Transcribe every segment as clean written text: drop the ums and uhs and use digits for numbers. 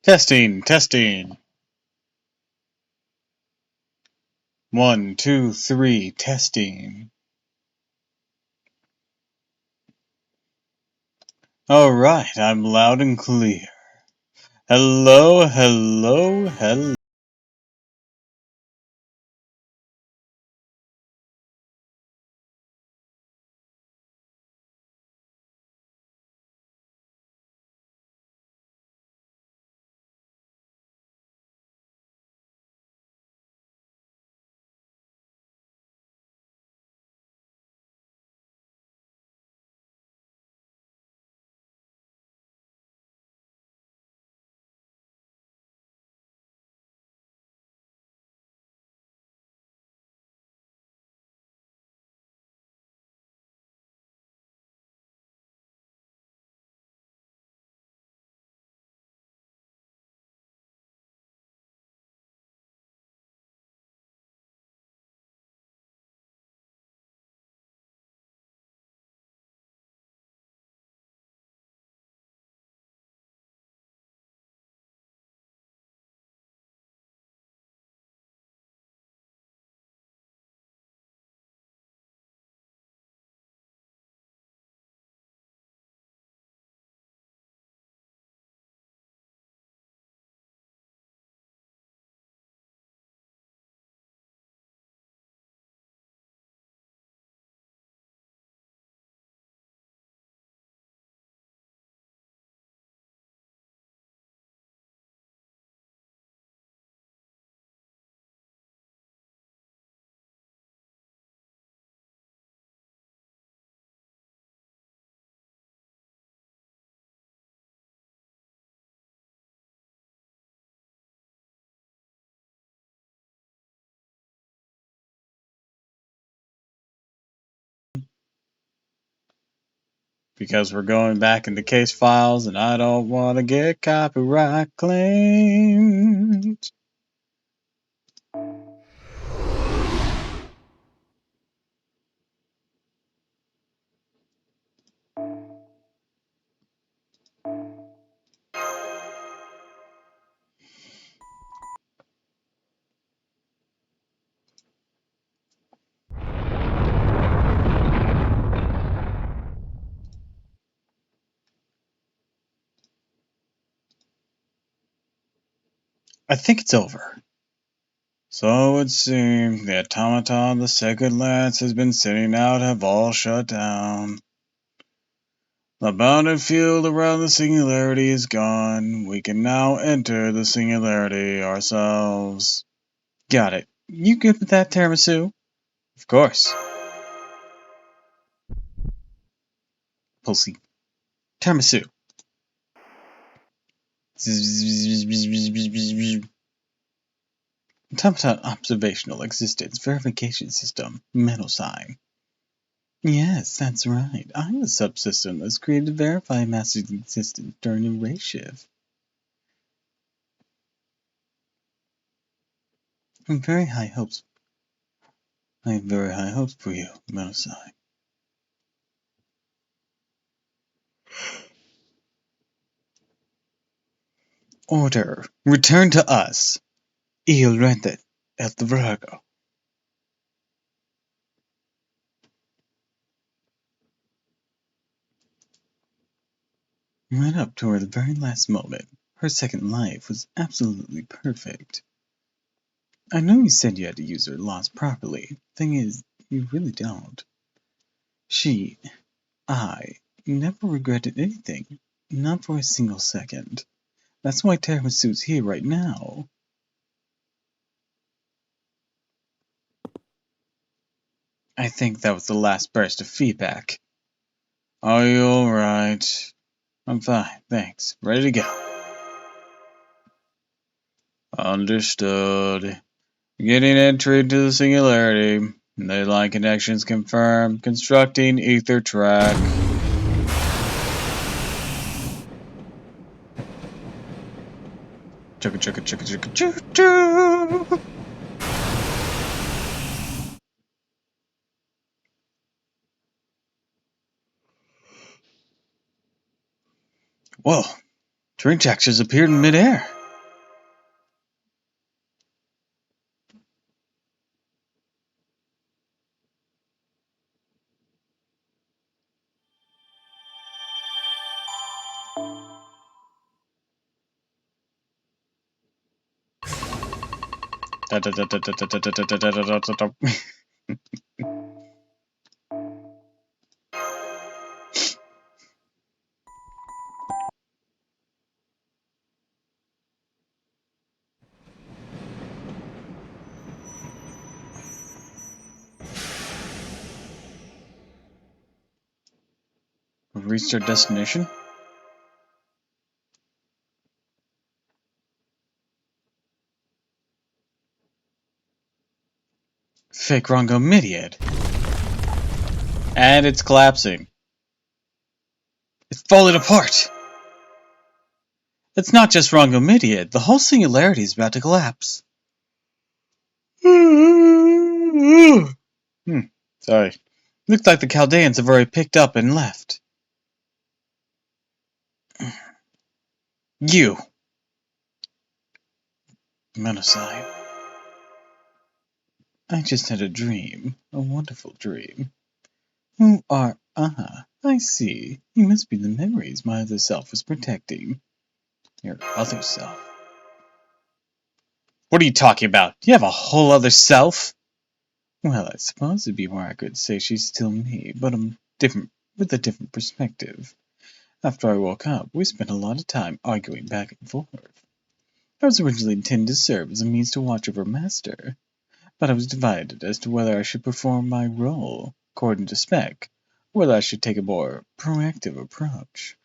Testing, testing. 1, 2, 3, testing. Alright, I'm loud and clear. Hello, hello, hello. Because we're going back into case files and I don't want to get copyright claimed. I think it's over. So it would seem the automaton the second lance has been sending out have all shut down. The bounded field around the singularity is gone. We can now enter the singularity ourselves. Got it. You good with that, Tiramisu? Of course. Pulsey. Tiramisu. Automaton Observational Existence Verification System. Metal sign. Yes, that's right. I'm the subsystem that's created to verify a master's existence during a race shift. I have very high hopes for you, Metal sign. Order. Return to us. Il rented el Virgo. Right up to the very last moment, her second life was absolutely perfect. I know you said you had to use her loss properly. Thing is, you really don't. I never regretted anything. Not for a single second. That's why Tiramisu's here right now. I think that was the last burst of feedback. Are you alright? I'm fine, thanks. Ready to go. Understood. Getting entry into the singularity. Ley connections confirmed. Constructing ether track. Chugga chugga chugga chugga choo choo. Whoa. Train tracks just appeared in midair. We've reached our destination. Fake Rongomydiad. And it's collapsing. It's falling apart. It's not just Rongomydiad. The whole singularity is about to collapse. Sorry. Looks like the Chaldeans have already picked up and left. You. Monocyte. I just had a dream. A wonderful dream. Who are... I see. You must be the memories my other self was protecting. Your other self. What are you talking about? You have a whole other self? Well, I suppose it'd be more accurate to say she's still me, but I'm different, with a different perspective. After I woke up, we spent a lot of time arguing back and forth. I was originally intended to serve as a means to watch over Master, but I was divided as to whether I should perform my role according to spec, or whether I should take a more proactive approach.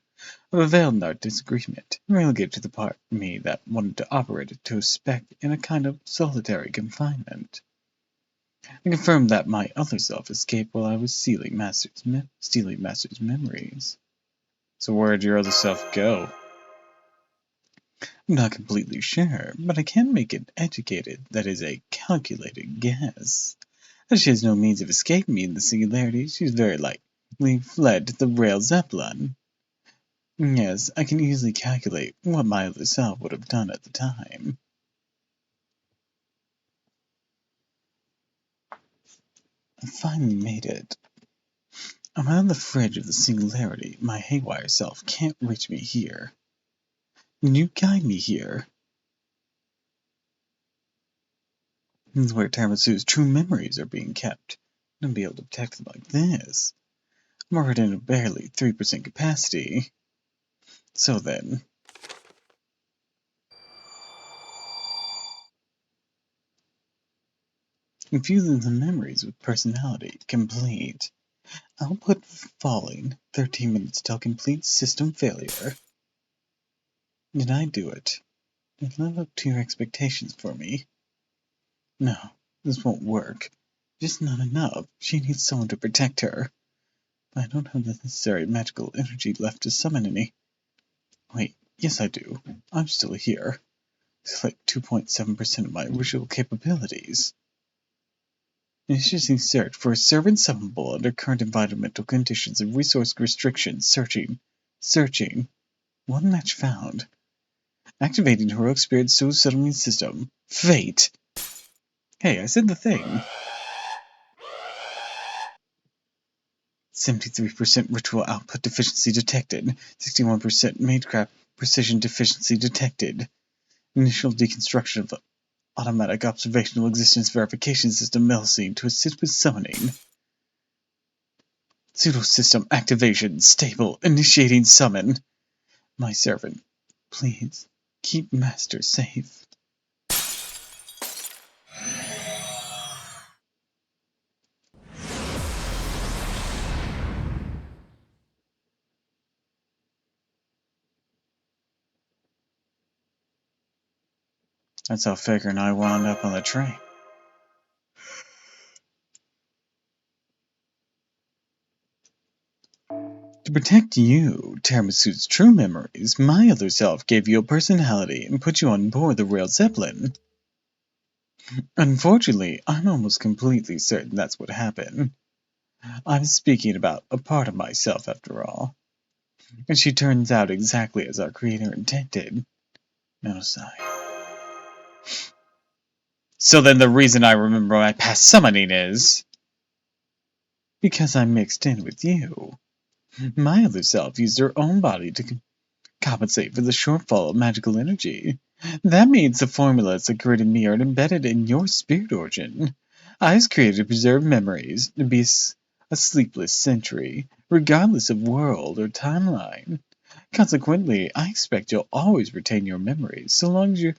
I prevailed in our disagreement, and relegated to the part of me that wanted to operate it to a spec in a kind of solitary confinement. I confirmed that my other self escaped while I was stealing Master's memories. So where'd your other self go? I'm not completely sure, but I can make an educated, that is a calculated guess. As she has no means of escaping me in the singularity, she's very likely fled to the rail Zeppelin. Yes, I can easily calculate what my other self would have done at the time. I finally made it. I'm on the fringe of the singularity. My haywire self can't reach me here. Can you guide me here? This is where Tiramisu's true memories are being kept. I wouldn't be able to protect them like this. I'm already in a barely 3% capacity. So then... infusing the memories with personality. Complete. Output falling. 13 minutes till complete system failure. Did I do it? Did it live up to your expectations for me? No, this won't work. Just not enough. She needs someone to protect her. I don't have the necessary magical energy left to summon any. Wait, yes I do. I'm still here. It's like 2.7% of my original capabilities. Initiating search for a servant summonable under current environmental conditions and resource restrictions. Searching. One match found. Activating heroic spirit soul settlement system. Fate. Hey, I said the thing. 73% ritual output deficiency detected. 61% magecraft precision deficiency detected. Initial deconstruction of the automatic observational existence verification system Melusine to assist with summoning. Pseudo-system activation. Stable. Initiating summon. My servant, please, keep Master safe. That's how Faker and I wound up on the train. To protect you, Tiramisu's true memories, my other self gave you a personality and put you on board the rail Zeppelin. Unfortunately, I'm almost completely certain that's what happened. I'm speaking about a part of myself after all. And she turns out exactly as our creator intended. No sigh. So then the reason I remember my past summoning is... because I'm mixed in with you. My other self used her own body to compensate for the shortfall of magical energy. That means the formulas that created me are embedded in your spirit origin. I was created to preserve memories, to be a sleepless century, regardless of world or timeline. Consequently, I expect you'll always retain your memories, so long as you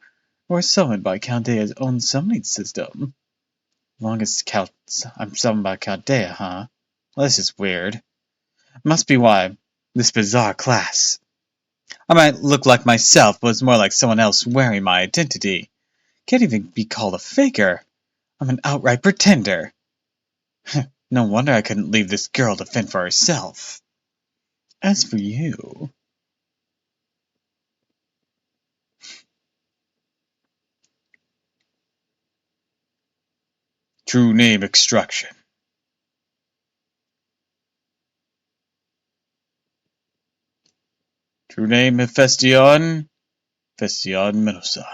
are summoned by Chaldea's own summoning system. Long as I'm summoned by Chaldea, huh? Well, this is weird. Must be why this bizarre class. I might look like myself, but it's more like someone else wearing my identity. Can't even be called a faker. I'm an outright pretender. No wonder I couldn't leave this girl to fend for herself. As for you... True name extraction. True name Hephaestion. Hephaestion Menosai.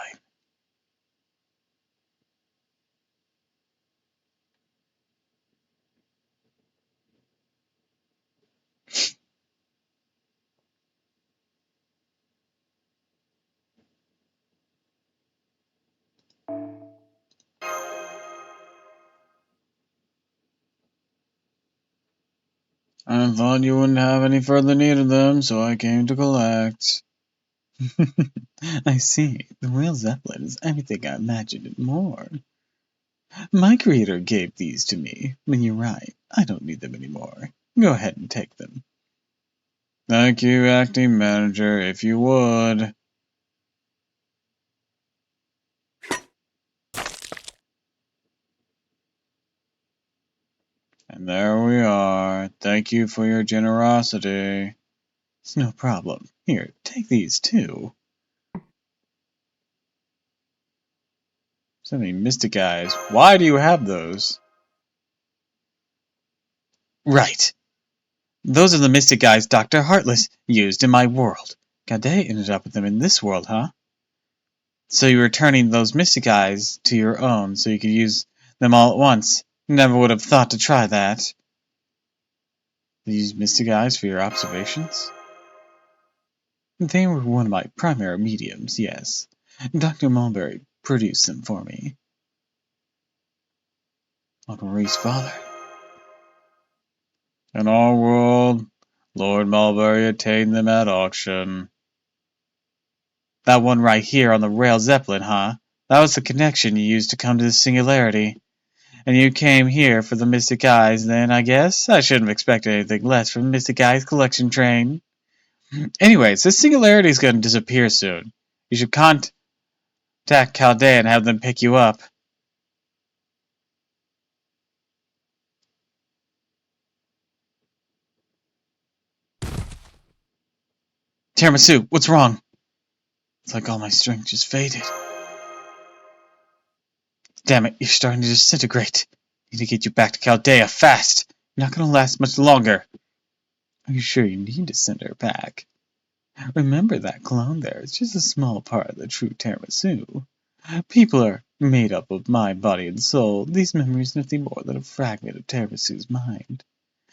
I thought you wouldn't have any further need of them, so I came to collect. I see. The Royal Zeppelin is everything I imagined and more. My creator gave these to me, but you're right. I don't need them anymore. Go ahead and take them. Thank you, acting manager, if you would. And there we are. Thank you for your generosity. It's no problem. Here, take these too. So many mystic eyes. Why do you have those? Right. Those are the mystic eyes Dr. Heartless used in my world. Gade ended up with them in this world, huh? So you're returning those mystic eyes to your own so you could use them all at once. Never would have thought to try that. You use mystic eyes for your observations? They were one of my primary mediums, yes. Dr. Mulberry produced them for me. Uncle Ray's father. In our world, Lord Mulberry attained them at auction. That one right here on the rail Zeppelin, huh? That was the connection you used to come to the singularity. And you came here for the Mystic Eyes, then, I guess? I shouldn't have expected anything less from the Mystic Eyes collection train. Anyways, this singularity is going to disappear soon. You should contact Chaldea and have them pick you up. Tiramisu, what's wrong? It's like all my strength just faded. Damn it, you're starting to disintegrate. Need to get you back to Chaldea fast. You're not going to last much longer. Are you sure you need to send her back? Remember that clone there is just a small part of the true tiramisu. People are made up of mind, body, and soul. These memories are nothing more than a fragment of Tiramisu's mind.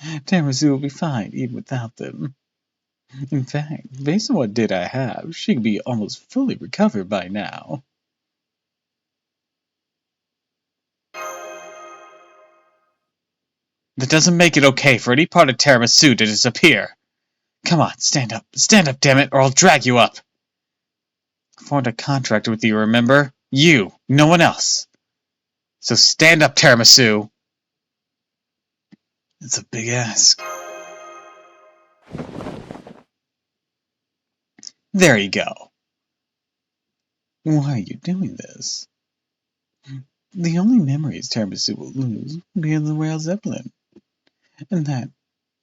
Tiramisu will be fine even without them. In fact, based on what data I have, she could be almost fully recovered by now. That doesn't make it okay for any part of Tiramisu to disappear. Come on, stand up, damn it, or I'll drag you up. I formed a contract with you, remember? You, no one else. So stand up, Tiramisu. It's a big ask. There you go. Why are you doing this? The only memories Tiramisu will lose will be in the Rail Zeppelin, and that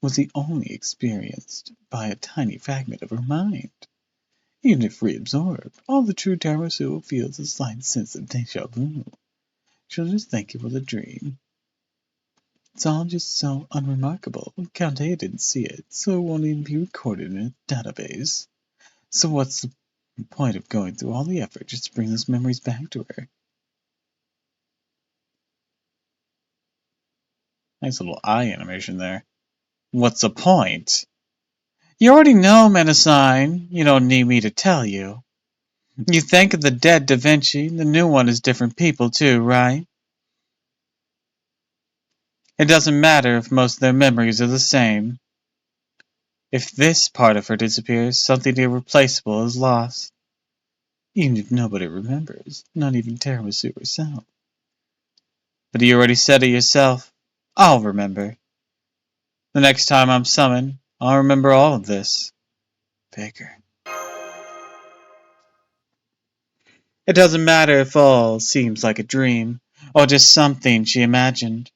was the only experienced by a tiny fragment of her mind. Even if reabsorbed, all the true Tiramisu will feel is a slight sense of deja vu. She'll just think it was a dream. It's all just so unremarkable. Chaldea didn't see it, so it won't even be recorded in a database. So what's the point of going through all the effort just to bring those memories back to her? Nice little eye animation there. What's the point? You already know, Menasign. You don't need me to tell you. You think of the dead Da Vinci, the new one is different people too, right? It doesn't matter if most of their memories are the same. If this part of her disappears, something irreplaceable is lost. Even if nobody remembers, not even Tiramisu herself. But you already said it yourself. I'll remember. The next time I'm summoned, I'll remember all of this. Baker. It doesn't matter if all seems like a dream, or just something she imagined.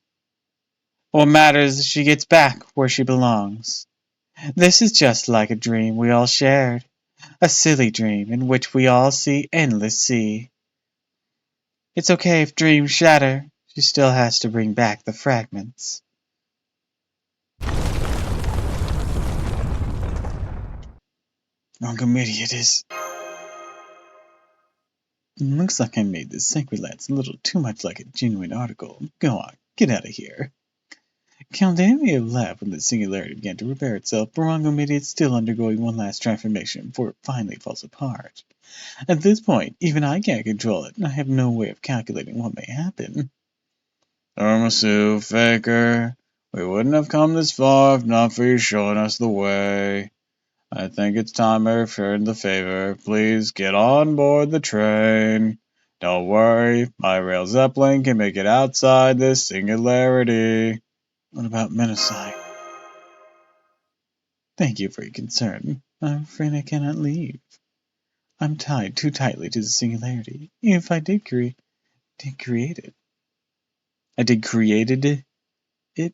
What matters is she gets back where she belongs. This is just like a dream we all shared. A silly dream in which we all see endless sea. It's okay if dreams shatter. She still has to bring back the fragments. Uncle Mitty, it is. Looks like I made this sacred lance a little too much like a genuine article. Go on, get out of here. Countdown may have laughed when the singularity began to repair itself, but Rongo Mitty is still undergoing one last transformation before it finally falls apart. At this point, even I can't control it, and I have no way of calculating what may happen. Tiramisu, Faker, we wouldn't have come this far if not for you showing us the way. I think it's time I returned the favor. Please get on board the train. Don't worry, my rail zeppelin can make it outside this singularity. What about Menosai? Thank you for your concern. I'm afraid I cannot leave. I'm tied too tightly to the singularity. Even if I did create it. I did created it?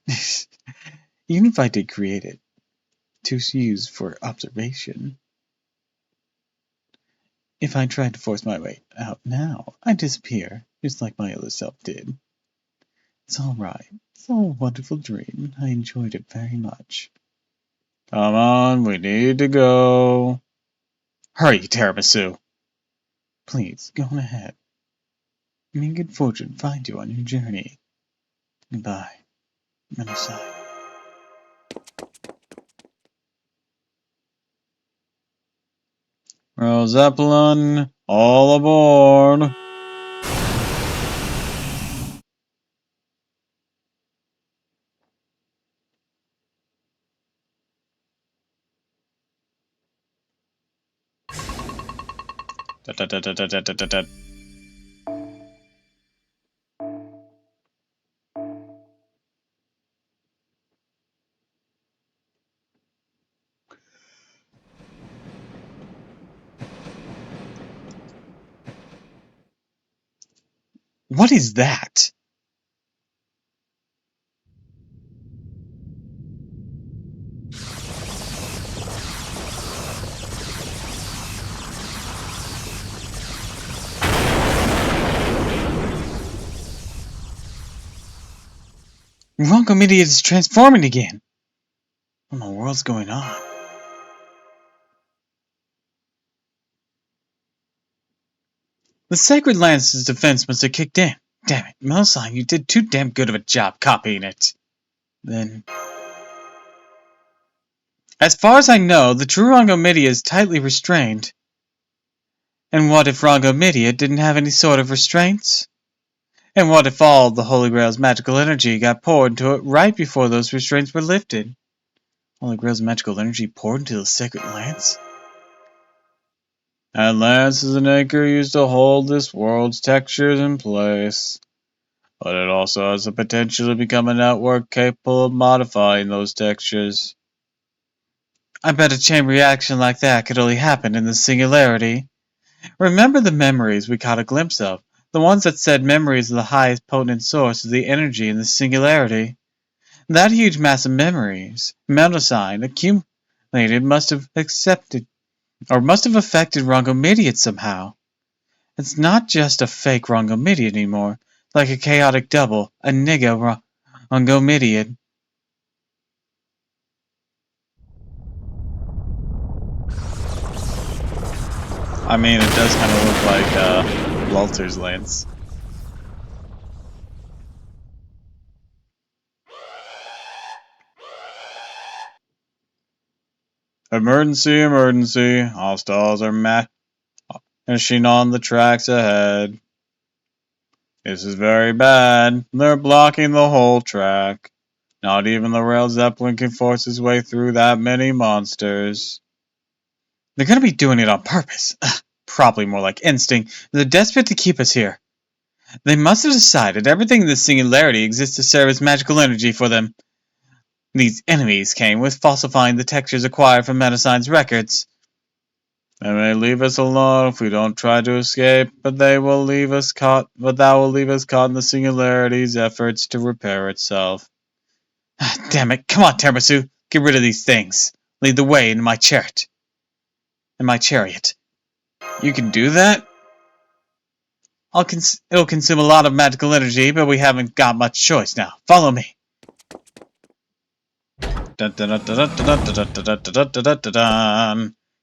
Even if I did create it, to use for observation. If I tried to force my way out now, I'd disappear, just like my other self did. It's all right. It's all a wonderful dream. I enjoyed it very much. Come on, we need to go. Hurry, Tiramisu! Please, go on ahead. May good fortune find you on your journey. Goodbye, Menosai. Rail Zeppelin, all aboard! What is that? Ronco Media is transforming again. What in the world's going on? The Sacred Lance's defense must have kicked in. Damn it, Melisine, you did too damn good of a job copying it. Then, as far as I know, the true Rangomidia is tightly restrained. And what if Rangomidia didn't have any sort of restraints? And what if all the Holy Grail's magical energy got poured into it right before those restraints were lifted? Holy Grail's magical energy poured into the Sacred Lance? That lance is an anchor used to hold this world's textures in place. But it also has the potential to become a network capable of modifying those textures. I bet a chain reaction like that could only happen in the singularity. Remember the memories we caught a glimpse of, the ones that said memories are the highest potent source of the energy in the singularity. That huge mass of memories, Melusine, accumulated must have affected Rongomediate somehow. It's not just a fake Rongomediate anymore, like a chaotic double, a nigga Rongomediate. I mean, it does kind of look like Walter's lance. Emergency, emergency. Hostiles are mashing on the tracks ahead. This is very bad. They're blocking the whole track. Not even the rail Zeppelin can force his way through that many monsters. They're gonna be doing it on purpose. Probably more like instinct. They're desperate to keep us here. They must have decided everything in the singularity exists to serve as magical energy for them. These enemies came with falsifying the textures acquired from Medicine's records. They may leave us alone if we don't try to escape, but that will leave us caught in the singularity's efforts to repair itself. Damn it, come on, Termisu, get rid of these things. Lead the way in my chariot. You can do that? It'll consume a lot of magical energy, but we haven't got much choice now. Follow me.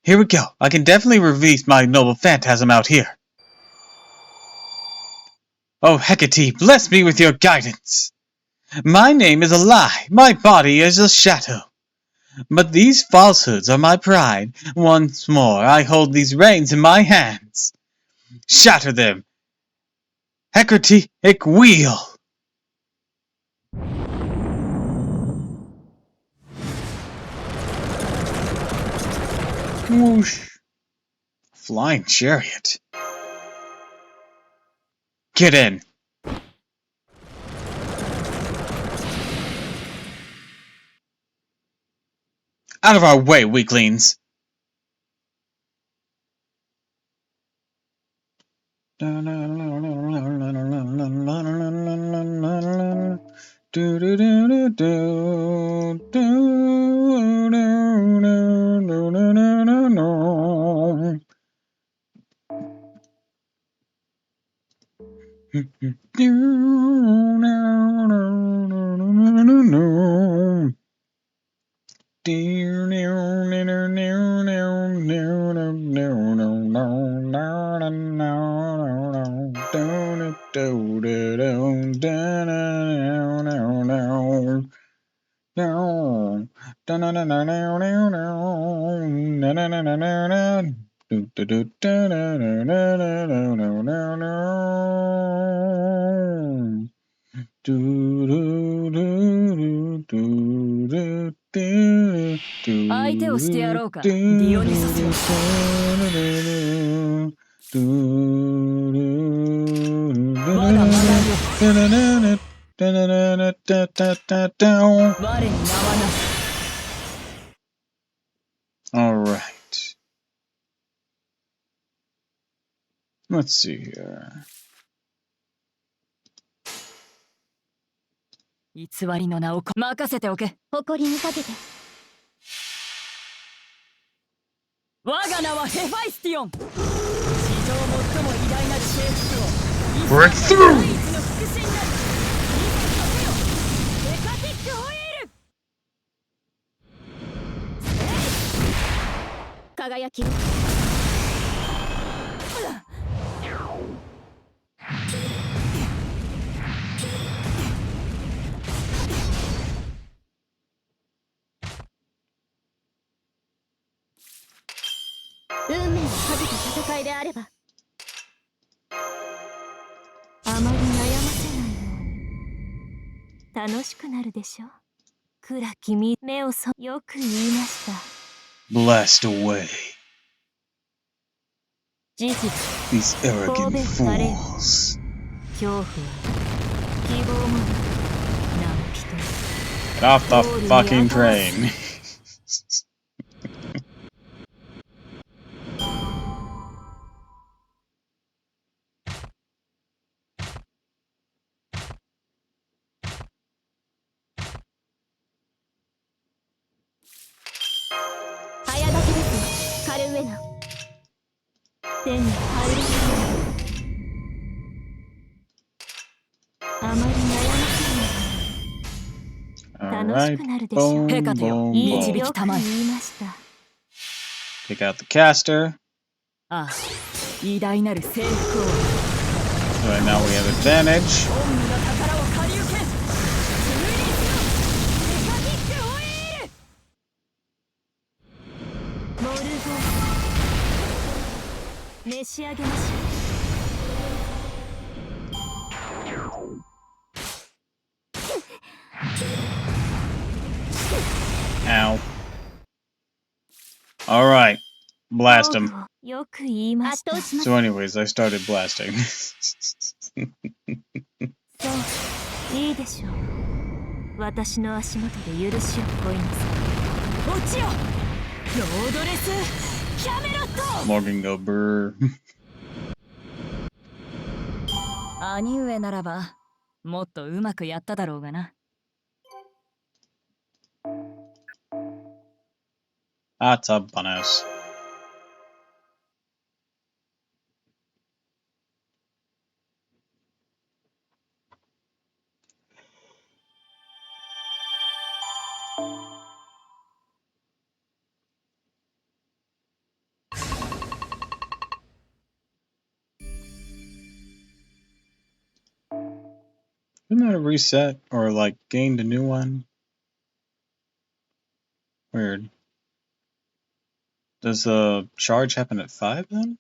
Here we go. I can definitely release my noble phantasm out here. Oh, Hecate, bless me with your guidance. My name is a lie. My body is a shadow. But these falsehoods are my pride. Once more, I hold these reins in my hands. Shatter them. Hecatic wheel. Whoosh. Flying chariot. Get in. Out of our way, weaklings. Alright. Let's see here. 偽りの名を任せておけ。誇りにかけて。我が名はヘファイスティオン。史上最も偉大なる征服を。Breakthrough! 第一の腹心なる。ヘカティックホイール。輝き。運命をかけた戦いであればあまり悩ませないように楽しくなるでしょう。暗き目をよく言いました。 Blast away. 事実 These arrogant fools. 恐怖は希望もなく何人 Get off the fucking train. 手に入るあまり悩ませない楽しくなるでしょう。ヘカテよ、いい導きたまえ。言いました。 Take out the caster. ああ、偉大なる征服を。 So right now we have advantage. 恩義の宝を借り受け。追撃しろ。ヘカティックホイール。召し上げましょ Ow. Alright. う。 Blast 道 him. 具をよく言いました。 So anyways, I started blasting. そういいでしょう。私の足元で許しを乞いなさい。落ちよロードレスキャメロット。 Morgan go brr. 兄上ならばもっとうまくやっただろうがな。 That's a bonus. Didn't that reset or like gained a new one? Weird. Does the charge happen at 5 then?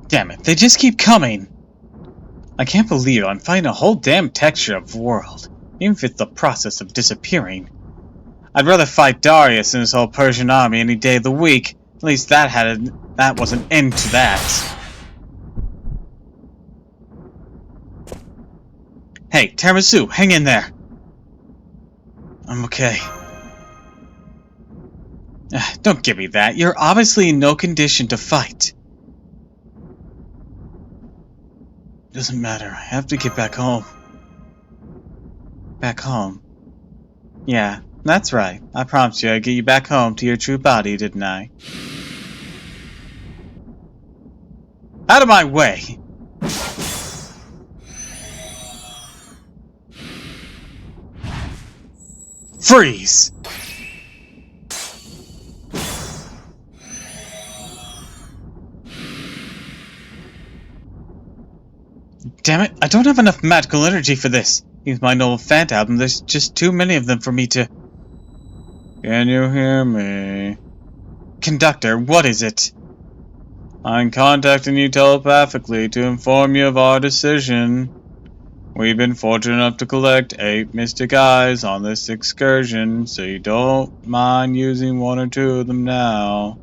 Damn it, they just keep coming! I can't believe I'm fighting a whole damn texture of world, even if it's the process of disappearing. I'd rather fight Darius and his whole Persian army any day of the week. At least that was an end to that. Hey, Tiramisu, hang in there! I'm okay. Don't give me that. You're obviously in no condition to fight. Doesn't matter. I have to get back home. Back home? Yeah, that's right. I promised you I'd get you back home to your true body, didn't I? Out of my way! Freeze! Damn it, I don't have enough magical energy for this. With my noble Phantasm, there's just too many of them for me to... Can you hear me? Conductor, what is it? I'm contacting you telepathically to inform you of our decision. We've been fortunate enough to collect 8 mystic eyes on this excursion, so you don't mind using 1 or 2 of them now.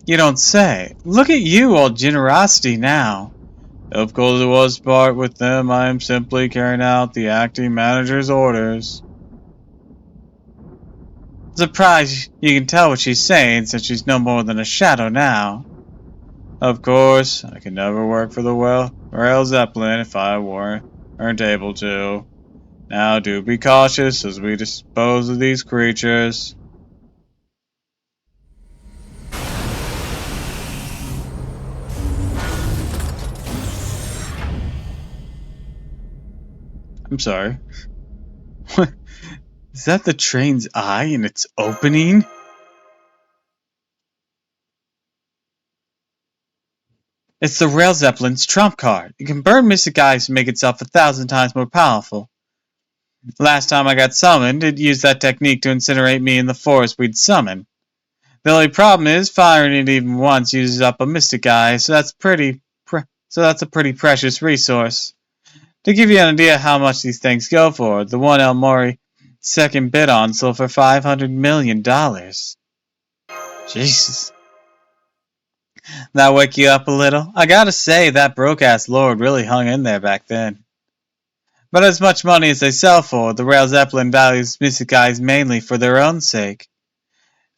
You don't say. Look at you, all generosity now. Of course it was to part with them, I am simply carrying out the acting manager's orders. Surprised you can tell what she's saying, since she's no more than a shadow now. Of course, I could never work for the Rail Zeppelin if I weren't able to. Now do be cautious as we dispose of these creatures. I'm sorry. What? Is that the train's eye in its opening? It's the Rail Zeppelin's trump card. It can burn mystic eyes to make itself 1,000 times more powerful. Last time I got summoned, it used that technique to incinerate me in the forest we'd summoned. The only problem is, firing it even once uses up a mystic eye, so that's a pretty precious resource. To give you an idea how much these things go for, the one El Mori second bid on sold for $500 million. Jesus. That wake you up a little? I gotta say, that broke-ass lord really hung in there back then. But as much money as they sell for, the Rail Zeppelin values mystic eyes mainly for their own sake.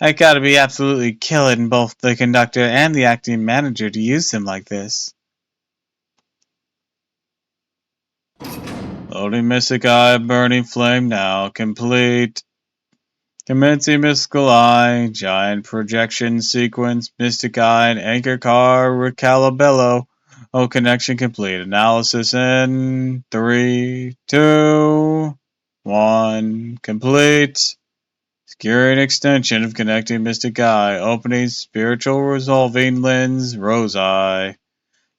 I gotta be absolutely killing both the conductor and the acting manager to use them like this. Loading mystic eye, burning flame now, complete. Commencing mystical eye, giant projection sequence, mystic eye, and anchor car, recalibello. Oh, connection complete. Analysis in 3, 2, 1, complete. Securing extension of connecting mystic eye. Opening spiritual resolving lens. Rose eye.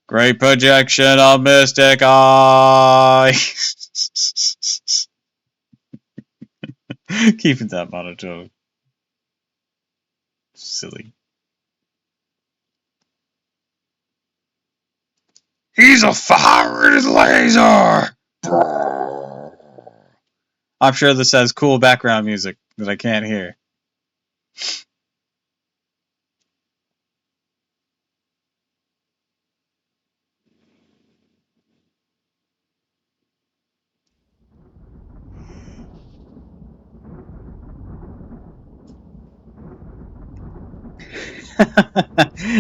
Great projection of mystic eye. Keeping that monotone. Silly. He's a firing laser! I'm sure this has cool background music that I can't hear.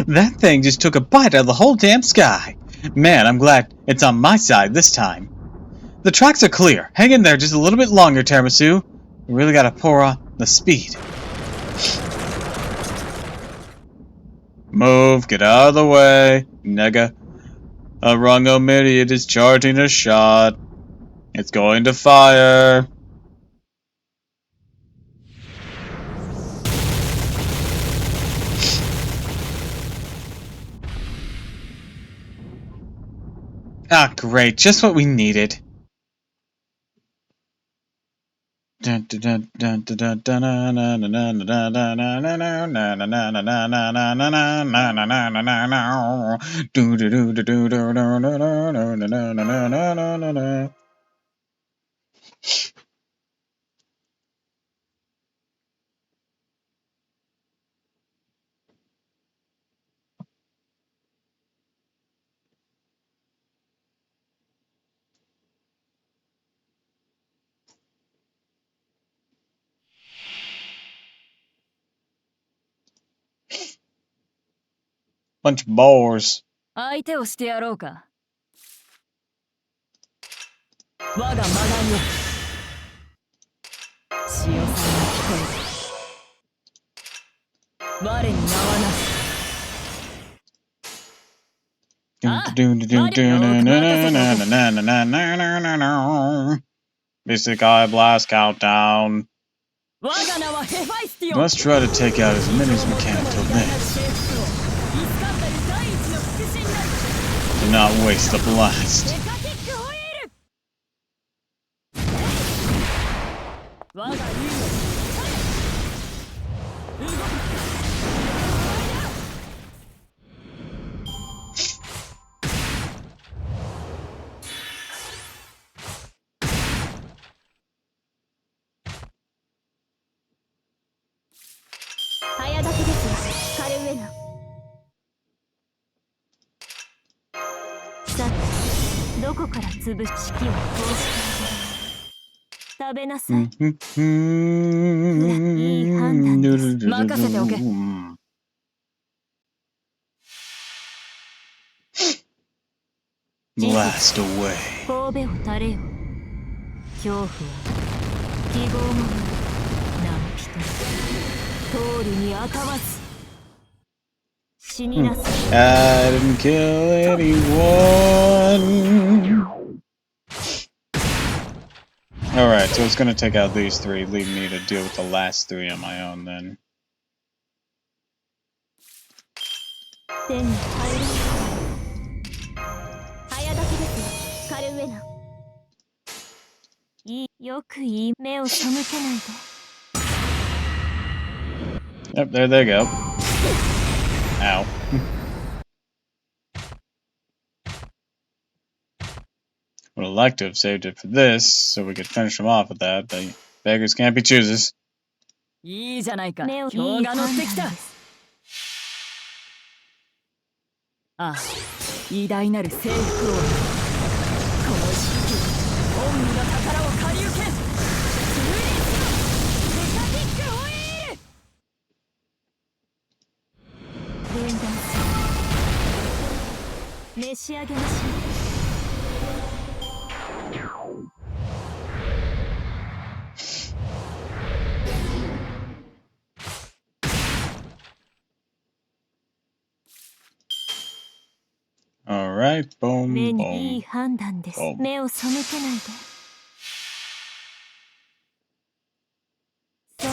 That thing just took a bite out of the whole damn sky. Man, I'm glad it's on my side this time. The tracks are clear. Hang in there just a little bit longer, Tiramisu. We really gotta pour on the speed. Move, get out of the way. Nega. A Rungomidiot is charging a shot. It's going to fire. Ah, great. Just what we needed. Bunch of bores. 相手をしてやろうか。我が魔眼よ。潮さんが聞こえる。我に名はなし。Basic Eye Blast Countdown. 我が名はヘファイスティオン。 Let's try to take out as many as we can till then. Do not waste the blast. 我が竜よ。早立ちですカルウェナ。さてどこから潰す式を通してあげる。食べなさい。いい判断です。任せておけ。 Blast away. 神戸を垂れよ。恐怖は記号も何人通るにあかわず。死になさい。I didn't kill anyone. Alright, so it's gonna take out these three, leaving me to deal with the last three on my own then. 手に入る。早立ちですカルウェナ。よくいい目を背けないで。 Yep, there they go. Ow. Would have liked to have saved it for this, so we could finish them off with that, but beggars can't be choosers. いいじゃないか。票が乗ってきた。ああ、偉大なる征服王。この時期、恩義の宝を借り受け。メカティックホイール。分断する。召し上げましょう。 Alright, boom, 目にいい boom. 判断です。目を背けないで。そう、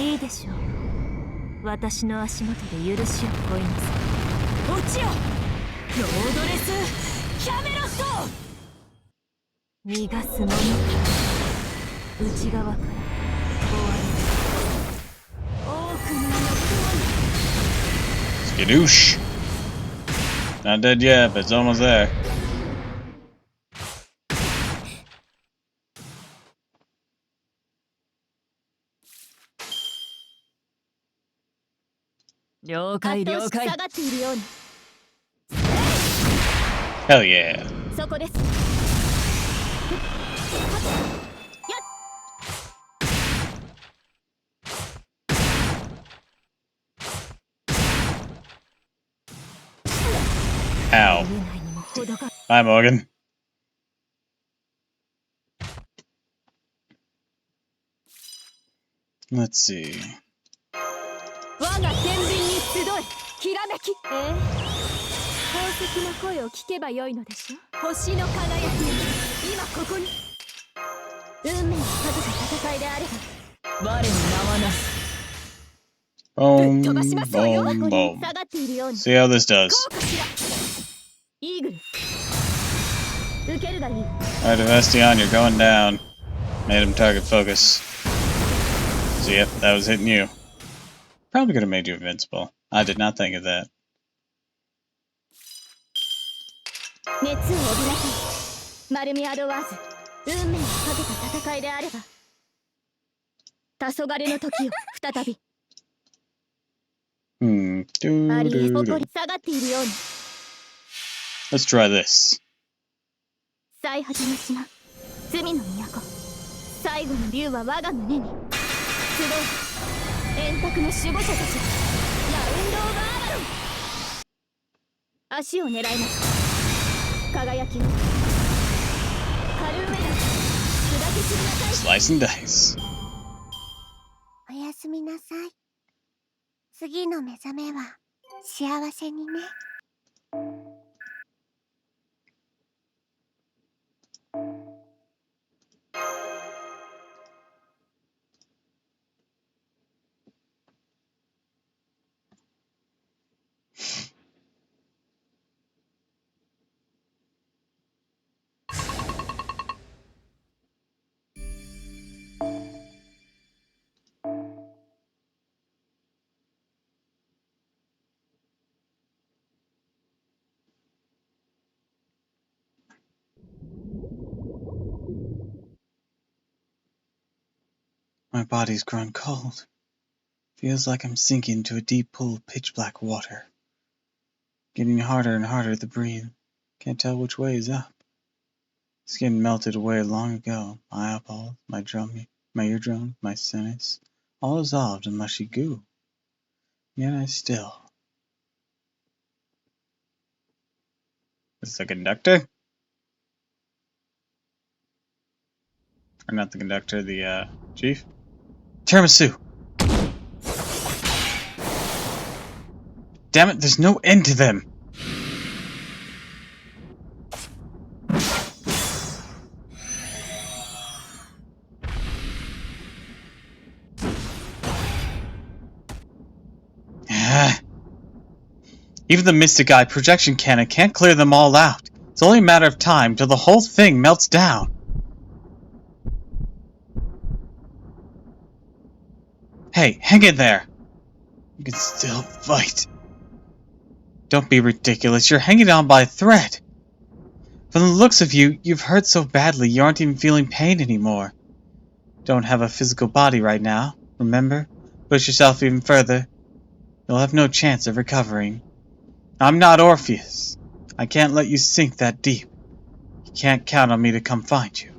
いいでしょう。私の足元で許しを乞いなさい。落ちよロードレスキャメロット。逃がすものか内側から終わり。多くの欲望 Skadoosh. Not dead yet, but it's almost there. 了解了解。下がっているように。 Hell yeah. そこです。 Ow. Hi, Morgan. Let's see. 我が天秤に集いきらめき。宝石の声を聞けばよいのでしょ。星の輝き今ここに。運命をかけた戦いであれば我に名はなし。 Boom, 飛ばしますわよ。 boom, ここに boom. 下がっているように。 See how this does. こうかしら。イーグル受けるがいい。 Alright, Devestion, you're going down. Made him target focus. So yep, that was hitting you. Probably could have made you invincible. I did not think of that. 熱を帯びなさい。丸みアドワーズ。運命をかけた戦いであれば黄昏の時を再び。 あり誇り下がっているように。 Let's try this. 最果ての島罪の都最後の竜は我が胸に集う。円卓の守護者たちラウンド・オブ・アバロン。足を狙います。輝きのカルウェラ砕け散りなさい。 Slice and dice. おやすみなさい。次の目覚めは幸せにね。My body's grown cold. Feels like I'm sinking into a deep pool of pitch black water. Getting harder and harder to breathe. Can't tell which way is up. Skin melted away long ago. My eyeballs, my eardrum, my sinus, all dissolved in mushy goo. Yet I still. Is the conductor? Or not the conductor, the chief? Tiramisu! Damn it, there's no end to them! Even the Mystic Eye projection cannon can't clear them all out. It's only a matter of time till the whole thing melts down. Hey, hang in there! You can still fight. Don't be ridiculous, you're hanging on by a thread. From the looks of you, you've hurt so badly you aren't even feeling pain anymore. Don't have a physical body right now, remember? Push yourself even further. You'll have no chance of recovering. I'm not Orpheus. I can't let you sink that deep. You can't count on me to come find you.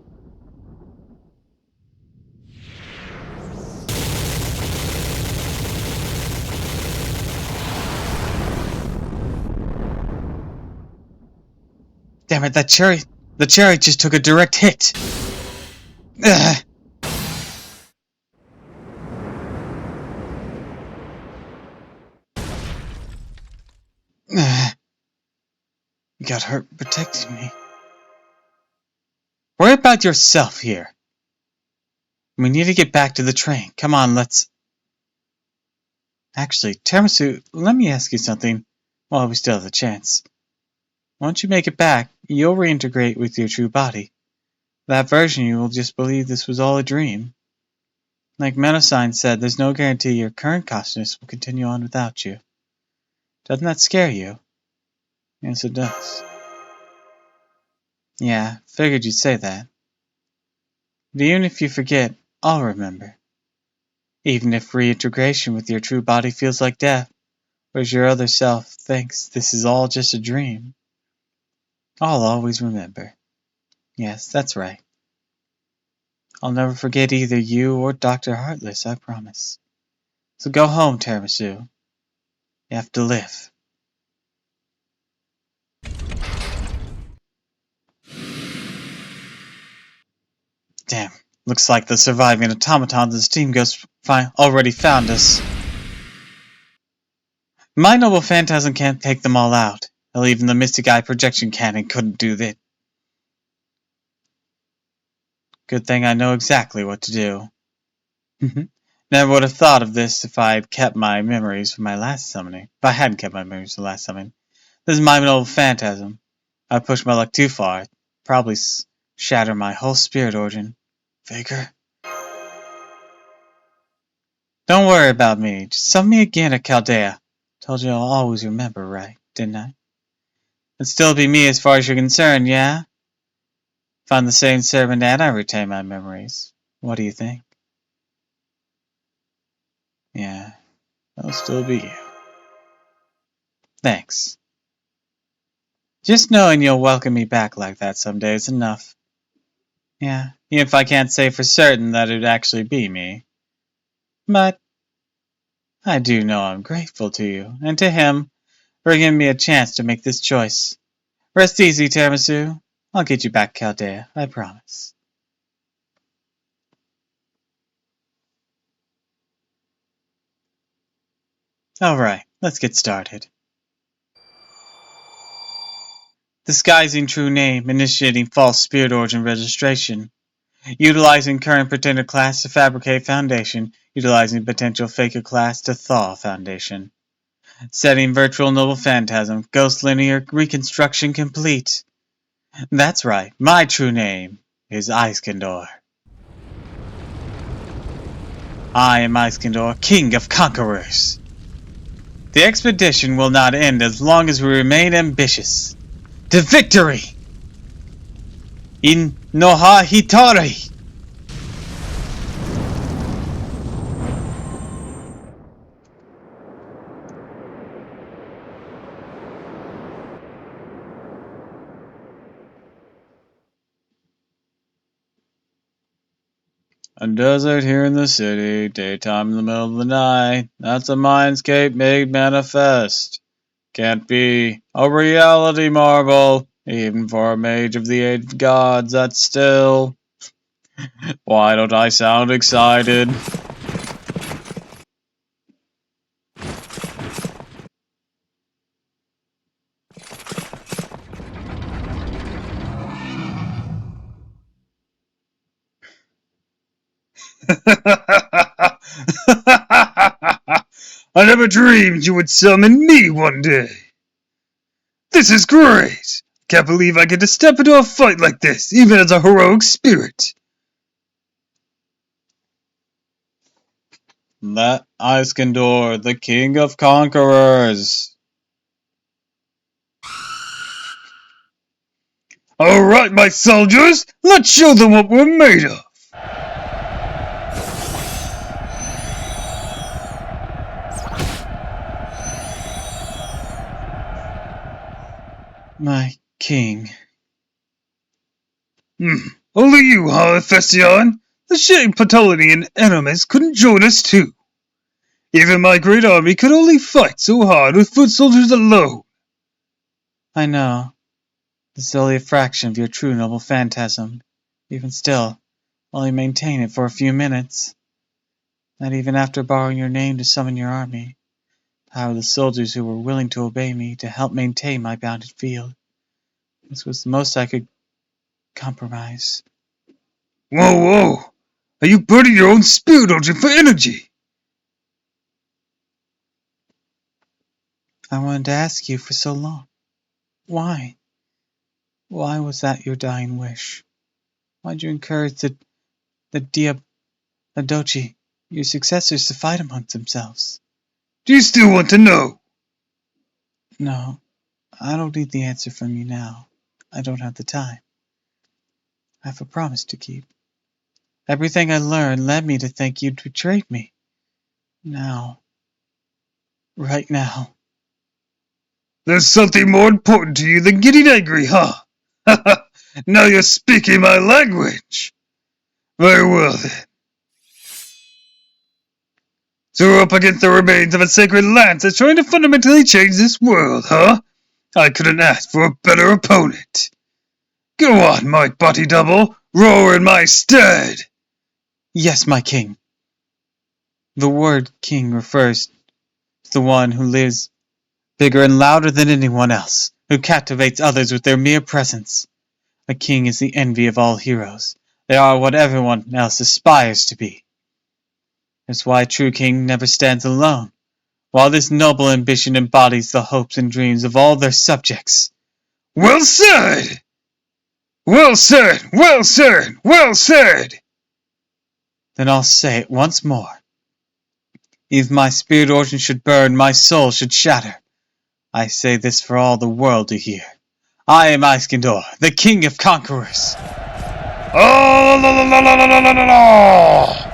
Damn it, the chariot just took a direct hit. Ugh. You got hurt protecting me. Worry about yourself here. We need to get back to the train. Come on, let's... Actually, Tiramisu, let me ask you something while we still have the chance. Once you make it back, you'll reintegrate with your true body. That version you will just believe this was all a dream. Like Menosine said, there's no guarantee your current consciousness will continue on without you. Doesn't that scare you? Yes, it does. Yeah, figured you'd say that. But even if you forget, I'll remember. Even if reintegration with your true body feels like death, whereas your other self thinks this is all just a dream, I'll always remember. Yes, that's right. I'll never forget either you or Dr. Heartless, I promise. So go home, Tiramisu. You have to live. Damn, looks like the surviving automatons of the Steam Ghost already found us. My noble phantasm can't take them all out. Hell, even the Mystic Eye projection cannon couldn't do that. Good thing I know exactly what to do. Never would have thought of this if I had kept my memories from my last summoning. If I hadn't kept my memories from the last summoning. This is my noble phantasm. I pushed my luck too far. Probably shatter my whole spirit origin. Faker? Don't worry about me. Just summon me again at Chaldea. Told you I'll always remember, right? Didn't I? It'd still be me as far as you're concerned, yeah? If I'm the same servant and I retain my memories, what do you think? Yeah, that'll still be you. Thanks. Just knowing you'll welcome me back like that someday is enough. Yeah, even if I can't say for certain that it'd actually be me. But I do know I'm grateful to you, and to him, for giving me a chance to make this choice. Rest easy, Tiramisu. I'll get you back, Chaldea, I promise. Alright, let's get started. Disguising true name, initiating false spirit origin registration. Utilizing current pretender class to fabricate foundation, utilizing potential faker class to thaw foundation. Setting virtual noble phantasm, ghost linear reconstruction complete. That's right, my true name is Iskandor. I am Iskandor, king of conquerors. The expedition will not end as long as we remain ambitious. To victory! In Noha Hitari! A desert here in the city, daytime in the middle of the night. That's a mindscape made manifest. Can't be a reality marvel, even for a mage of the age of gods, that's still. Why don't I sound excited? I never dreamed you would summon me one day. This is great! Can't believe I get to step into a fight like this, even as a heroic spirit. That Iskandor, the king of conquerors. Alright, my soldiers, let's show them what we're made of. My king. Only you, huh, Hephaestion? The shame Ptolemy and enemies couldn't join us too. Even my great army could only fight so hard with foot soldiers alone. I know. This is only a fraction of your true noble phantasm. Even still, only maintain it for a few minutes. Not even after borrowing your name to summon your army. Power the soldiers who were willing to obey me to help maintain my bounded field. This was the most I could compromise. Whoa! Are you burning your own spirit origin for energy? I wanted to ask you for so long. Why? Why was that your dying wish? Why'd you encourage the Diadochi, your successors, to fight amongst themselves? Do you still want to know? No, I don't need the answer from you now. I don't have the time. I have a promise to keep. Everything I learned led me to think you'd betrayed me. Now, right now. There's something more important to you than getting angry, huh? Now you're speaking my language. Very well then. So we're up against the remains of a sacred lance that's trying to fundamentally change this world, huh? I couldn't ask for a better opponent. Go on, my body double, roar in my stead. Yes, my king. The word king refers to the one who lives bigger and louder than anyone else, who captivates others with their mere presence. A king is the envy of all heroes. They are what everyone else aspires to be. That's why a true king never stands alone, while this noble ambition embodies the hopes and dreams of all their subjects. Well said! Well said! Well said! Well said! Then I'll say it once more. If my spirit origin should burn, my soul should shatter. I say this for all the world to hear. I am Iskandar, the king of conquerors. Oh, la, la, la, la, la, la, la, la.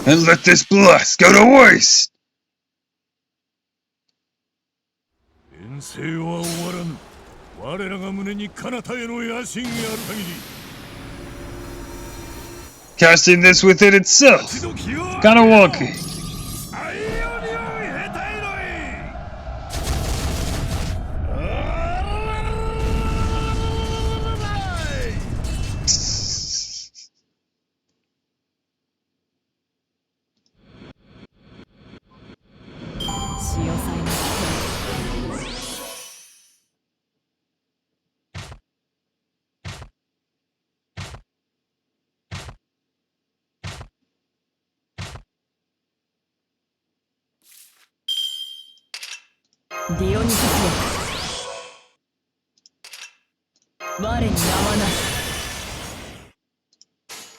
And let this blast go to waste! 遠征は終わらぬ。我らが胸に彼方への野心がある限り。Casting this within itself. Kinda wonky.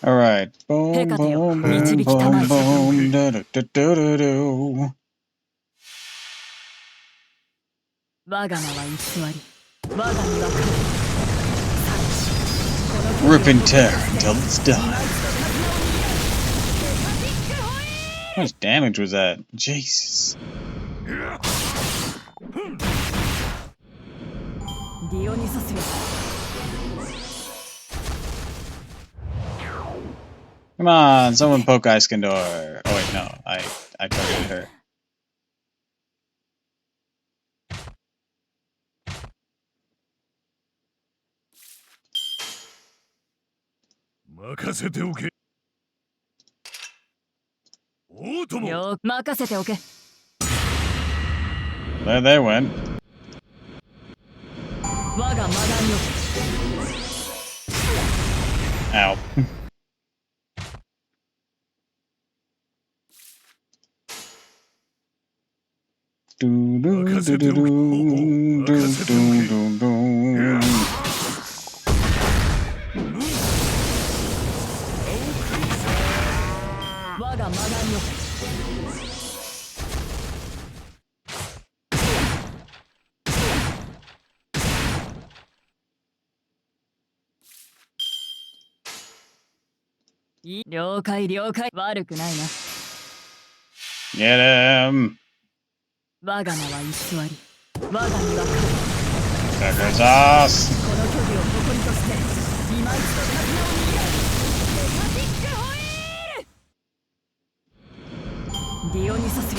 Alright. Boom, boom, boom, boom, boom, da, da, da, da, da, da. Rip and tear until it's done. How much damage was that? Jesus. Come on, someone poke Iskandar. Oh wait, no, I targeted her. There they went. Ow. Do, do, do, do, do, do, do, do. 了解了解。悪くないな。 Get him! 我が名は偽り。我が身は神。 Crackers ass! この虚偽を誇りとして今一度風を握れ。メタティックホイール。ディオニソスよ。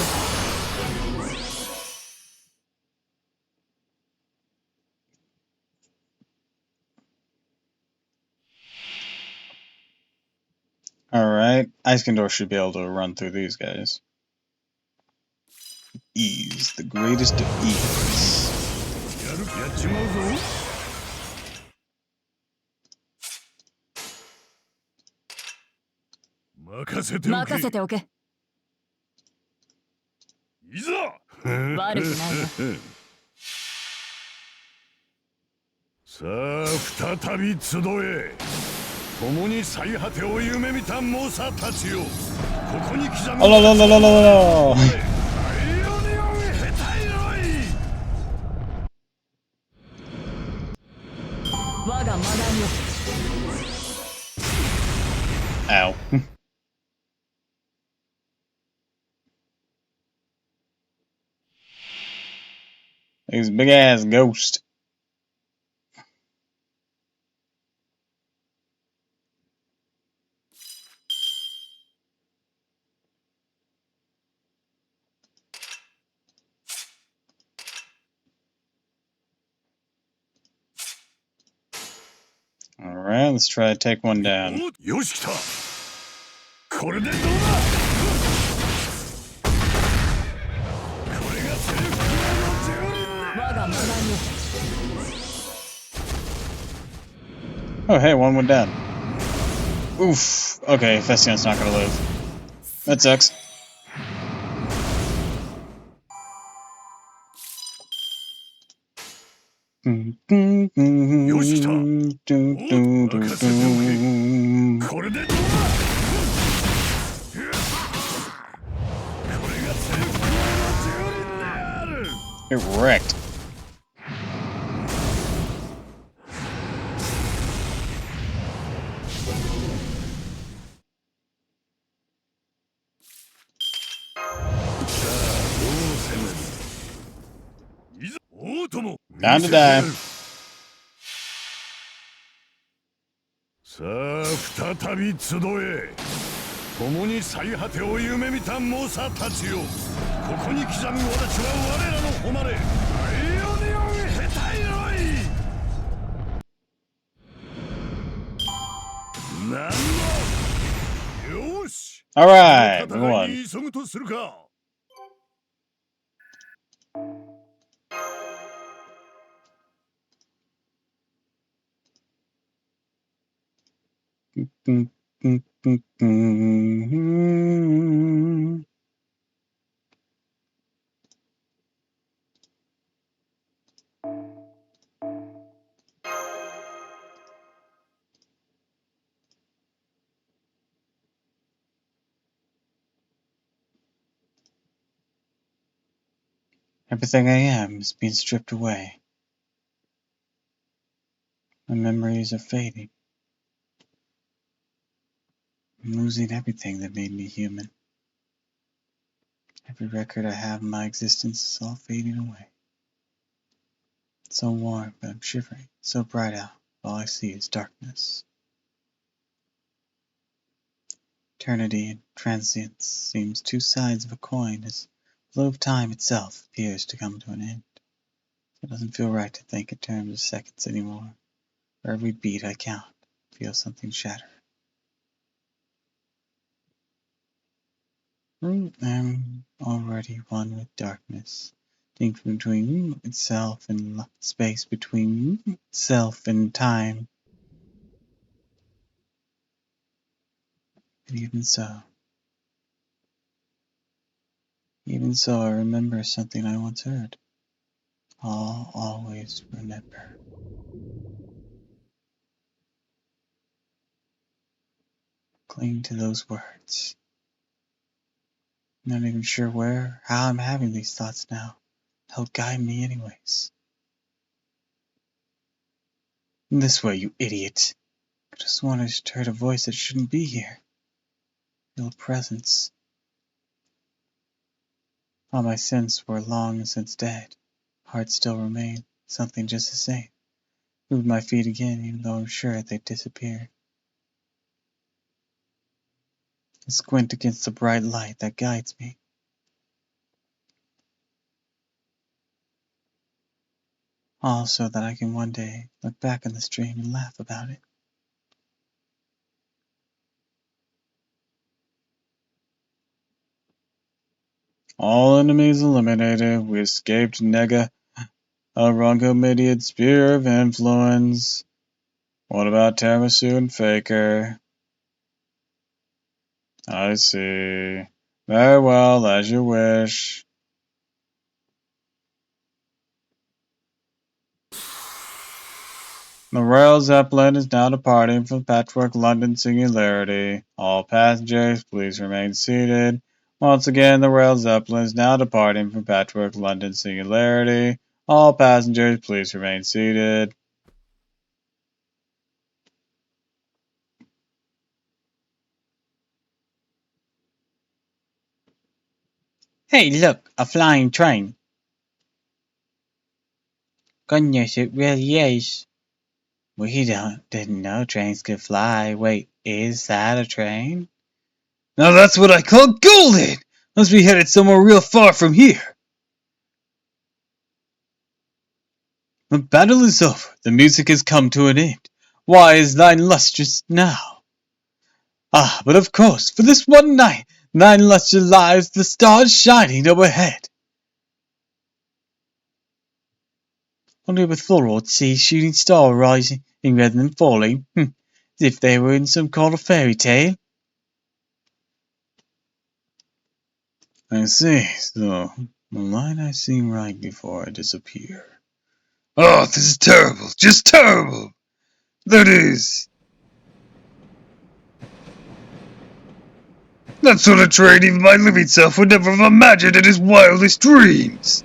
Alright, Iskandor should be able to run through these guys. Ease, the greatest of ease. やっちまうぞ。任せておけ。任せておけ。いざ。悪くないな。さあ再び集え。共に最果てを夢見た猛者たちよ。ここに刻む。Oh, no, no, no, no, no, no. 我が学びよ。 Ow. He's a big ass ghost. Alright, let's try to take one down. よし来た。これでどうだ。これがセルフクラの蹂躙だ。我が学びよ。 Oh, hey, one went down. Oof. Okay, Festion's not gonna live. That sucks. Yoshita. これでどうだ。これがセルフクラの蹂躙である。 Get wrecked. Time to die. さあ再び集え。共に最果てを夢見た猛者たちよ。ここに刻む私は我らの誉れ。アイオニオンヘタイロイ。なんの。よし。 Alright, go 戦い on. に急ぐとするか。 Everything I am is being stripped away. My memories are fading. I'm losing everything that made me human. Every record I have in my existence is all fading away. It's so warm, but I'm shivering. It's so bright out, all I see is darkness. Eternity and transience seems two sides of a coin as the flow of time itself appears to come to an end. It doesn't feel right to think in terms of seconds anymore. For every beat I count, I feel something shatter. I'm already one with darkness, distinct between itself and space, between itself and time. But even so, I remember something I once heard. I'll always remember. Cling to those words. I'm not even sure where, how I'm having these thoughts now. They'll guide me anyways. This way, you idiot. I just wanted to hear a voice that shouldn't be here. feel a presence. All my sins were long since dead. Heart still remained, something just the same. Moved my feet again, even though I'm sure they disappeared. I squint against the bright light that guides me. All so that I can one day look back on the stream and laugh about it. All enemies eliminated. We escaped Nega Ronkomediad Sphere of Influence. What about Tiramisu and Faker? I see. Very well, as you wish. The Royal Zeppelin is now departing from Patchwork London Singularity. All passengers, please remain seated. Once again, the Royal Zeppelin is now departing from Patchwork London Singularity. All passengers, please remain seated. Hey, look, a flying train. Goodness, it really is. We didn't know trains could fly. Wait, is that a train? Now that's what I call golden! Must be headed somewhere real far from here. The battle is over. The music has come to an end. Why is thine lustrous now? Ah, but of course, for this one night, thine lustre lies the stars shining overhead. Only with full see shooting star rising rather than falling, as if they were in some kind of fairy tale. I see, so the line I seen right before I disappear. Oh, this is terrible, just terrible! That is... That sort of train even my living self would never have imagined in his wildest dreams!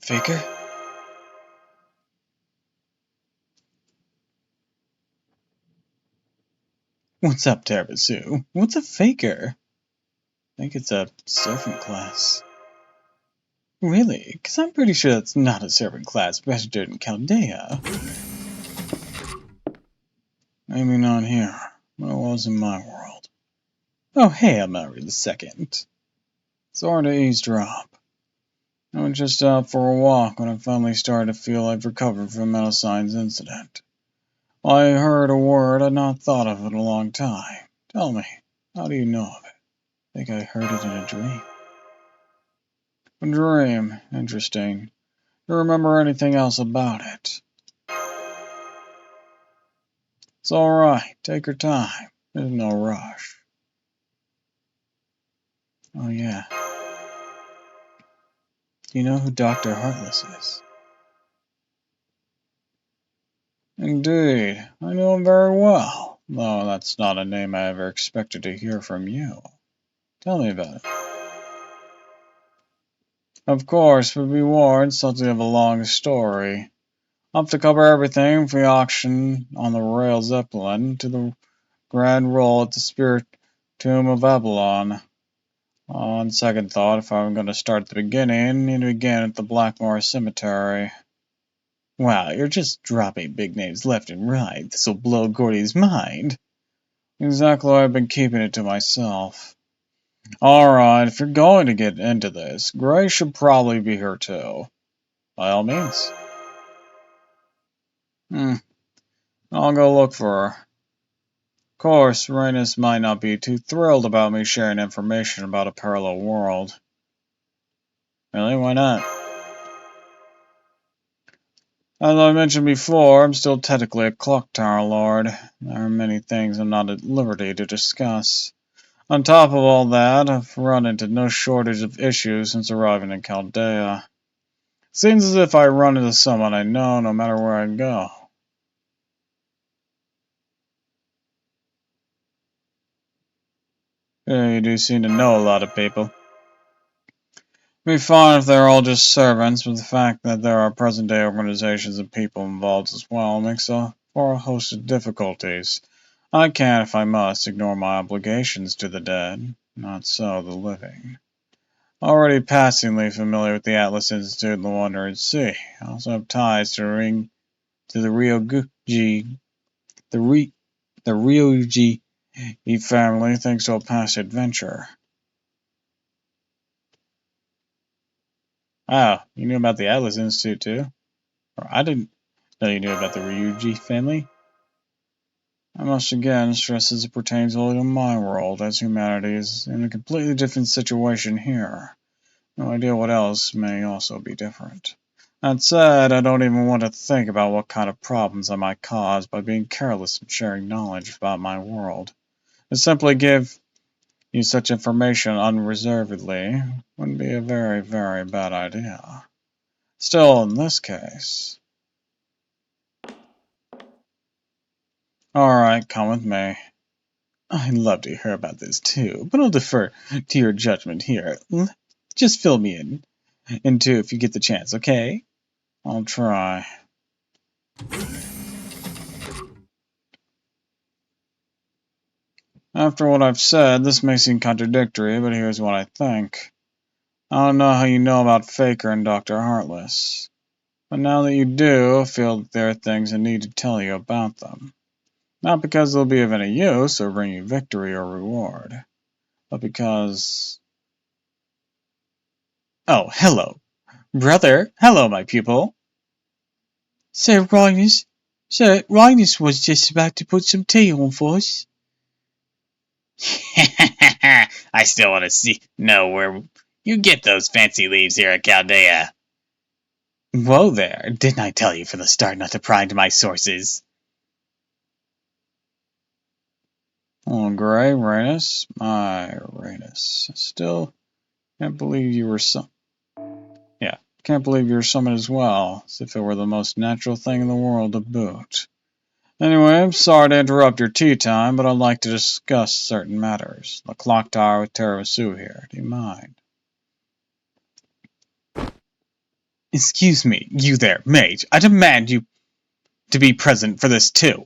Faker? What's up, Tarabasu? What's a faker? I think it's a servant class. Really? Because I'm pretty sure that's not a servant class registered in Chaldea. Maybe not here, but it was in my world. Oh, hey, Amari II. Sorry to eavesdrop. I was just out for a walk when I finally started to feel I've recovered from Metascine's incident. I heard a word I'd not thought of in a long time. Tell me, how do you know of it? I think I heard it in a dream. A dream? Interesting. Do you remember anything else about it? It's alright, take your time. There's no rush. Oh yeah. Do you know who Dr. Heartless is? Indeed, I know him very well, though that's not a name I ever expected to hear from you. Tell me about it. Of course, but be warned, something of a long story. I'll have to cover everything from the auction on the Royal Zeppelin to the grand roll at the Spirit Tomb of Avalon. On second thought, if I'm going to start at the beginning, I need to begin at the Blackmore Cemetery. Wow, you're just dropping big names left and right. This'll blow Gordy's mind. Exactly why I've been keeping it to myself. Alright, if you're going to get into this, Gray should probably be here too. By all means. I'll go look for her. course, Rhaenys might not be too thrilled about me sharing information about a parallel world. Really? Why not? As I mentioned before, I'm still technically a clock tower lord. There are many things I'm not at liberty to discuss. On top of all that, I've run into no shortage of issues since arriving in Chaldea. Seems as if I run into someone I know no matter where I go. Yeah, you do seem to know a lot of people. It'd be fine if they're all just servants, but the fact that there are present-day organizations and people involved as well makes for a host of difficulties. I can't, if I must, ignore my obligations to the dead. Not so the living. Already passingly familiar with the Atlas Institute and the Wandering Sea. I also have ties to the Ryoguchi, the Ryoji family thanks to a past adventure. Oh, you knew about the Atlas Institute too? Or I didn't know you knew about the Ryuji family. I must again stress as it pertains only to my world, as humanity is in a completely different situation here. No idea what else may also be different. That said, I don't even want to think about what kind of problems I might cause by being careless in sharing knowledge about my world. To simply give you such information unreservedly would be a very, very bad idea. Still, in this case... Alright, come with me. I'd love to hear about this too, but I'll defer to your judgment here. Just fill me in too if you get the chance, okay? I'll try. After what I've said, this may seem contradictory, but here's what I think. I don't know how you know about Faker and Dr. Heartless, but now that you do, I feel that there are things I need to tell you about them. Not because they'll be of any use or bring you victory or reward, but because... Oh, hello, brother. Hello, my pupil. Sir Rhinus was just about to put some tea on for us. I still want to know where you get those fancy leaves here at Chaldea. Whoa there, didn't I tell you from the start not to pry into my sources? Oh, Gray, Rhaenys, my Rhaenys. Still can't believe you were can't believe you were summoned as well, as if it were the most natural thing in the world to boot. Anyway, I'm sorry to interrupt your tea time, but I'd like to discuss certain matters. The clock tower with Terasu here. Do you mind? Excuse me, you there, mage. I demand you to be present for this too.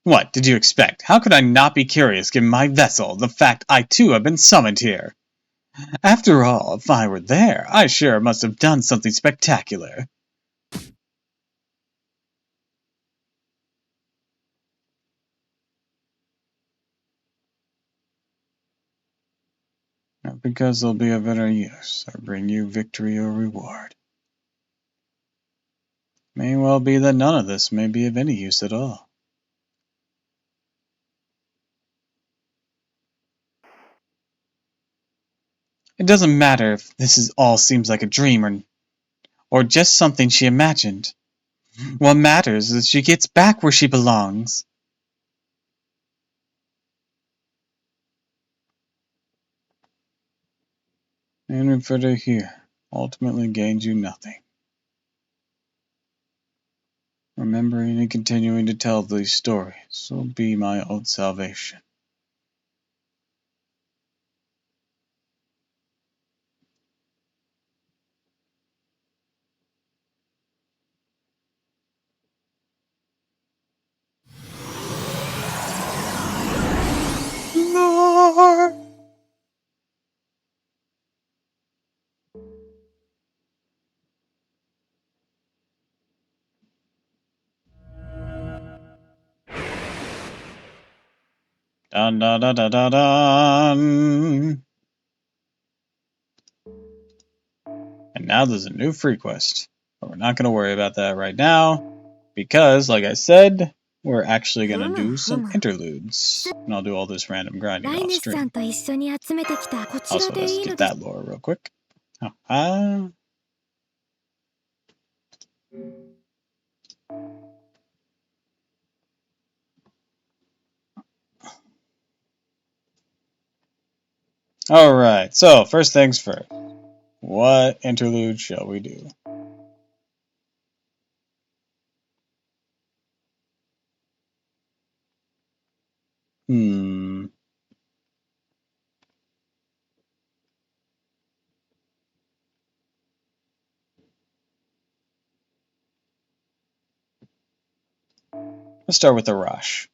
What did you expect? How could I not be curious given my vessel, the fact I too have been summoned here? After all, if I were there, I sure must have done something spectacular. Not because they'll be of any use, or bring you victory or reward. May well be that none of this may be of any use at all. It doesn't matter if all seems like a dream or just something she imagined. What matters is she gets back where she belongs. Any further here ultimately gains you nothing. Remembering and continuing to tell these stories will be my own salvation. Lord! Dun dun dun dun dun dun! And now there's a new free quest. But we're not going to worry about that right now, because, like I said, we're actually gonna do some interludes. And I'll do all this random grinding off stream. Also, let's get that lore real quick. Alright, so first things first. What interlude shall we do? Let's start with the rush.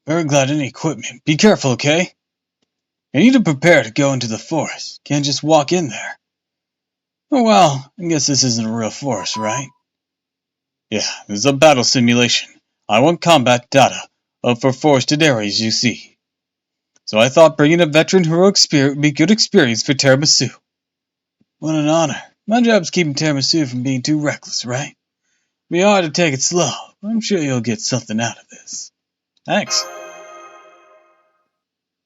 Very glad any equipment. Be careful, okay? I need to prepare to go into the forest. Can't just walk in there. Oh well, I guess this isn't a real forest, right? Yeah, this is a battle simulation. I want combat data for forested areas, you see. So I thought bringing a veteran heroic spirit would be good experience for Tiramisu. What an honor. My job's keeping Tiramisu from being too reckless, right? Be hard to take it slow. I'm sure you'll get something out of this. Thanks.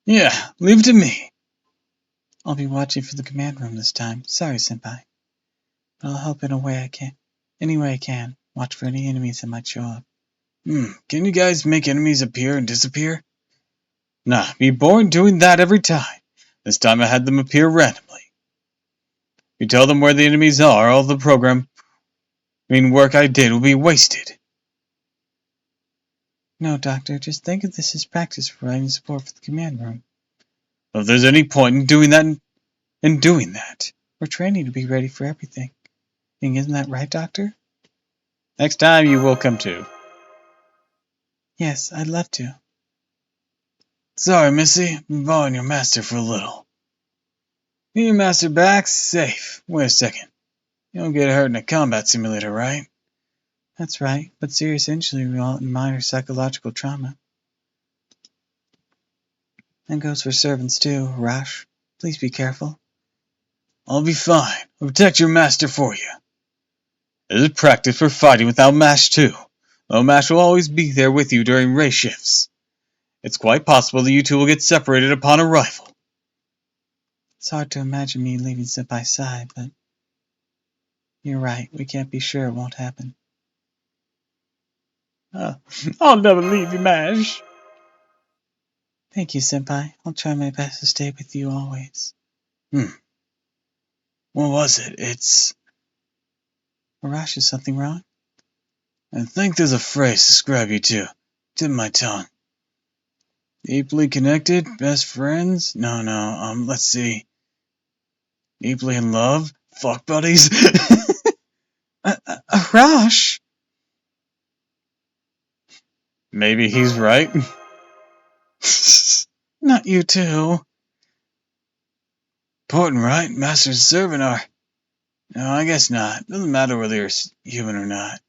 Yeah, leave it to me. I'll be watching for the command room this time. Sorry, Senpai. But I'll help in a way I can. Any way I can. Watch for any enemies that might show up. Can you guys make enemies appear and disappear? Nah, be bored doing that every time. This time I had them appear randomly. You tell them where the enemies are, all the work I did will be wasted. No, Doctor, just think of this as practice for providing support for the command room. Well, if there's any point in doing that, we're training to be ready for everything. Isn't that right, Doctor? Next time you will come too. Yes, I'd love to. Sorry, Missy. I'm borrowing your master for a little. Get your master back safe. Wait a second. You don't get hurt in a combat simulator, right? That's right, but serious injury and minor psychological trauma. That goes for servants too, Rash. Please be careful. I'll be fine. I'll protect your master for you. This is practice for fighting without Mash too. Though Mash will always be there with you during race shifts. It's quite possible that you two will get separated upon arrival. It's hard to imagine me leaving Senpai's side, but you're right, we can't be sure it won't happen. I'll never leave you, Mash. Thank you, Senpai. I'll try my best to stay with you always. What was it? It's... Arash, is something wrong? I think there's a phrase to describe you two. Tip my tongue. Deeply connected? Best friends? No, let's see. Deeply in love? Fuck buddies? Arash? Maybe he's right. Not you two. Important, right? Master and servant are... No, I guess not. Doesn't matter whether you're human or not.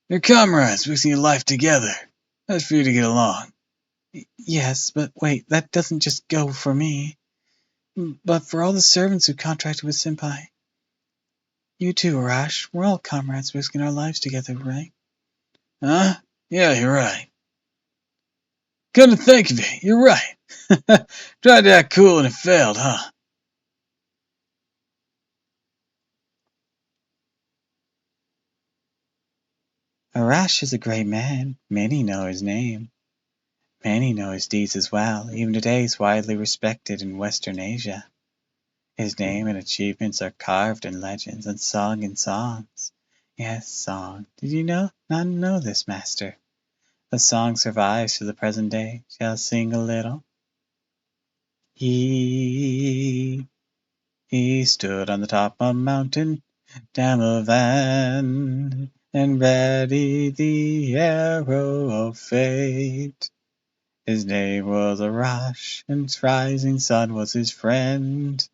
You're comrades, risking your life together. Best for you to get along. Yes, but wait, that doesn't just go for me. But for all the servants who contracted with Senpai. You too, Arash. We're all comrades risking our lives together, right? Huh? Yeah, you're right. Come to think of it, you're right. Tried to act cool and it failed, huh? Arash is a great man. Many know his name. Many know his deeds as well. Even today he's widely respected in Western Asia. His name and achievements are carved in legends and sung in songs. Yes, song. Did you not know this, master? The song survives to the present day. Shall I sing a little? He stood on the top of a mountain, Damavan, and ready the arrow of fate. His name was Arash, and his rising sun was his friend.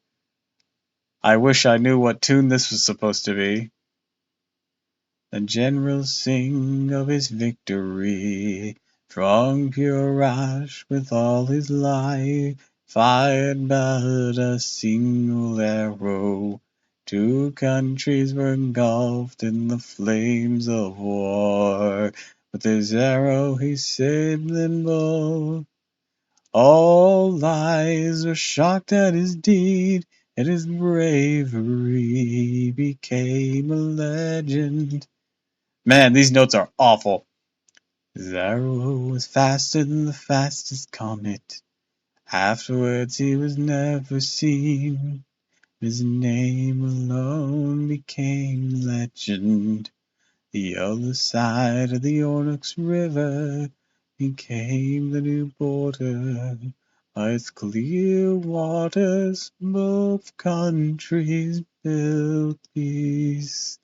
I wish I knew what tune this was supposed to be. The generals sing of his victory. Strong pure Arash with all his life fired but a single arrow. 2 countries were engulfed in the flames of war. With his arrow he saved them both. All eyes were shocked at his deed, and his bravery became a legend. Man, these notes are awful. His arrow was faster than the fastest comet. Afterwards he was never seen. His name alone became legend. The other side of the Onyx River became the new border. By its clear waters both countries built peace.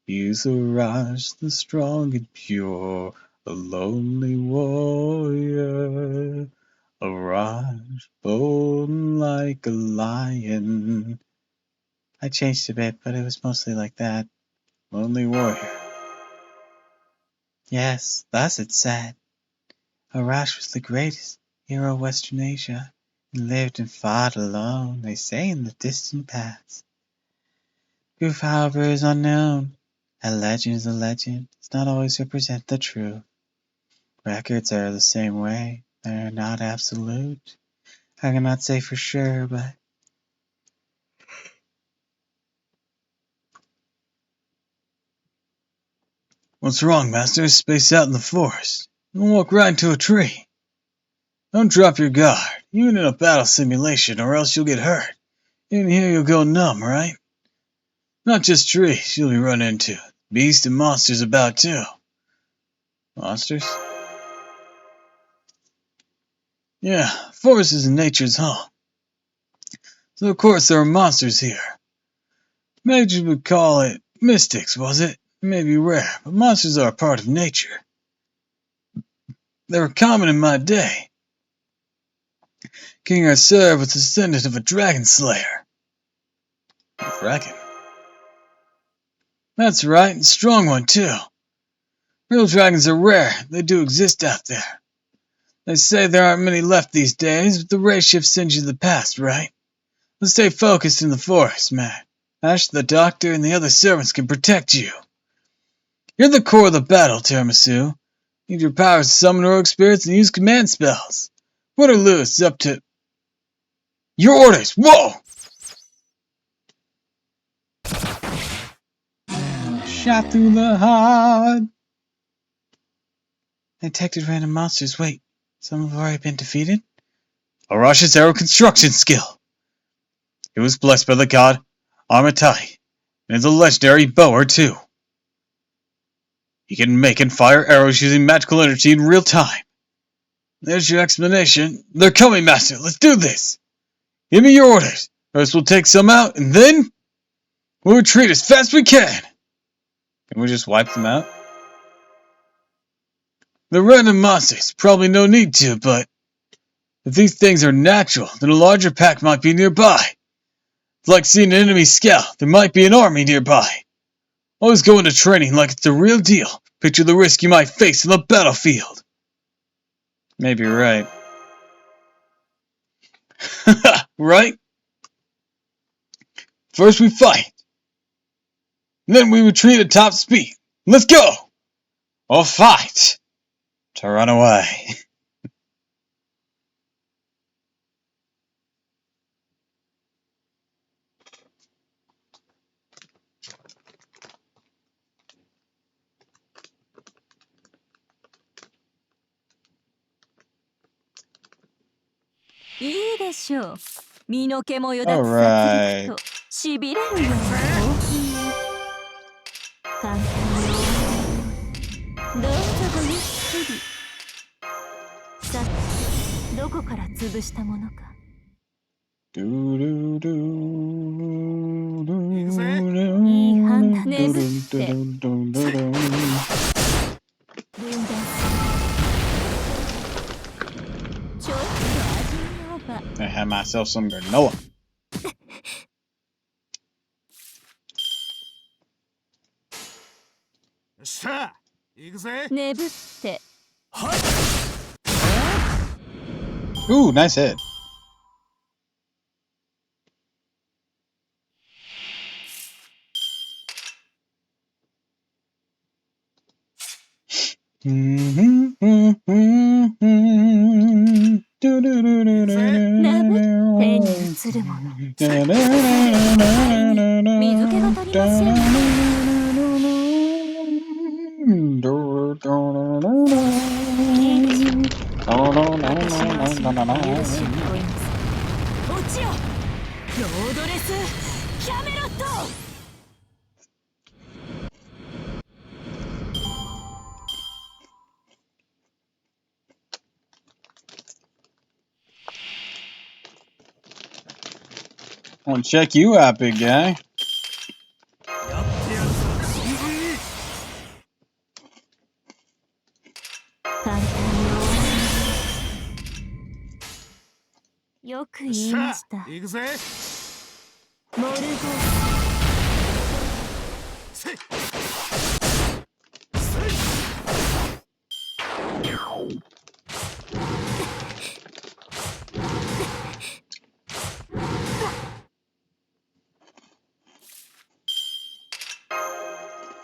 He's Arash, the strong and pure, a lonely warrior. Arash, bold like a lion. I changed a bit, but it was mostly like that. Lonely warrior. Yes, thus it said. Arash was the greatest hero of Western Asia. He lived and fought alone, they say in the distant past. Proof, however, is unknown. A legend is a legend, does not always represent the truth. Records are the same way, they are not absolute. I cannot say for sure, but what's wrong, master? Space out in the forest. Don't walk right into a tree. Don't drop your guard, even in a battle simulation, or else you'll get hurt. Even here you'll go numb, right? Not just trees you'll be running into. Beasts and monsters about too. Monsters? Yeah, forest is nature's home. So of course there are monsters here. Majors would call it mystics, was it? It may be rare, but monsters are a part of nature. They were common in my day. King Arthur was the descendant of a dragon slayer. A dragon? That's right, and a strong one too. Real dragons are rare, they do exist out there. They say there aren't many left these days, but the race shift sends you to the past, right? Let's stay focused in the forest, man. Ash, the doctor, and the other servants can protect you. You're the core of the battle, Tiramisu. Need your powers to summon rogue spirits and use command spells. What are Lewis up to? Your orders! Whoa! Shot through the heart. I detected random monsters. Wait, some have already been defeated? Arash's arrow construction skill. It was blessed by the god Armatai, and is a legendary bower too. He can make and fire arrows using magical energy in real time. There's your explanation. They're coming, Master. Let's do this. Give me your orders. First we'll take some out, and then we'll retreat as fast as we can. Can we just wipe them out? They're random monsters. Probably no need to, but if these things are natural, then a larger pack might be nearby. It's like seeing an enemy scout. There might be an army nearby. Always go into training like it's the real deal. Picture the risk you might face on the battlefield. Maybe you're right. Right? First we fight. Then we retreat at top speed. Let's go! Or fight! To run away. いいでしょう。身の毛もよだつ殺 Alright. 戮としびれるような大きい簡単にどうぞごゆっくり。さてどこから潰したものか。いいい判断。眠って分断ちょっと味見をば。 I had myself some granola. さあ行くぜ。眠って Ooh, nice hit. I'll check you out, big guy. やってやるぞ。簡単によく言いましさあた。行くぜ。モルゴせい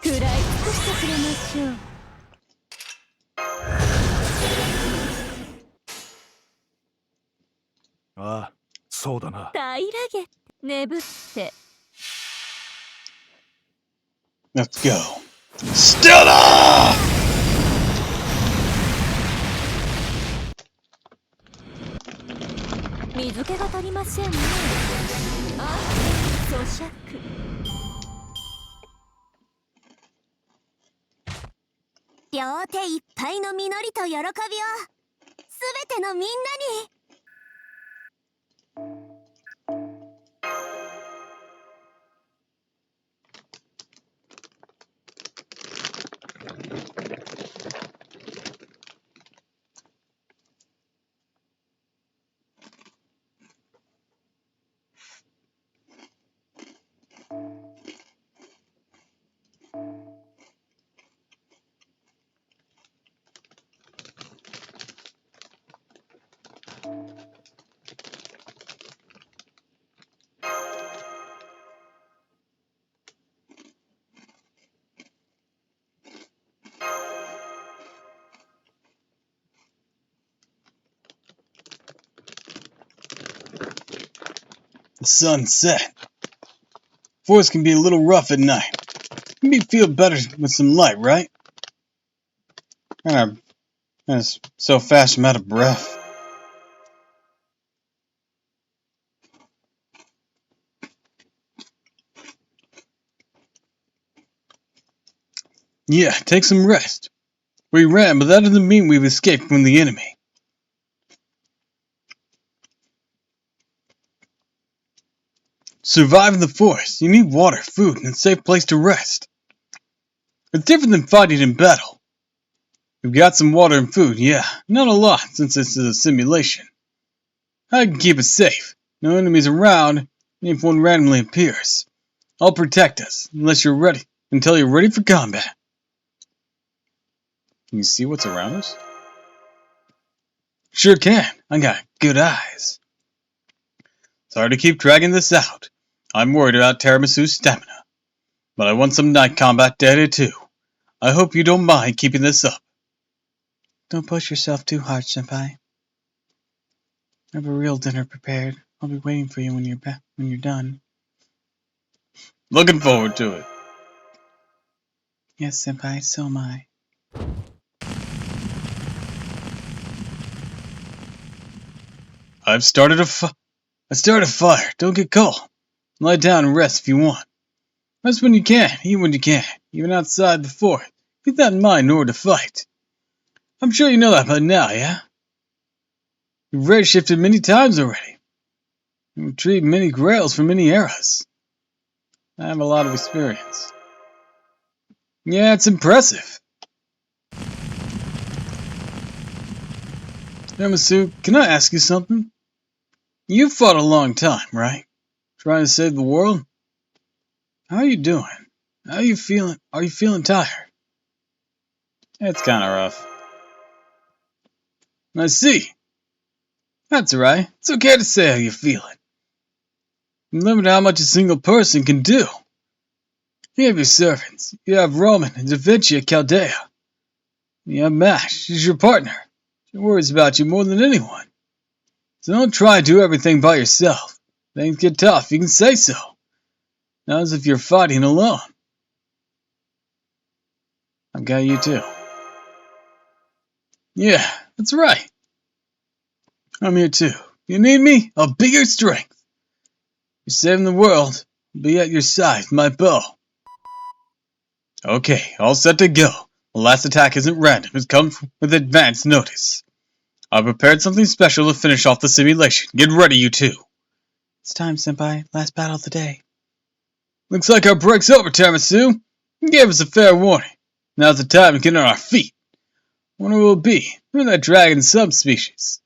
食らい尽くしてくれましょう。ああ、そうだな。平らげ眠って Let's go. Stella! 水気が足りませんね。あ、咀嚼。両手いっぱいの実りと喜びをすべてのみんなに。The sun set. Forest can be a little rough at night. Let me feel better with some light, right? And it's so fast I'm out of breath. Yeah, take some rest. We ran, but that doesn't mean we've escaped from the enemy. Survive in the forest. You need water, food, and a safe place to rest. It's different than fighting in battle. We've got some water and food, yeah. Not a lot, since this is a simulation. I can keep it safe. No enemies around, and if one randomly appears. I'll protect us, until you're ready for combat. Can you see what's around us? Sure can. I got good eyes. Sorry to keep dragging this out. I'm worried about Tiramisu's stamina. But I want some night combat data too. I hope you don't mind keeping this up. Don't push yourself too hard, Senpai. I have a real dinner prepared. I'll be waiting for you when you're done. Looking forward to it. Yes, Senpai, so am I. I started a fire. Don't get cold. Lie down and rest if you want. Rest when you can, eat when you can, even outside the fort. Keep that in mind in order to fight. I'm sure you know that by now, yeah? You've rage shifted many times already. You've retrieved many grails from many eras. I have a lot of experience. Yeah, it's impressive. Yamasu, can I ask you something? You fought a long time, right? Trying to save the world? How are you doing? How are you feeling? Are you feeling tired? It's kinda rough. I see. That's right. It's okay to say how you're feeling. You limit how much a single person can do. You have your servants. You have Roman and Da Vinci at Chaldea. You have Mash. She's your partner. She worries about you more than anyone. So don't try to do everything by yourself. Things get tough, you can say so. Not as if you're fighting alone. I've got you too. Yeah, that's right. I'm here too. You need me? I'll be your strength. You're saving the world. I'll be at your side with my bow. Okay, all set to go. The last attack isn't random. It comes with advance notice. I've prepared something special to finish off the simulation. Get ready, you two. It's time, Senpai. Last battle of the day. Looks like our break's over, Tamasu. You gave us a fair warning. Now's the time to get on our feet. Wonder who it will be. Who that dragon subspecies?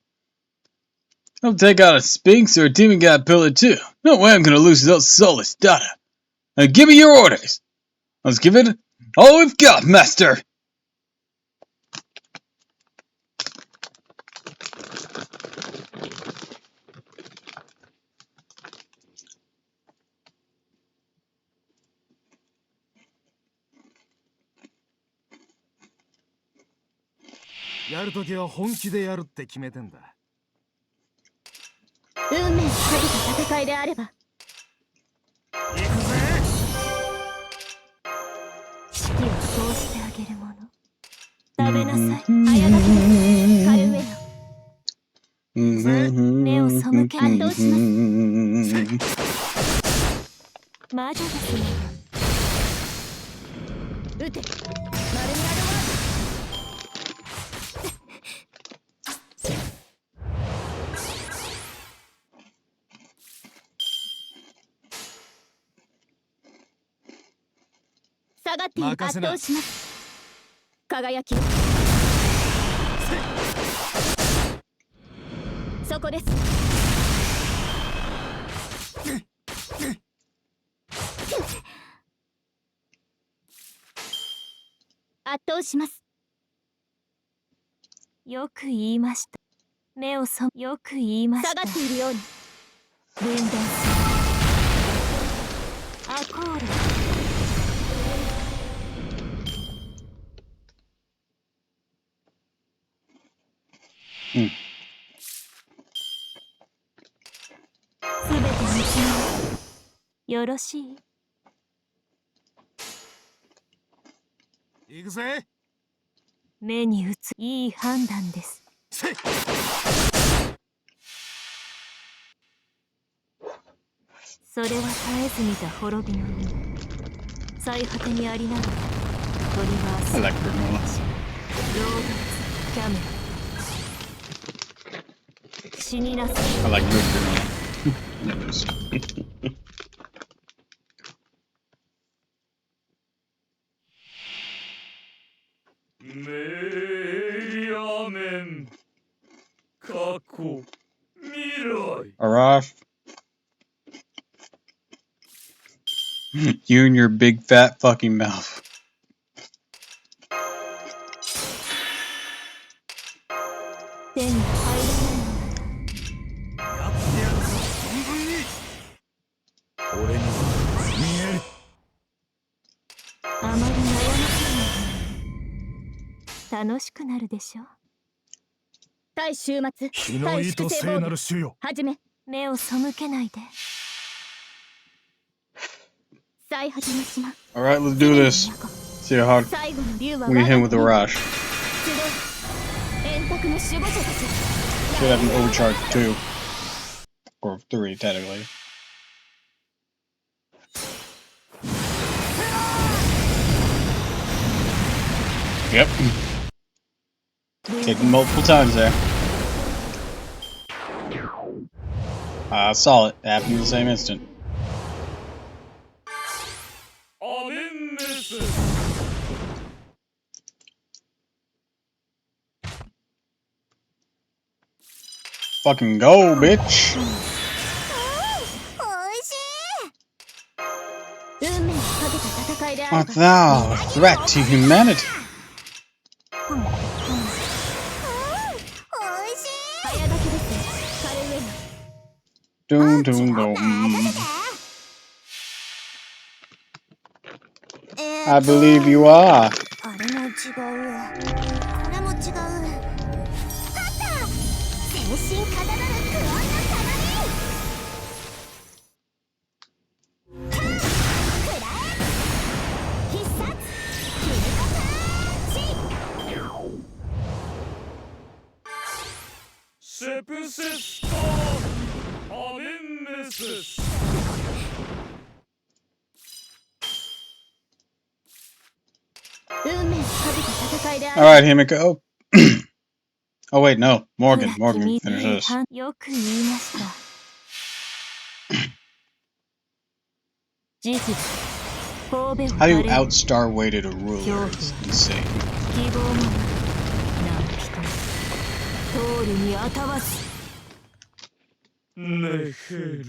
I'll take out a Sphinx or a demon god pillar too. No way I'm gonna lose those soulless data. Now give me your orders. Let's give it all we've got, Master.運命をかけた戦いであれば四季をそうしてあげるもの食べなさい早がきなカルウェア目を背け圧倒します魔女ですね撃て丸みアドバン下がって圧倒します輝きそこです圧倒しますよく言いました目をよく言いました下がっているように分断するアコールすべて道よろしい行くぜ目に映ついい判断ですそれは絶えず見た滅びの海最果てにありながらトリバースロードキャメラ死になさい。I like moving. メリアメン過去未来 Arash. You and your big fat fucking mouth. Amari 楽しくなるでしょう。対終末、対粛清防御。はじめ、目を背けないで。最果ての島。Alright, let's do this. See how hard we get him with the rush. Should have an overcharge too. Or 3, technically. Yep. Hit multiple times there. I saw it happen in the same instant. Fucking go, bitch! おいしい。運命をかけた戦いであれ Art ば thou a threat to humanity? おいしい。早炊きですカレウェイ Doom, doom, また doom. 食べて。 I believe you are. あれも違う。これも違う。勝った全身かただるクワンの鏡。くらえ必殺キルコパンチ。セプセストアメンメスス 運命をかけた戦いであれ Alright, Himiko. Oh, wait, no. Morgan. ば Morgan, finish this. よく言いました事実神戸を How do you 垂れる outstar weighted a ruler? It's insane. 希望もな何人通るにあたわずネヘル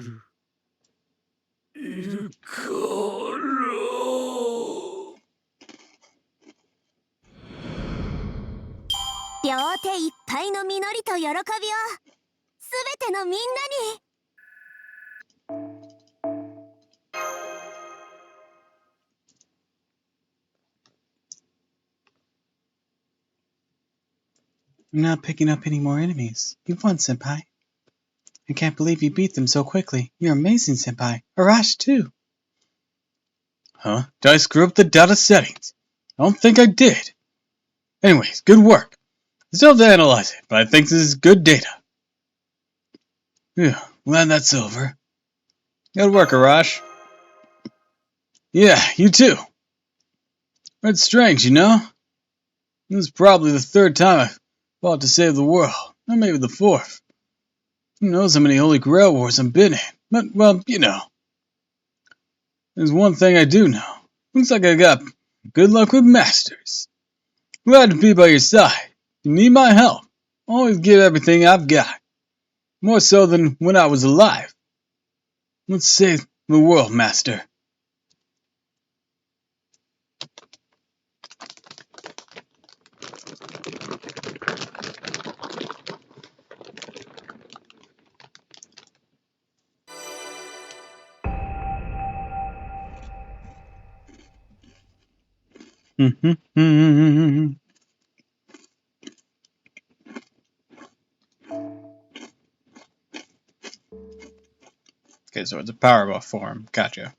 イルカロ両手いっぱいの実りと喜びをすべてのみんなに。 I'm not picking up any more enemies. You've won, Senpai. I can't believe you beat them so quickly. You're amazing, Senpai. Arash, too. Huh? Did I screw up the data settings? I don't think I did. Anyways, good work. I still have to analyze it, but I think this is good data. Yeah, glad that's over. Good work, Arash. Yeah, you too. It's strange, you know? This is probably the 3rd time I've fought to save the world, or maybe the 4th. Who knows how many Holy Grail wars I've been in, but, well, you know. There's one thing I do know. Looks like I got good luck with masters. Glad to be by your side. If you need my help, always give everything I've got. More so than when I was alive. Let's save the world, Master. Okay, so it's a power buff form. Gotcha.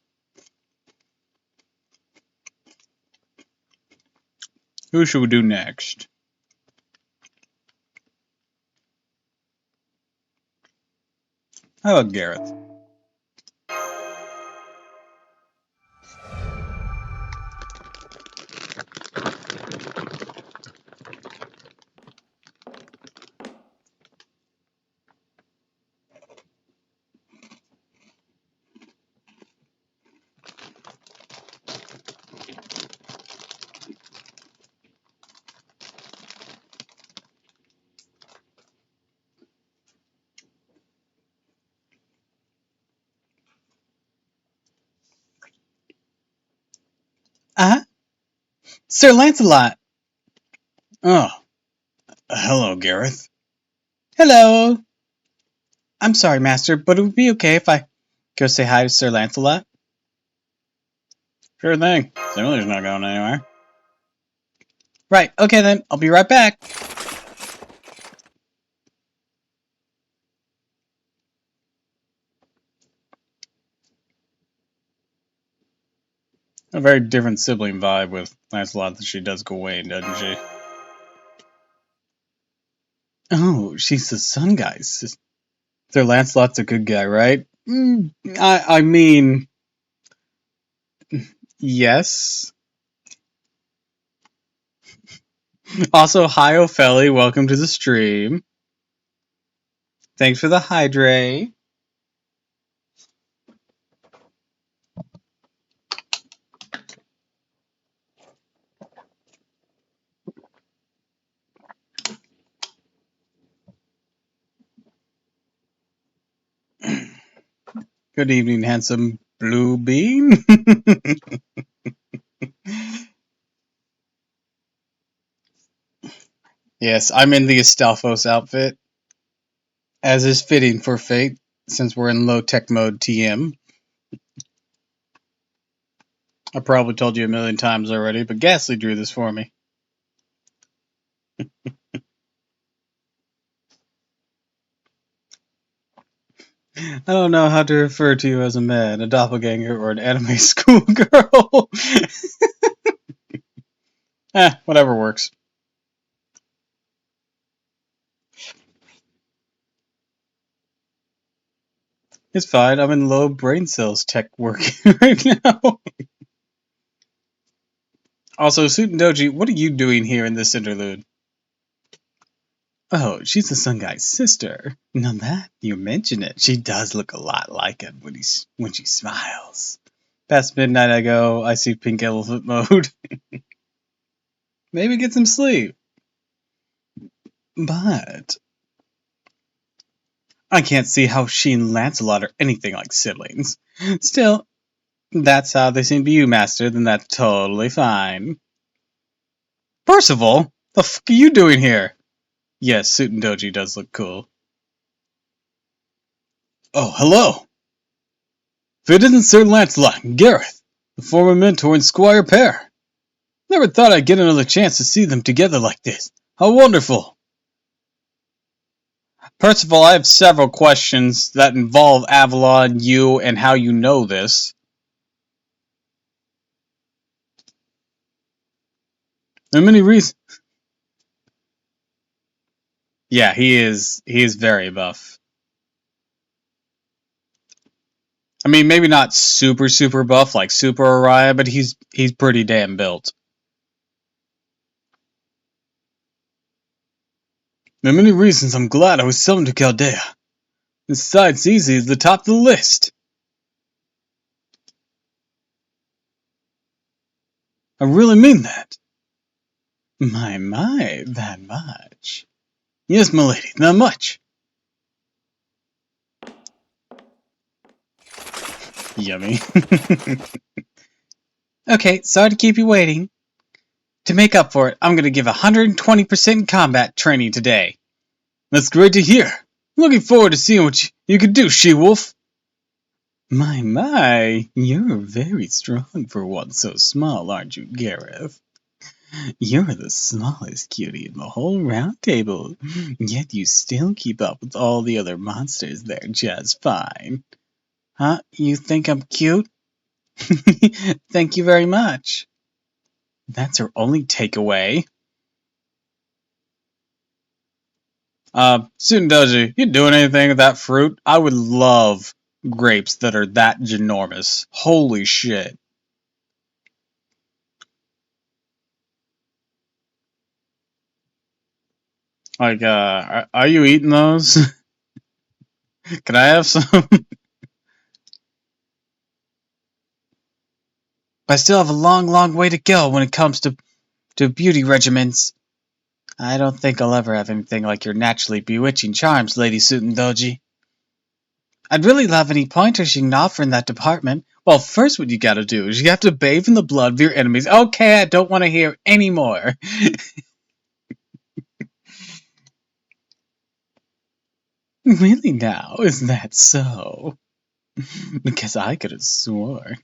Who should we do next? How about Gareth? Sir Lancelot! Oh, hello, Gareth. Hello! I'm sorry, Master, but it would be okay if I go say hi to Sir Lancelot? Sure thing. Simulator's not going anywhere. Right, okay then, I'll be right back. A very different sibling vibe with Lancelot than she does Gawain, doesn't she? Oh, she's the sun guy's Sir Lancelot's a good guy, right? I mean, yes. Also, hi Ophelli, welcome to the stream. Thanks for the hydrate. Good evening, handsome blue bean. Yes, I'm in the Astolfos outfit, as is fitting for fate, since we're in low-tech mode TM. I probably told you a million times already, but Ghastly drew this for me. I don't know how to refer to you as a man, a doppelganger, or an anime schoolgirl. Whatever works. It's fine, I'm in low brain cells tech working right now. Also, Suit and Doji, what are you doing here in this interlude? Oh, she's the Sun Guy's sister. Now that you mention it, she does look a lot like him when she smiles. Past midnight I go, I see pink elephant mode. Maybe get some sleep. But I can't see how she and Lancelot are anything like siblings. Still, that's how they seem to you, Master, then that's totally fine. Percival, the fuck are you doing here? Yes, Suit and Doji does look cool. Oh, hello! If it isn't Sir Lancelot and Gareth, the former mentor and Squire pair. Never thought I'd get another chance to see them together like this. How wonderful! Percival, I have several questions that involve Avalon, you, and how you know this. There are many reasons. Yeah, he is very buff. I mean, maybe not super buff like Super Araya, but he's pretty damn built. There are many reasons I'm glad I was summoned to Chaldea. Besides, easy is the top of the list. I really mean that. My, that much. Yes, milady, that much. Yummy. Okay, sorry to keep you waiting. To make up for it, I'm gonna give 120% combat training today. That's great to hear. Looking forward to seeing what you can do, She-Wolf. My, you're very strong for one so small, aren't you, Gareth? You're the smallest cutie in the whole round table, yet you still keep up with all the other monsters there just fine. Huh? You think I'm cute? Thank you very much. That's her only takeaway. Sundoji, you doing anything with that fruit? I would love grapes that are that ginormous. Holy shit. Like, are you eating those? Can I have some? I still have a long way to go when it comes to beauty regimens. I don't think I'll ever have anything like your naturally bewitching charms, Lady Sutendoji. I'd really love any pointers you can offer in that department. Well, first what you gotta do is you have to bathe in the blood of your enemies. Okay, I don't want to hear any more. Really now, is that so? Because I could have swore.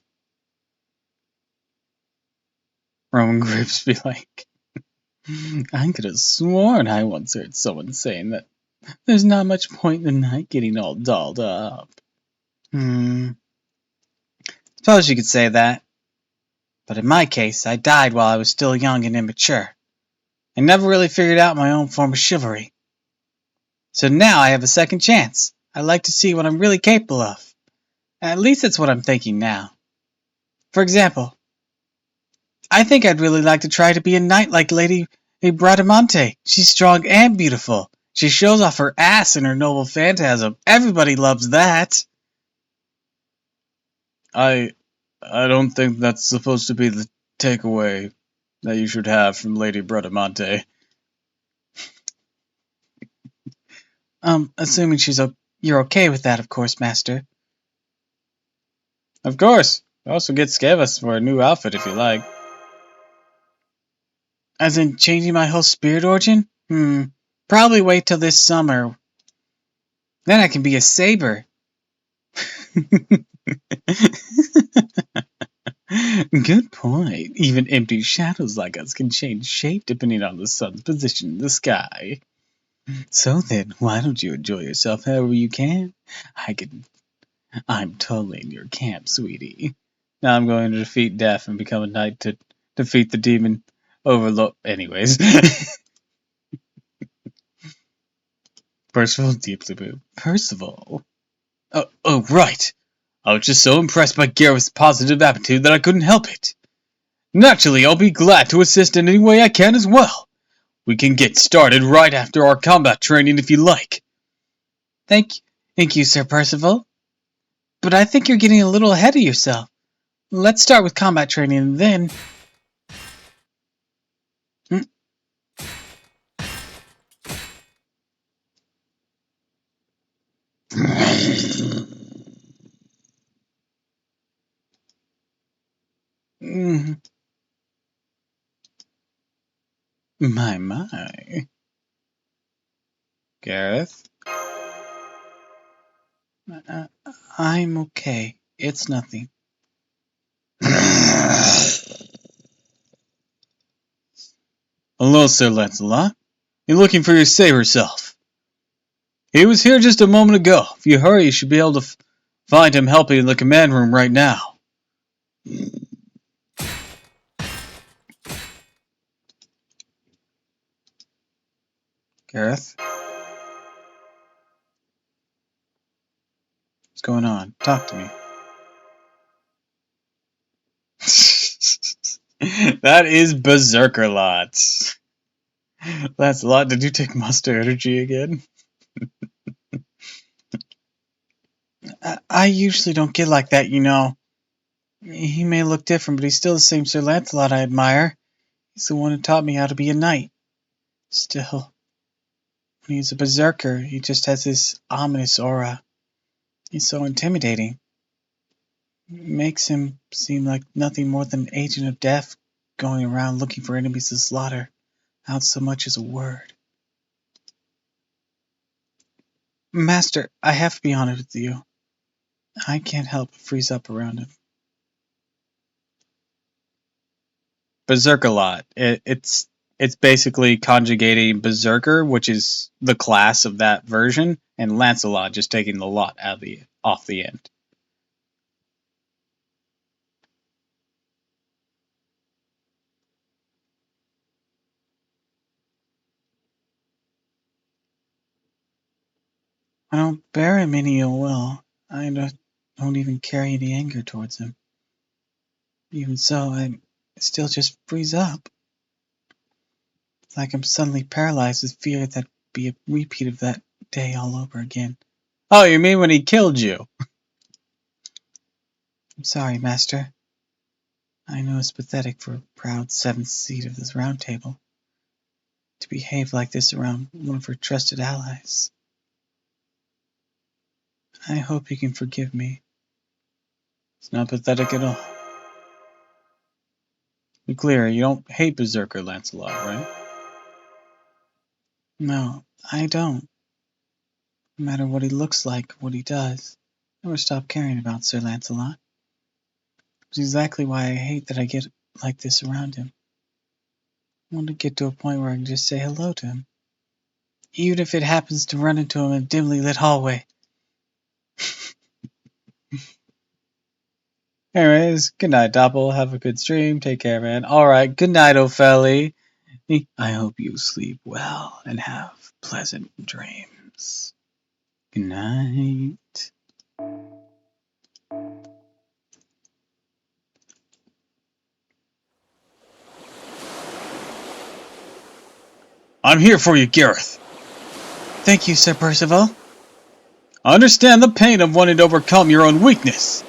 Roman Grips be like, I could have sworn I once heard someone saying that there's not much point in the night getting all dolled up. Suppose you could say that. But in my case, I died while I was still young and immature. I never really figured out my own form of chivalry. So now I have a second chance. I'd like to see what I'm really capable of. At least that's what I'm thinking now. For example, I think I'd really like to try to be a knight like Lady Bradamante. She's strong and beautiful. She shows off her ass in her noble phantasm. Everybody loves that. I don't think that's supposed to be the takeaway that you should have from Lady Bradamante. Assuming you're okay with that, of course, Master. Of course. You also get Scavas for a new outfit if you like. As in changing my whole spirit origin? Probably wait till this summer. Then I can be a saber. Good point. Even empty shadows like us can change shape depending on the sun's position in the sky. So then, why don't you enjoy yourself however you can? I'm totally in your camp, sweetie. Now I'm going to defeat death and become a knight to defeat the demon overlord. Anyways. Percival deeply moved. Percival? Oh, right. I was just so impressed by Gareth's positive attitude that I couldn't help it. Naturally, I'll be glad to assist in any way I can as well. We can get started right after our combat training if you like. Thank you, Sir Percival. But I think you're getting a little ahead of yourself. Let's start with combat training and then... My. Gareth? I'm okay. It's nothing. Hello, Sir Lancelot. You're looking for your saber self. He was here just a moment ago. If you hurry, you should be able to find him helping in the command room right now. Gareth? What's going on? Talk to me. That is Berserker lots. That's a lot. Did you take Monster Energy again? I usually don't get like that, you know. He may look different, but he's still the same Sir Lancelot I admire. He's the one who taught me how to be a knight. Still, when he's a berserker, he just has this ominous aura. He's so intimidating. It makes him seem like nothing more than an agent of death going around looking for enemies to slaughter, without so much as a word. Master, I have to be honest with you. I can't help but freeze up around him. Berserker lot. It's basically conjugating Berserker, which is the class of that version, and Lancelot just taking the lot off the end. I don't bear him any ill will. I don't even carry any anger towards him. Even so, I still just freeze up. It's like I'm suddenly paralyzed with fear that'd be a repeat of that day all over again. Oh, you mean when he killed you? I'm sorry, Master. I know it's pathetic for a proud seventh seat of this round table to behave like this around one of her trusted allies. I hope you can forgive me. It's not pathetic at all. Be clear, you don't hate Berserker Lancelot, right? No, I don't. No matter what he looks like, what he does, I never stop caring about Sir Lancelot. It's exactly why I hate that I get like this around him. I want to get to a point where I can just say hello to him. Even if it happens to run into him in a dimly lit hallway. Anyways, good night, Doppel. Have a good stream. Take care, man. Alright, good night, Ophelia. I hope you sleep well and have pleasant dreams. Good night. I'm here for you, Gareth. Thank you, Sir Percival. I understand the pain of wanting to overcome your own weakness.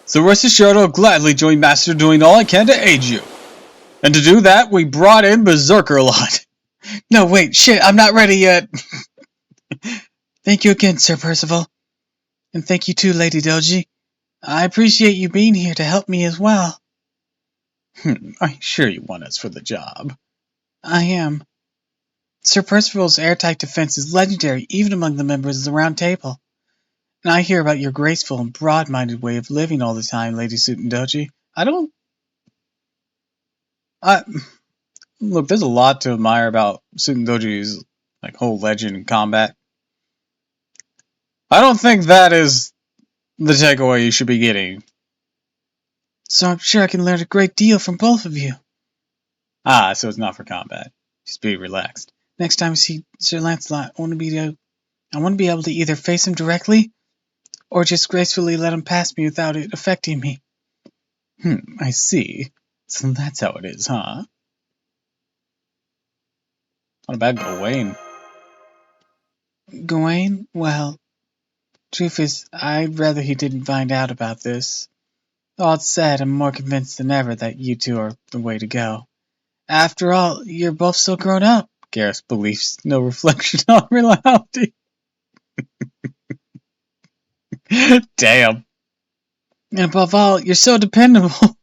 So rest assured I'll gladly join Master doing all I can to aid you. And to do that, we brought in Berserker Lot. No, wait, shit, I'm not ready yet. Thank you again, Sir Percival. And thank you too, Lady Doji. I appreciate you being here to help me as well. I'm sure you want us for the job. I am. Sir Percival's airtight defense is legendary even among the members of the Round Table. And I hear about your graceful and broad-minded way of living all the time, Lady Sutendoji. Look, there's a lot to admire about Sutendoji's whole legend in combat. I don't think that is the takeaway you should be getting. So I'm sure I can learn a great deal from both of you. Ah, so it's not for combat. Just be relaxed. Next time I see Sir Lancelot, I want to be able to either face him directly or just gracefully let him pass me without it affecting me. I see. So that's how it is, huh? What about Gawain? Gawain? Well, truth is, I'd rather he didn't find out about this. All said, I'm more convinced than ever that you two are the way to go. After all, you're both so grown up. Gareth's beliefs, no reflection on reality. Damn. And above all, you're so dependable.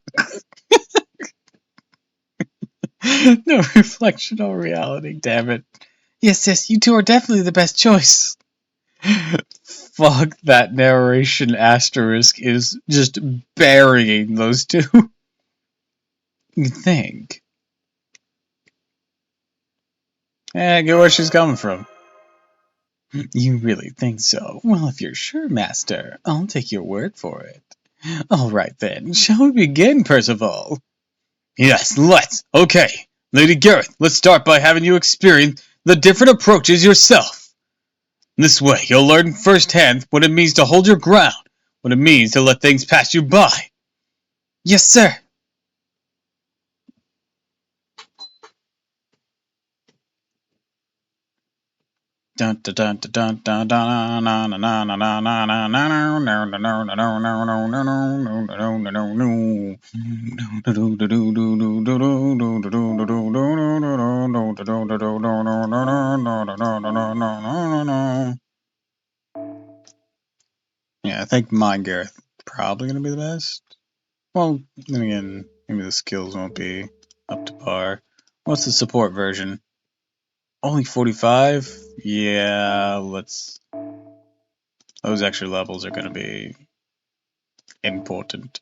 No reflection on reality, damn it. Yes, you two are definitely the best choice. Fuck, that narration asterisk is just burying those two. You think? I get where she's coming from. You really think so? Well, if you're sure, Master, I'll take your word for it. All right then, shall we begin, Percival? Yes, let's. Okay, Lady Gareth, let's start by having you experience the different approaches yourself. This way, you'll learn firsthand what it means to hold your ground, what it means to let things pass you by. Yes, sir. Dun dun dun dun dun dun Yeah, I think mine, Gareth, probably gonna be the best. Well, then again, maybe the skills won't be up to par. What's the support version? Only 45? Yeah, let's... Those extra levels are gonna be important.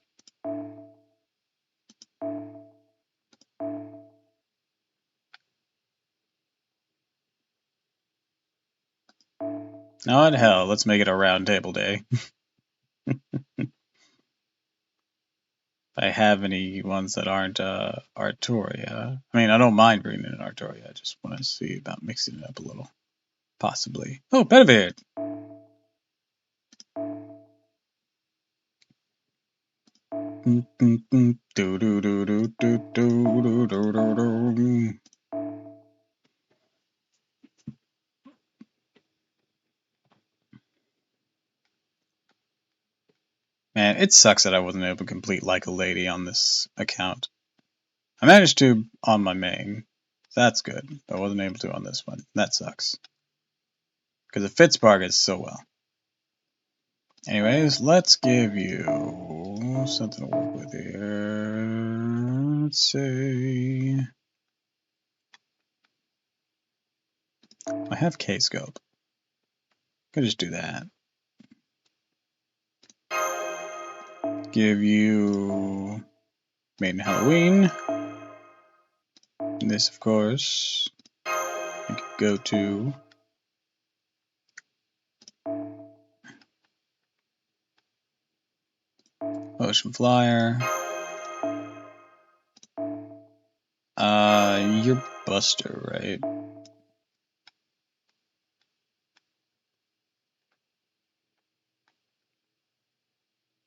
Not hell, let's make it a round table day. If I have any ones that aren't Artoria. I mean, I don't mind reading in Artoria, I just want to see about mixing it up a little. Possibly. Oh, Bedivere! Man, it sucks that I wasn't able to complete Like a Lady on this account. I managed to on my main. That's good. But I wasn't able to on this one. That sucks. Because it fits Bargus so well. Anyways, let's give you something to work with here. Let's say I have K-Scope. Could just do that. Give you Maiden Halloween. This, of course, I could go to Ocean Flyer. You're Buster, right?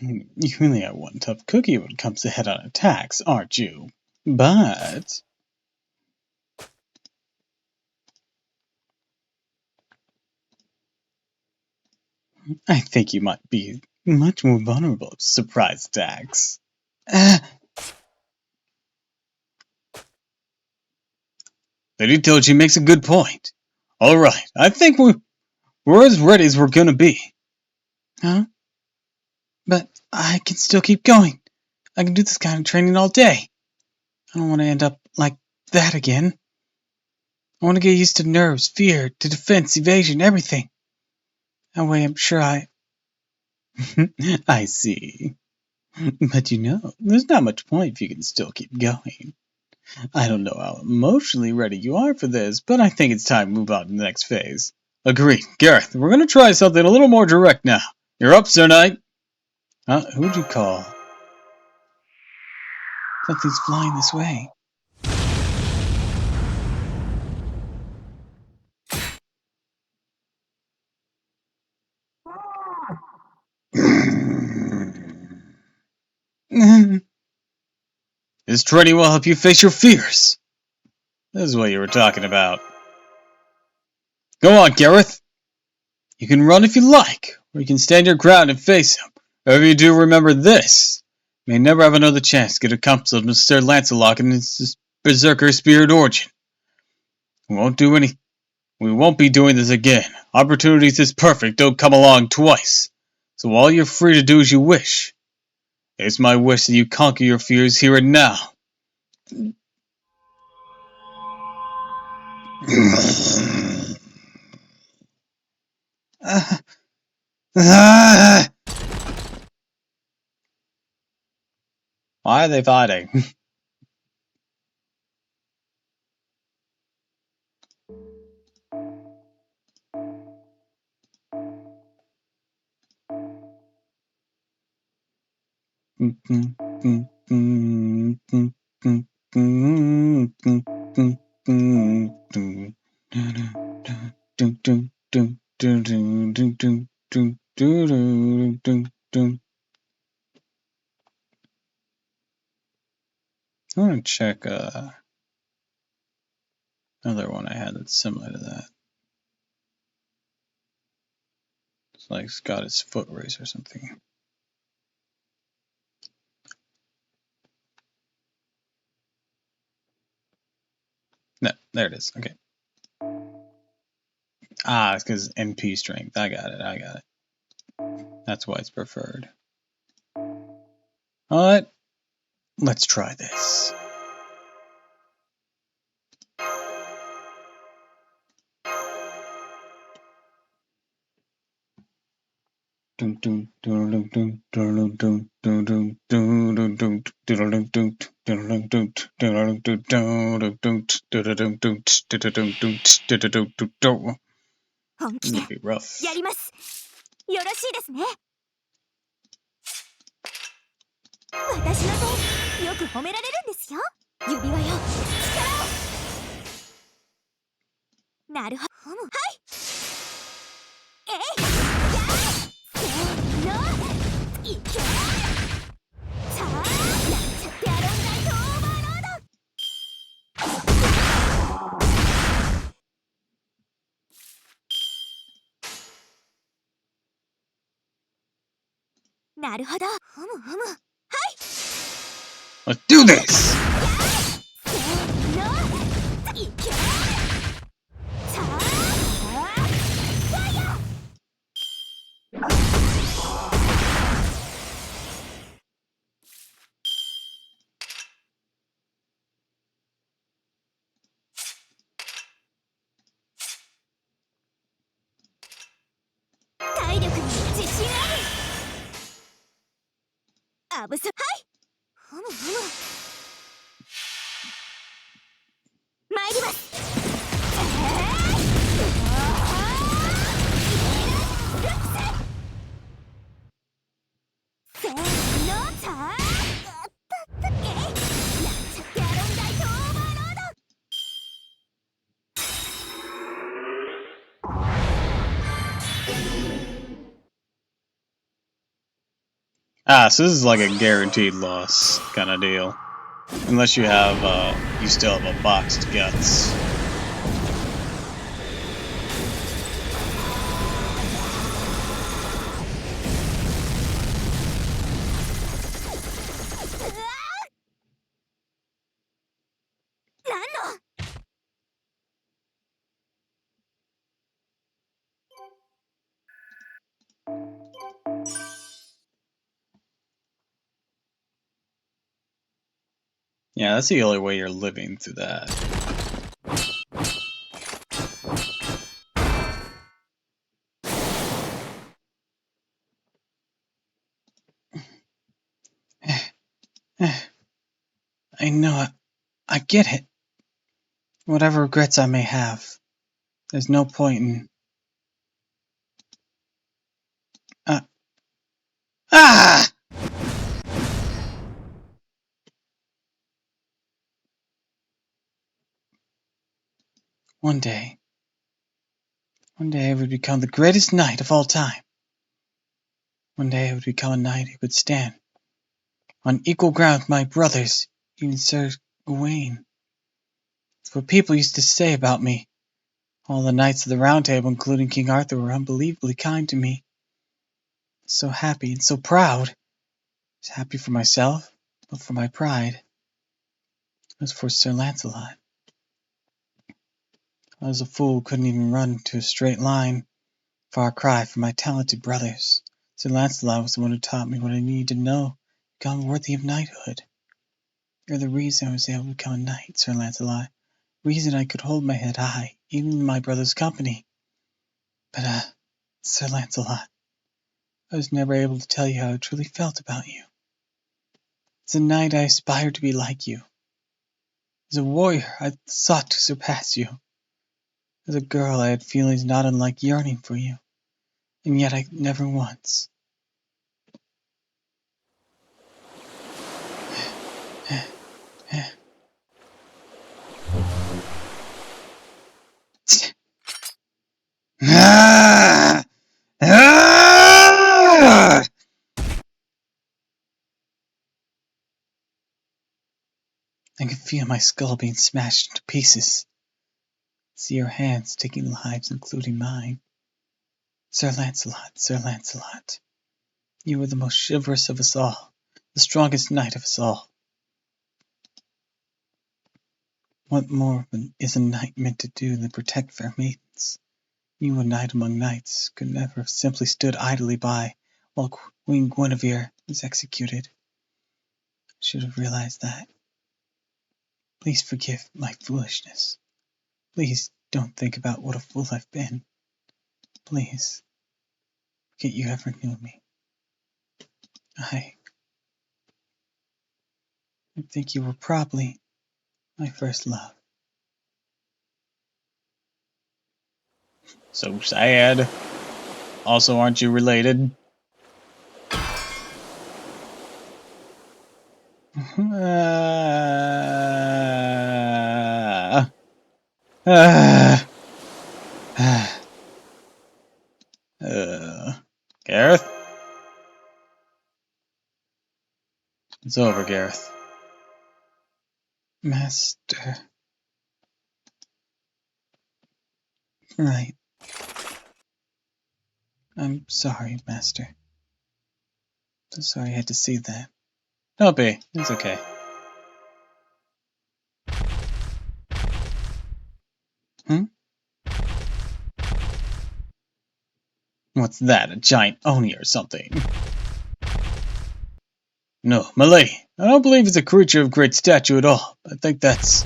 You really are one tough cookie when it comes to head-on attacks, aren't you? But I think you might be much more vulnerable to surprise attacks. Lady Tochi makes a good point. Alright, I think we're as ready as we're gonna be. Huh? But I can still keep going. I can do this kind of training all day. I don't want to end up like that again. I want to get used to nerves, fear, to defense, evasion, everything. That way I'm sure I... I see. But there's not much point if you can still keep going. I don't know how emotionally ready you are for this, but I think it's time to move on to the next phase. Agreed. Gareth, we're gonna try something a little more direct now. You're up, Sir Knight. Who'd you call? Something's flying this way. This training will help you face your fears. This is what you were talking about. Go on, Gareth. You can run if you like, or you can stand your ground and face him. However you do, remember this. You may never have another chance to get a glimpse of Sir Lancelot and his berserker spirit origin. We won't be doing this again. Opportunities this perfect don't come along twice. So while you're free to do as you wish, it's my wish that you conquer your fears here and now. Why are they fighting? I want to check another one I had that's similar to that. It's like it's got its foot race or something. No, there it is. Okay. It's because MP strength. I got it. That's why it's preferred. Alright, let's try this.本気 It's で gonna be rough. やります。よろしいですね。私の手よく褒められるんですよ。指輪よ、力を。なるほど。はい。えい、やー、せーの、いけ。さあ、なんちゃってやるんだい、オーバーロード。なるほど。ふむふむ。はい。Let's do this! せーの、いけ。さあ、ファイヤー。体力に自信ある。あぶさ、はい。ふむふむ。参ります。せーの、さあ、あったったっけ。なんちゃってやるんだい、オーバーロード。Ah, so this is like a guaranteed loss kind of deal. Unless you have, you still have a boxed guts. Yeah, that's the only way you're living through that. I know it. I get it. Whatever regrets I may have, there's no point in... Ah! One day I would become the greatest knight of all time. One day I would become a knight who could stand on equal ground with my brothers, even Sir Gawain. It's what people used to say about me. All the knights of the Round Table, including King Arthur, were unbelievably kind to me. So happy and so proud. I was happy for myself, but for my pride. It was for Sir Lancelot. I was a fool who couldn't even run to a straight line. Far cry from my talented brothers. Sir Lancelot was the one who taught me what I needed to know to become worthy of knighthood. You're the reason I was able to become a knight, Sir Lancelot. The reason I could hold my head high, even in my brother's company. But, Sir Lancelot, I was never able to tell you how I truly felt about you. As a knight, I aspired to be like you. As a warrior, I sought to surpass you. As a girl, I had feelings not unlike yearning for you. And yet I never once... Ah! Ah! I could feel my skull being smashed into pieces. See your hands taking lives, including mine. Sir Lancelot, you were the most chivalrous of us all, the strongest knight of us all. What more is a knight meant to do than protect fair maidens? You, a knight among knights, could never have simply stood idly by while Queen Guinevere was executed. I should have realized that. Please forgive my foolishness. Please don't think about what a fool I've been. Please, forget you ever knew me. I think you were probably my first love. So sad. Also, aren't you related? Gareth? It's over, Gareth. Master. Right. I'm sorry, Master. So sorry I had to see that. Don't be. It's okay. What's that? A giant Oni or something? No, milady. I don't believe it's a creature of great stature at all. I think that's...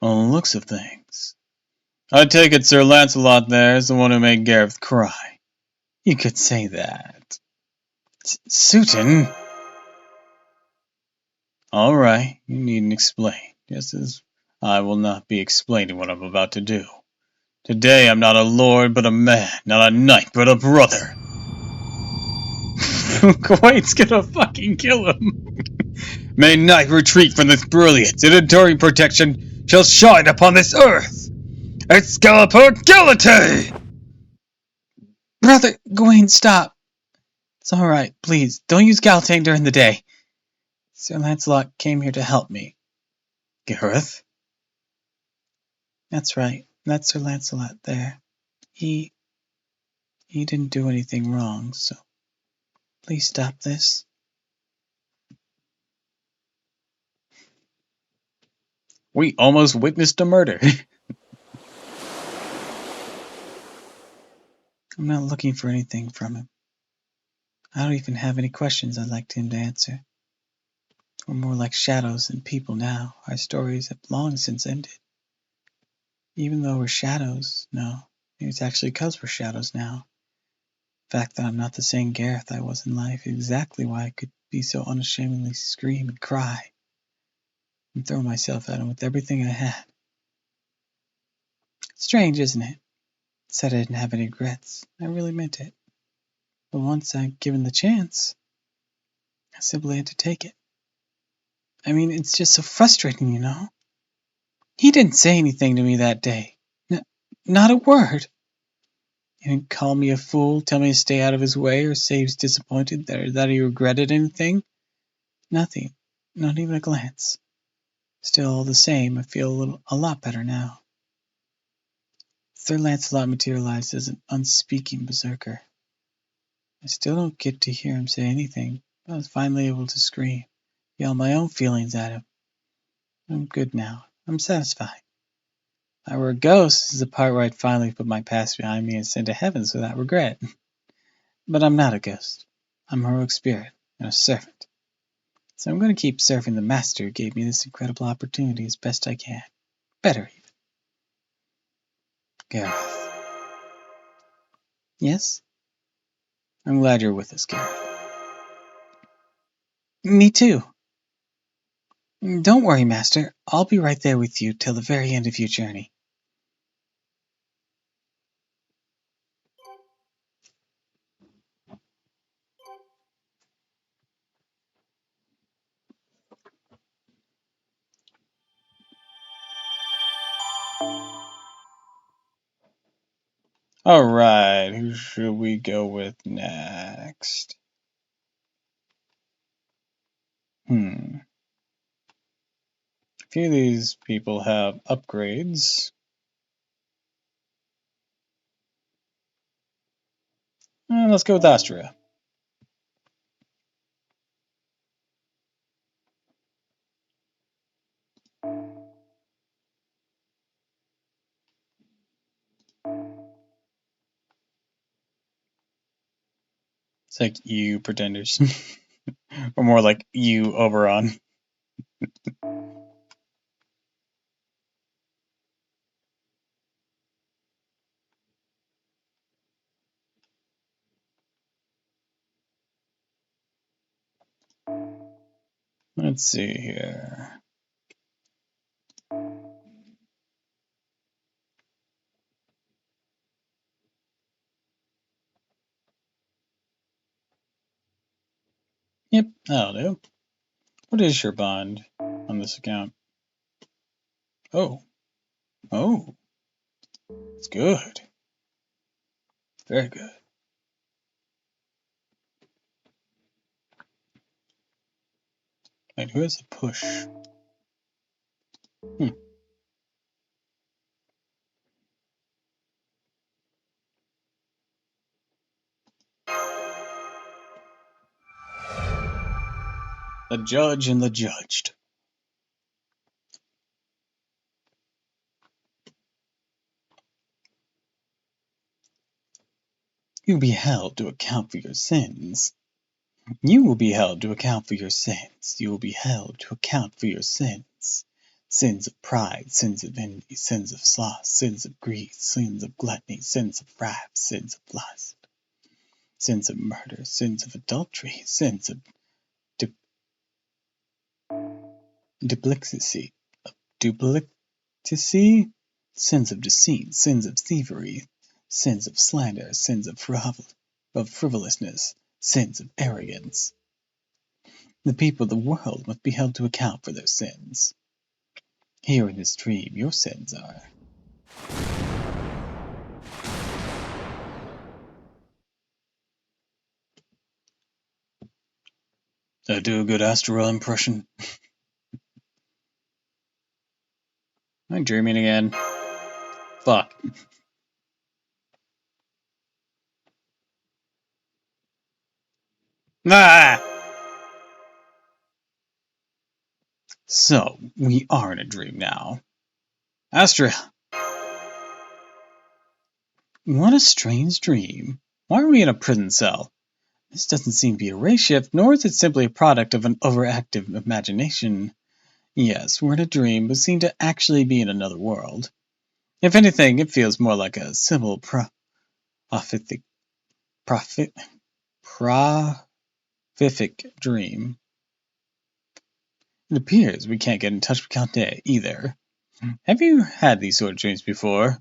on the looks of things. I take it Sir Lancelot there is the one who made Gareth cry. You could say that. Suiton? Alright, you needn't explain. Just as I will not be explaining what I'm about to do. Today I'm not a lord but a man, not a knight but a brother. Gawain's gonna fucking kill him. May night retreat from this brilliant and enduring protection shall shine upon this earth. Excalibur Galate! Brother, Gawain, stop. It's all right. Please, don't use Galtane during the day. Sir Lancelot came here to help me. Gareth? That's right. That's Sir Lancelot there. He didn't do anything wrong, so please stop this. We almost witnessed a murder. I'm not looking for anything from him. I don't even have any questions I'd like him to answer. We're more like shadows than people now. Our stories have long since ended. Even though we're shadows, no. Maybe it's actually because we're shadows now. The fact that I'm not the same Gareth I was in life is exactly why I could be so unashamedly scream and cry and throw myself at him with everything I had. Strange, isn't it? I said I didn't have any regrets. I really meant it. But once I'm given the chance, I simply had to take it. I mean, it's just so frustrating, you know? He didn't say anything to me that day. Not a word. He didn't call me a fool, tell me to stay out of his way, or say he was disappointed, that he regretted anything. Nothing. Not even a glance. Still, all the same, I feel a lot better now. Sir Lancelot materialized as an unspeaking berserker. I still don't get to hear him say anything, but I was finally able to scream, yell my own feelings at him. I'm good now. I'm satisfied. If I were a ghost, this is the part where I'd finally put my past behind me and send to heavens without regret. But I'm not a ghost. I'm a heroic spirit and a servant. So I'm going to keep serving the master who gave me this incredible opportunity as best I can. Better even. Gareth. Yes? I'm glad you're with us, Gareth. Me too. Don't worry, Master. I'll be right there with you till the very end of your journey. Alright, who should we go with next? A few of these people have upgrades. Let's go with Astria. It's like you pretenders. Or more like you Oberon. Let's see here. Yep, that'll do. What is your bond on this account? Oh. Oh. It's good. Very good. Wait, who has a push? The judge and the judged. You will be held to account for your sins. You will be held to account for your sins. You will be held to account for your sins. Sins of pride, sins of envy, sins of sloth, sins of greed, sins of gluttony, sins of wrath, sins of lust, sins of murder, sins of adultery, sins of duplicity, sins of deceit, sins of thievery, sins of slander, sins of frivolousness, sins of arrogance. The people of the world must be held to account for their sins. Here in this dream, your sins are Did I do a good Astral impression? Am I dreaming again? Fuck. Ah! So, we are in a dream now. Astra, what a strange dream. Why are we in a prison cell? This doesn't seem to be a race shift, nor is it simply a product of an overactive imagination. Yes, we're in a dream, but seem to actually be in another world. If anything, it feels more like a simple prophetic dream. It appears we can't get in touch with Count either. Have you had these sort of dreams before?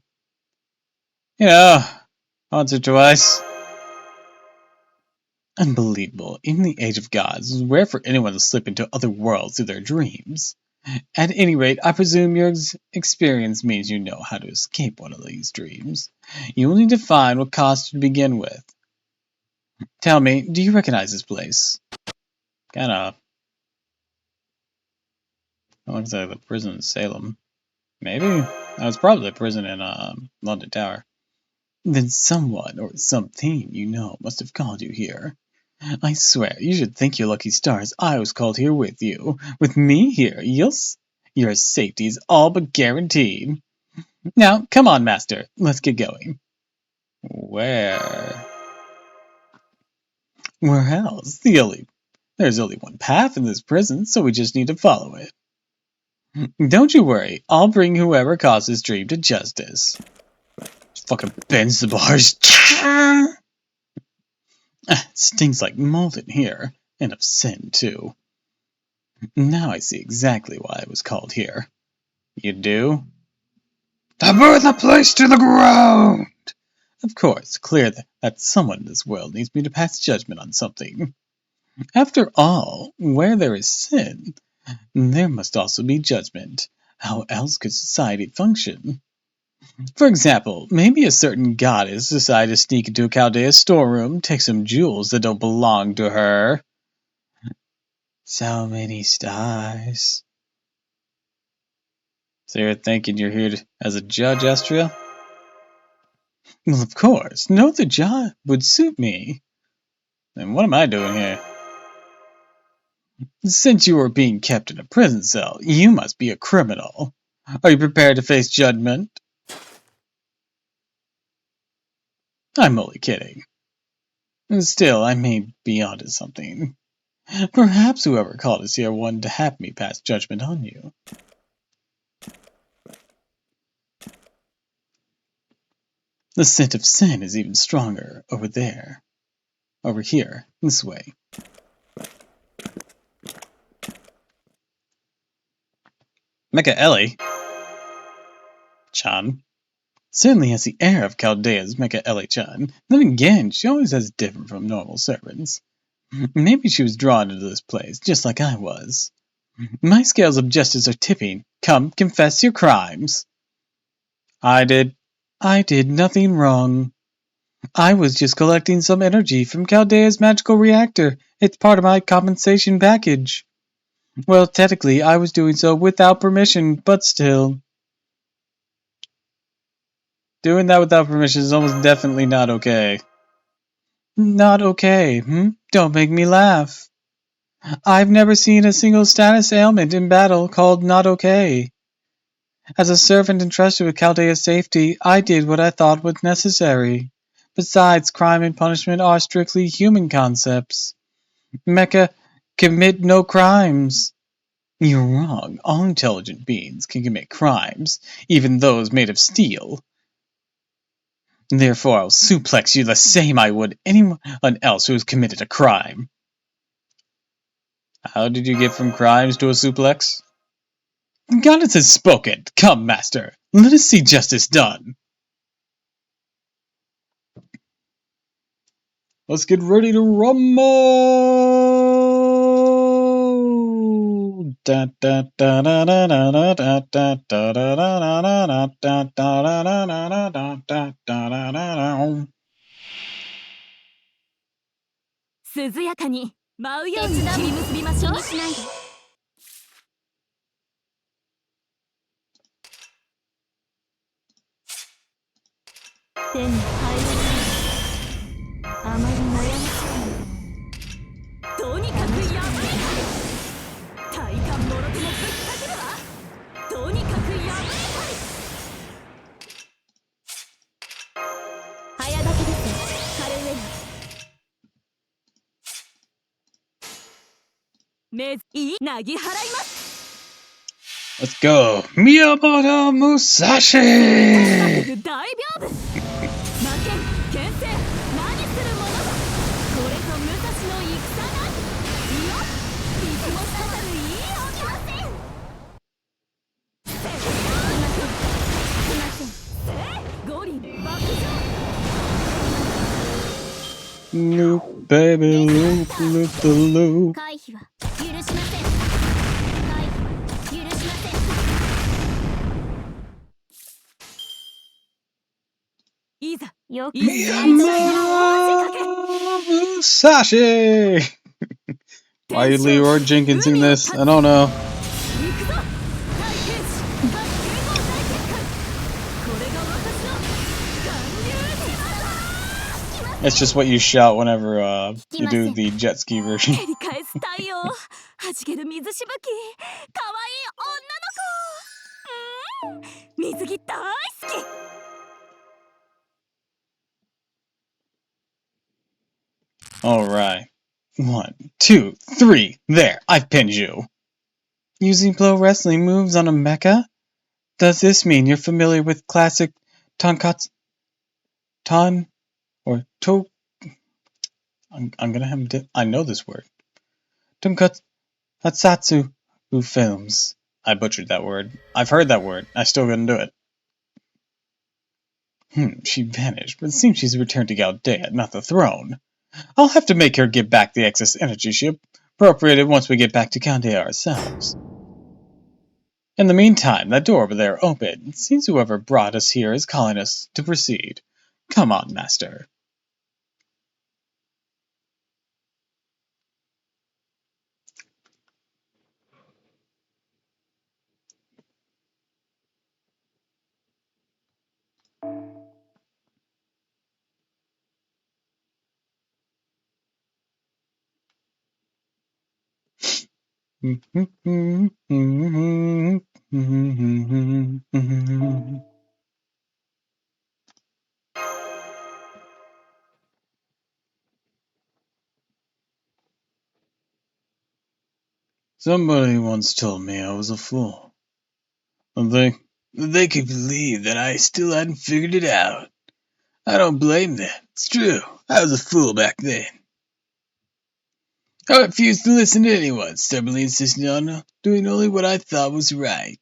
Yeah, once or twice. Unbelievable. In the age of gods, it's rare for anyone to slip into other worlds through their dreams. At any rate, I presume your experience means you know how to escape one of these dreams. You will need to find what caused you to begin with. Tell me, do you recognize this place? Kinda. It looks like the prison in Salem. Maybe? That was probably a prison in London Tower. Then someone or something you know must have called you here. I swear, you should thank your lucky stars I was called here with you. With me here, your safety is all but guaranteed. Now, come on, Master, let's get going. Where? Where else? There's only one path in this prison, so we just need to follow it. Don't you worry, I'll bring whoever caused this dream to justice. Just fucking bends the bars. Stings like mold in here, and of sin, too. Now I see exactly why I was called here. You do? To burn the place to the ground! Of course, clear that someone in this world needs me to pass judgment on something. After all, where there is sin, there must also be judgment. How else could society function? For example, maybe a certain goddess decided to sneak into a Chaldea's storeroom, take some jewels that don't belong to her. So many stars. So you're thinking you're here as a judge, Astria? Well, of course. No other job would suit me. Then what am I doing here? Since you are being kept in a prison cell, you must be a criminal. Are you prepared to face judgment? I'm only kidding. Still, I may be onto something. Perhaps whoever called us here wanted to have me pass judgment on you. The scent of sin is even stronger over there. Over here, this way. Mecha Ellie? Chan? Certainly has the air of Chaldea's Mecha Ellie-chan. Then again, she always has different from normal servants. Maybe she was drawn into this place, just like I was. My scales of justice are tipping. Come, confess your crimes. I did nothing wrong. I was just collecting some energy from Chaldea's magical reactor. It's part of my compensation package. Well, technically, I was doing so without permission, but still. Doing that without permission is almost definitely not okay. Not okay, Don't make me laugh. I've never seen a single status ailment in battle called not okay. As a servant entrusted with Chaldea's safety, I did what I thought was necessary. Besides, crime and punishment are strictly human concepts. Mecha, commit no crimes. You're wrong. All intelligent beings can commit crimes, even those made of steel. Therefore, I'll suplex you the same I would anyone else who has committed a crime. How did you get from crimes to a suplex? Goddess has spoken. Come, master. Let us see justice done. Let's get ready to rumble. 舞うように切り結びましょう。しないで。手に入らない。あまり悩ましとにかくやばい。体感もろともぶっかけるわ。とにかくやばい。早炊きです。カルウェル。めずいいなぎ払います。 Let's go. Miyamoto Musashi! 大屏風。負けん牽制何するものだ。これぞ武蔵の戦だ。いやいつもさたるいいおきません。ゴリ爆上。 Loop, baby, loop, loop the loop. 回避は許しません。回避は許しません。いざよく一斉に大仕掛け。 Musashi! Why are you Leroy Jenkinsing this? I don't know. 行くぞ大剣士大剣豪大結界。これが私の巌流島だ。 It's just what you shout whenever you do the jet ski version. 照り返す太陽、はじける水しぶき、かわいい女の子。水着大好き。 Alright. 1, 2, 3. There, I've pinned you. Using pro wrestling moves on a mecha? Does this mean you're familiar with classic tonkatsu? Ton? Or to? I'm gonna have I know this word. Tonkatsu Hatsatsu films. I butchered that word. I've heard that word. I still couldn't do it. She vanished, but it seems she's returned to Galdea, not the throne. I'll have to make her give back the excess energy she appropriated once we get back to Galdea ourselves. In the meantime, that door over there open. It seems whoever brought us here is calling us to proceed. Come on, master. Somebody once told me I was a fool. They could believe that I still hadn't figured it out. I don't blame them. It's true. I was a fool back then. I refused to listen to anyone, stubbornly insisting on doing only what I thought was right.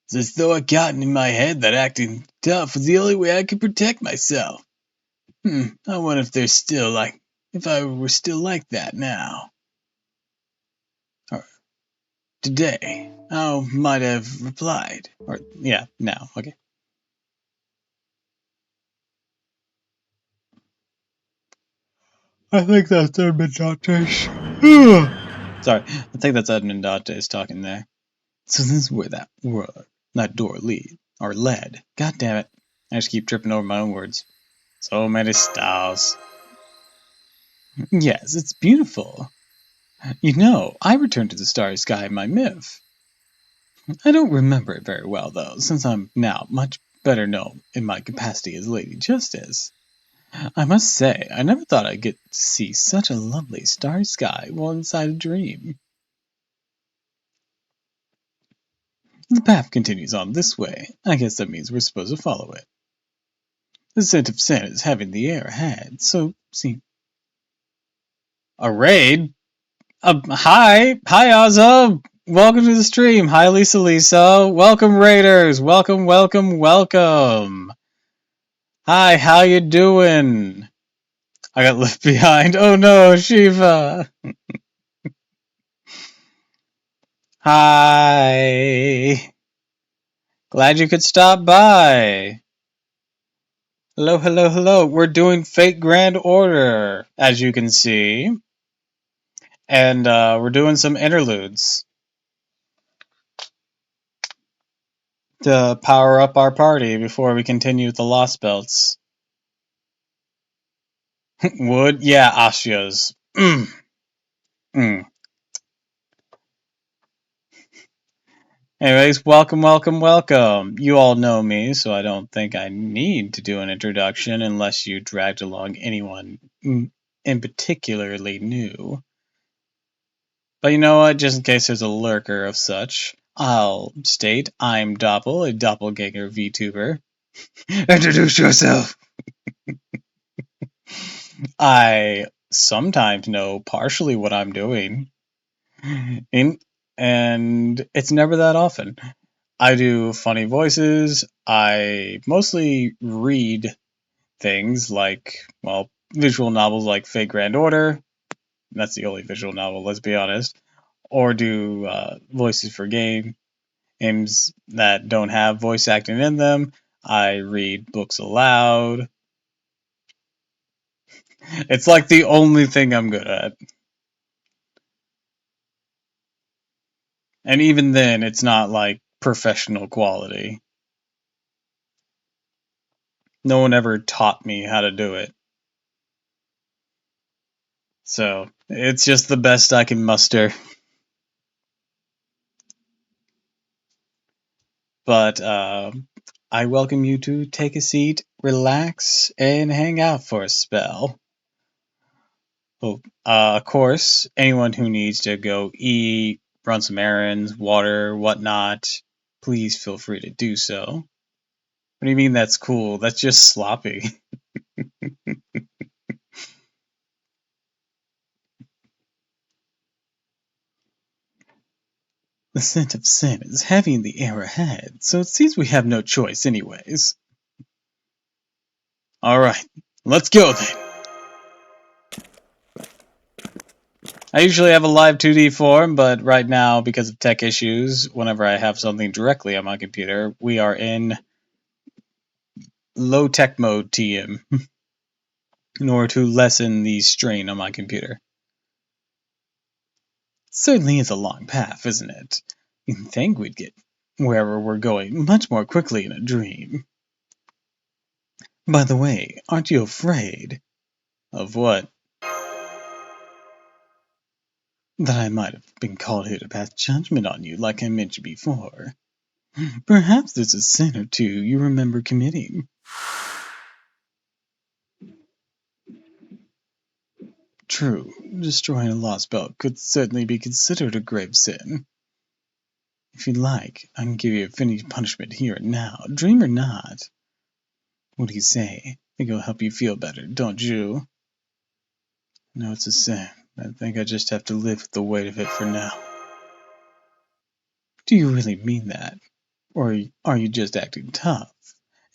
It's as though I'd gotten in my head that acting tough was the only way I could protect myself. I wonder if I were still like that now. Or today, how might I have replied? Or, yeah, now, okay. I think that's Edmund Dantes. Sorry, I think that's Edmund Dantes talking there. So this is where that door led. God damn it. I just keep tripping over my own words. So many styles. Yes, it's beautiful. You know, I returned to the starry sky in my MIF. I don't remember it very well, though, since I'm now much better known in my capacity as Lady Justice. I must say, I never thought I'd get to see such a lovely starry sky while inside a dream. The path continues on this way. I guess that means we're supposed to follow it. The scent of sand is heavy in the air ahead, so see. A raid? Hi, Ozzo. Welcome to the stream. Hi, Lisa. Welcome, Raiders. Welcome. Hi, how you doing? I got left behind. Oh no, Shiva. Hi. Glad you could stop by. Hello. We're doing Fate Grand Order, as you can see. And we're doing some interludes to power up our party before we continue with the Lost Belts. Wood? Yeah, Ashios. Mm. Anyways, welcome, welcome, welcome. You all know me, so I don't think I need to do an introduction unless you dragged along anyone in particularly new. But you know what, just in case there's a lurker of such, I'll state I'm Doppel, a doppelganger VTuber. Introduce yourself. I sometimes know partially what I'm doing, and it's never that often. I do funny voices. I mostly read things like, well, visual novels like Fate Grand Order. That's the only visual novel, let's be honest. Or do voices for games that don't have voice acting in them. I read books aloud. It's like the only thing I'm good at. And even then, it's not like professional quality. No one ever taught me how to do it. So, it's just the best I can muster. But I welcome you to take a seat, relax, and hang out for a spell. Well, of course, anyone who needs to go eat, run some errands, water, whatnot, please feel free to do so. What do you mean that's cool? That's just sloppy. The scent of sin is heavy in the air ahead, so it seems we have no choice anyways. Alright, let's go then. I usually have a live 2D form, but right now, because of tech issues, whenever I have something directly on my computer, we are in low-tech mode TM in order to lessen the strain on my computer. Certainly is a long path, isn't it? You'd think we'd get wherever we're going much more quickly in a dream. By the way, aren't you afraid? Of what? That I might have been called here to pass judgment on you like I mentioned before. Perhaps there's a sin or two you remember committing. True, destroying a lost belt could certainly be considered a grave sin. If you'd like, I can give you a finished punishment here and now, dream or not. What do you say? I think it'll help you feel better, don't you? No, it's a sin. I think I just have to live with the weight of it for now. Do you really mean that? Or are you just acting tough?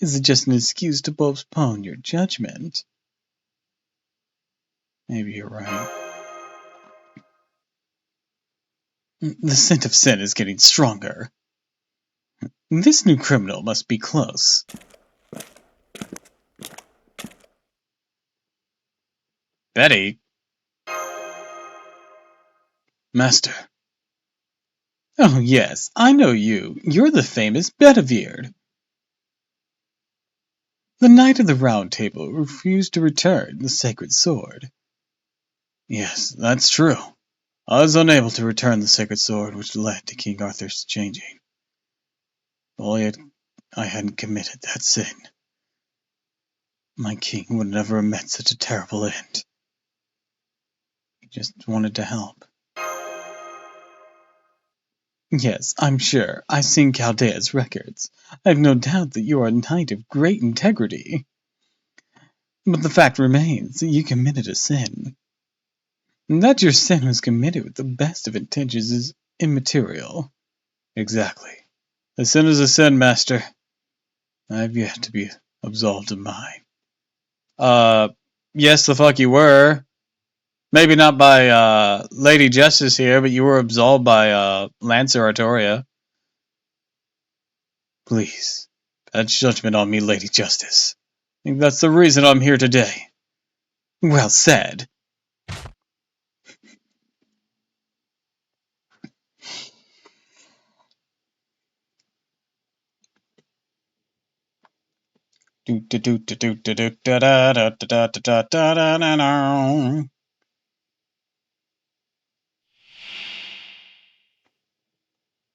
Is it just an excuse to postpone your judgment? Maybe you're right. The scent of sin is getting stronger. This new criminal must be close. Betty? Master. Oh yes, I know you. You're the famous Bedivere. The Knight of the Round Table refused to return the sacred sword. Yes, that's true. I was unable to return the sacred sword which led to King Arthur's changing. Only I hadn't committed that sin. My king would never have met such a terrible end. He just wanted to help. Yes, I'm sure. I've seen Chaldea's records. I've no doubt that you are a knight of great integrity. But the fact remains that you committed a sin. And that your sin was committed with the best of intentions is immaterial. Exactly. A sin is a sin, master. I've yet to be absolved of mine. Yes, the fuck you were. Maybe not by, Lady Justice here, but you were absolved by, Lancer Artoria. Please, pass judgment on me, Lady Justice. I think that's the reason I'm here today. Well said.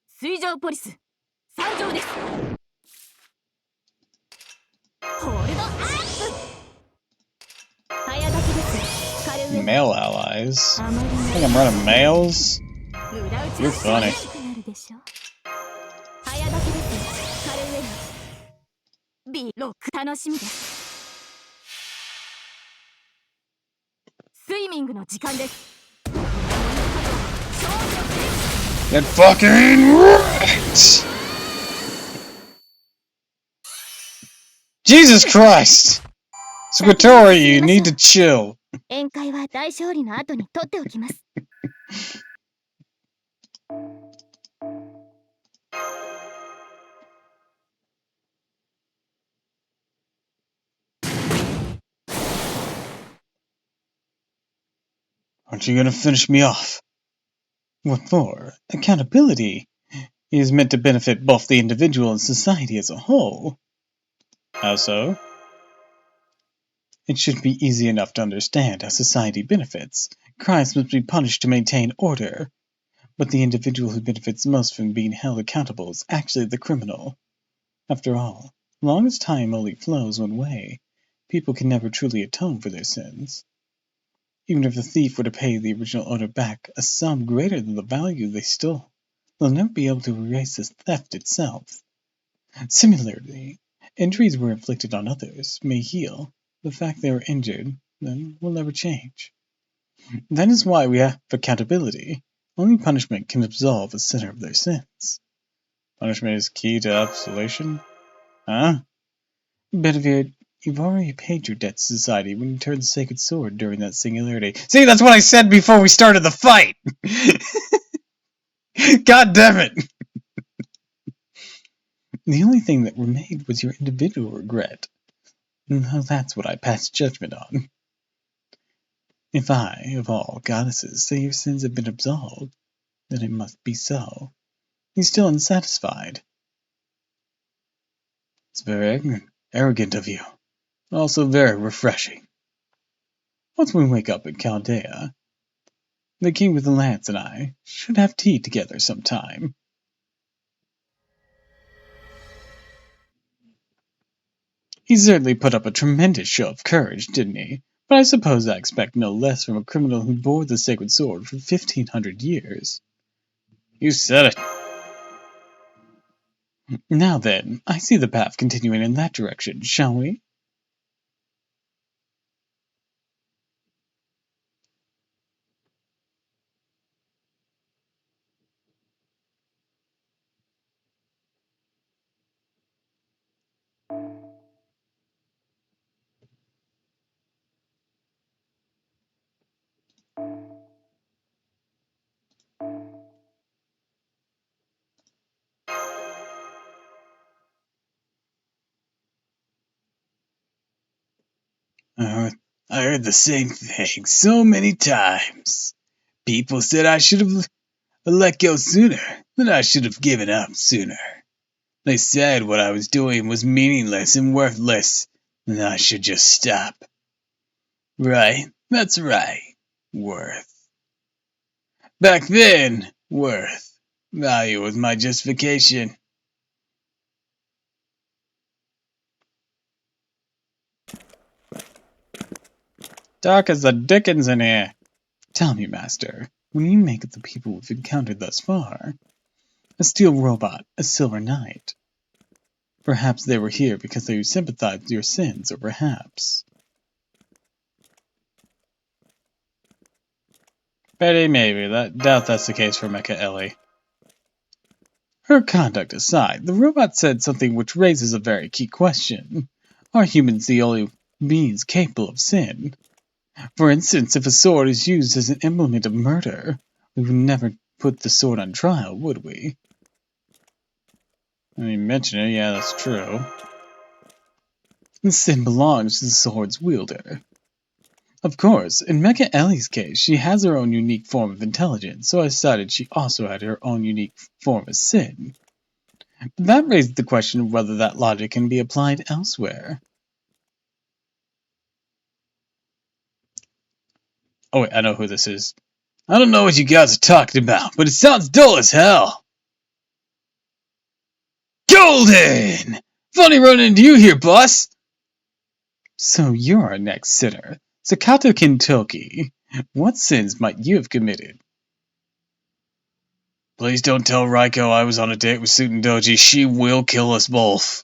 水上ポリス参上です。ホールドアップ。早炊きです。カルウェ Male allies. あまり Think I'm running males? 裏打ち You're は funny. 楽しくなるでしょ。早炊きです。カルウェビロック楽しみです。スイミングの時間です。 Get fucking wrecked! Jesus Christ! Squatori, you need to chill. 宴会は大勝利の後に取っておきます。 Aren't you gonna finish me off? What for? Accountability is meant to benefit both the individual and society as a whole. How so? It should be easy enough to understand how society benefits. Crimes must be punished to maintain order. But the individual who benefits most from being held accountable is actually the criminal. After all, as long as time only flows one way, people can never truly atone for their sins. Even if the thief were to pay the original owner back a sum greater than the value they stole, they'll never be able to erase the theft itself. Similarly, injuries were inflicted on others may heal. The fact they were injured, then, will never change. That is why we have accountability. Only punishment can absolve a sinner of their sins. Punishment is key to absolution? Huh? Bedivere, you've already paid your debt to society when you turned the sacred sword during that singularity. See, that's what I said before we started the fight! God damn it! The only thing that remained was your individual regret. Now that's what I passed judgment on. If I, of all goddesses, say your sins have been absolved, then it must be so. He's still unsatisfied. It's very arrogant of you, and also very refreshing. Once we wake up in Chaldea, the king with the lance and I should have tea together sometime. He certainly put up a tremendous show of courage, didn't he? But I suppose I expect no less from a criminal who bore the sacred sword for 1,500 years. You said it. Now then, I see the path continuing in that direction, shall we? I heard the same thing so many times. People said I should have let go sooner, that I should have given up sooner. They said what I was doing was meaningless and worthless, and that I should just stop. Right, that's right. Worth. Back then, worth. Value was my justification. Dark as the dickens in here. Tell me, Master, when you make of the people we've encountered thus far, a steel robot, a silver knight, perhaps they were here because they sympathized with your sins, or perhaps... Maybe. Doubt that's the case for Mecha Ellie. Her conduct aside, the robot said something which raises a very key question. Are humans the only beings capable of sin? For instance, if a sword is used as an implement of murder, we would never put the sword on trial, would we? I mean, mention it, yeah, that's true. The sin belongs to the sword's wielder. Of course, in Mecha Ellie's case, she has her own unique form of intelligence, so I decided she also had her own unique form of sin. But that raised the question of whether that logic can be applied elsewhere. Oh wait, I know who this is. I don't know what you guys are talking about, but it sounds dull as hell. Golden! Funny running into you here, boss. So you're our next sinner. Sakato Kintoki. What sins might you have committed? Please don't tell Raiko I was on a date with Sutendoji. She will kill us both.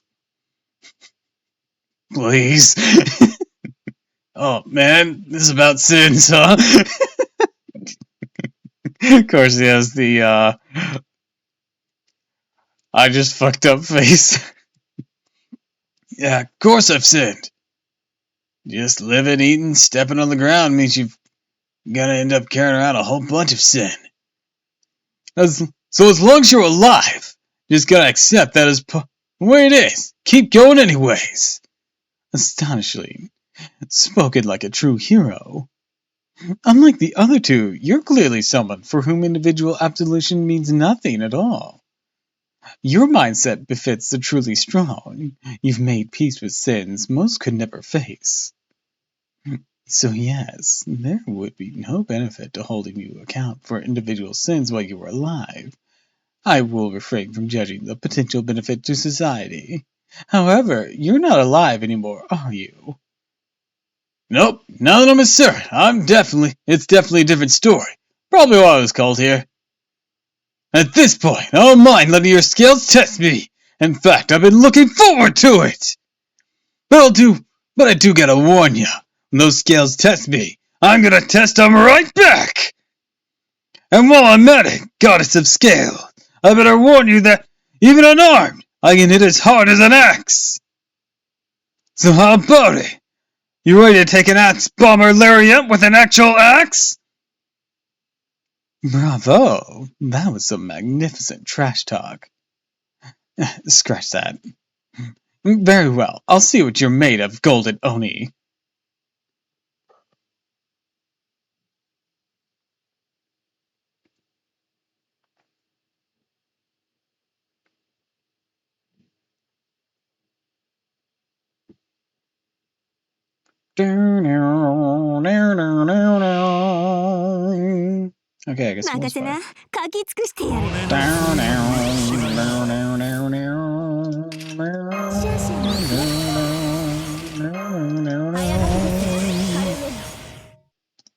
Please. Oh man, this is about sins, huh? Of course he has the I just fucked up face. Yeah, of course I've sinned. Just living, eating, stepping on the ground means you've gotta end up carrying around a whole bunch of sin. So as long as you're alive, you just gotta accept that as the way it is. Keep going anyways. Astonishing. Spoken like a true hero. Unlike the other two, you're clearly someone for whom individual absolution means nothing at all. Your mindset befits the truly strong. You've made peace with sins most could never face. So yes, there would be no benefit to holding you account for individual sins while you were alive. I will refrain from judging the potential benefit to society. However, you're not alive anymore, are you? Nope, now that I'm certain, it's definitely a different story. Probably why I was called here. At this point, I don't mind letting your skills test me. In fact, I've been looking forward to it. But I do gotta warn you, when those scales test me, I'm gonna test them right back. And while I'm at it, goddess of scale, I better warn you that, even unarmed, I can hit as hard as an axe. So how about it? You ready to take an axe bomber lariat with an actual axe? Bravo! That was some magnificent trash talk. Scratch that. Very well, I'll see what you're made of, Golden Oni. Okay, I guess we'll 任せな play. 書き尽くしてやる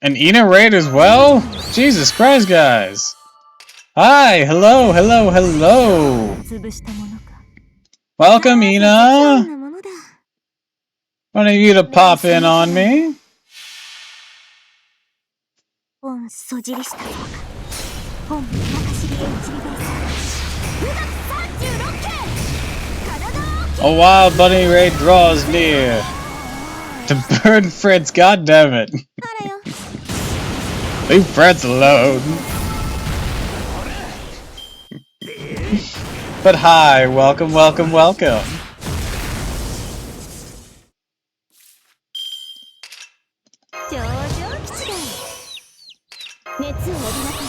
An Ina raid as well? Jesus Christ, guys. Hi, hello, hello, hello. 潰したものか Welcome, そん Ina. なものだ Wanted you to pop in on me. 本そじりしたそうか本中走りへ導いて無学36件体を A wild bunny raid draws near. To burn Fritz, goddammit. あらよ Leave Fritz alone. But hi, welcome, welcome, welcome. 上々吉だ熱を帯びなさ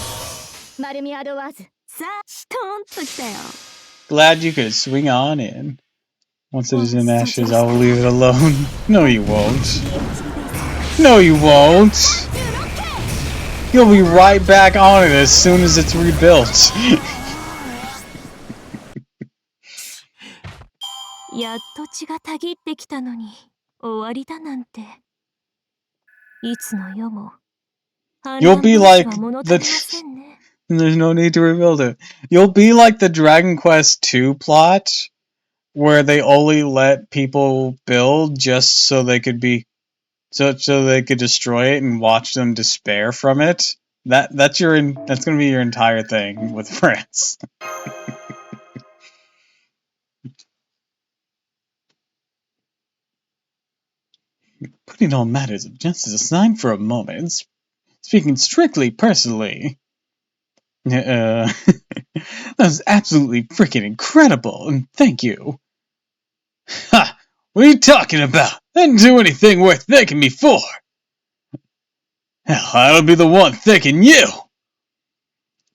い丸みアドワーズさあストーンときたよ Glad you could swing on in. Once it is in ashes, I will leave it alone. No, you won't. No, you won't. You'll be right back on it as soon as it's rebuilt. やっと血がたぎってきたのに終わりだなんていつの世も You'll be like 反乱分子は物足りま the... せんね There's no need to rebuild it. You'll be like the Dragon Quest II plot, where they only let people build just so they could be... So they could destroy it and watch them despair from it. That's gonna be your entire thing with France. Putting all matters of justice aside for a moment, speaking strictly personally, that was absolutely freaking incredible, and thank you. Ha! What are you talking about? I didn't do anything worth thanking me for. Hell, I would be the one thanking you.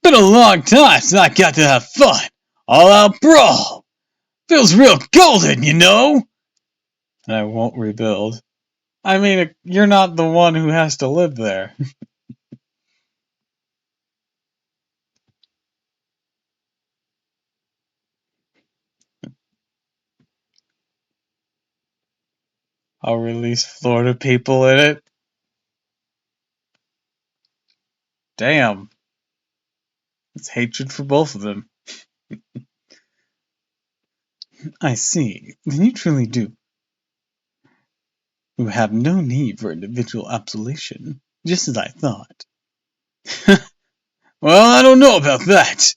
Been a long time since I got to have fun. All out brawl. Feels real golden, you know? And I won't rebuild. I mean, you're not the one who has to live there. I'll release Florida people in it. Damn. It's hatred for both of them. I see. Then you truly do. You have no need for individual absolution, just as I thought. Well, I don't know about that.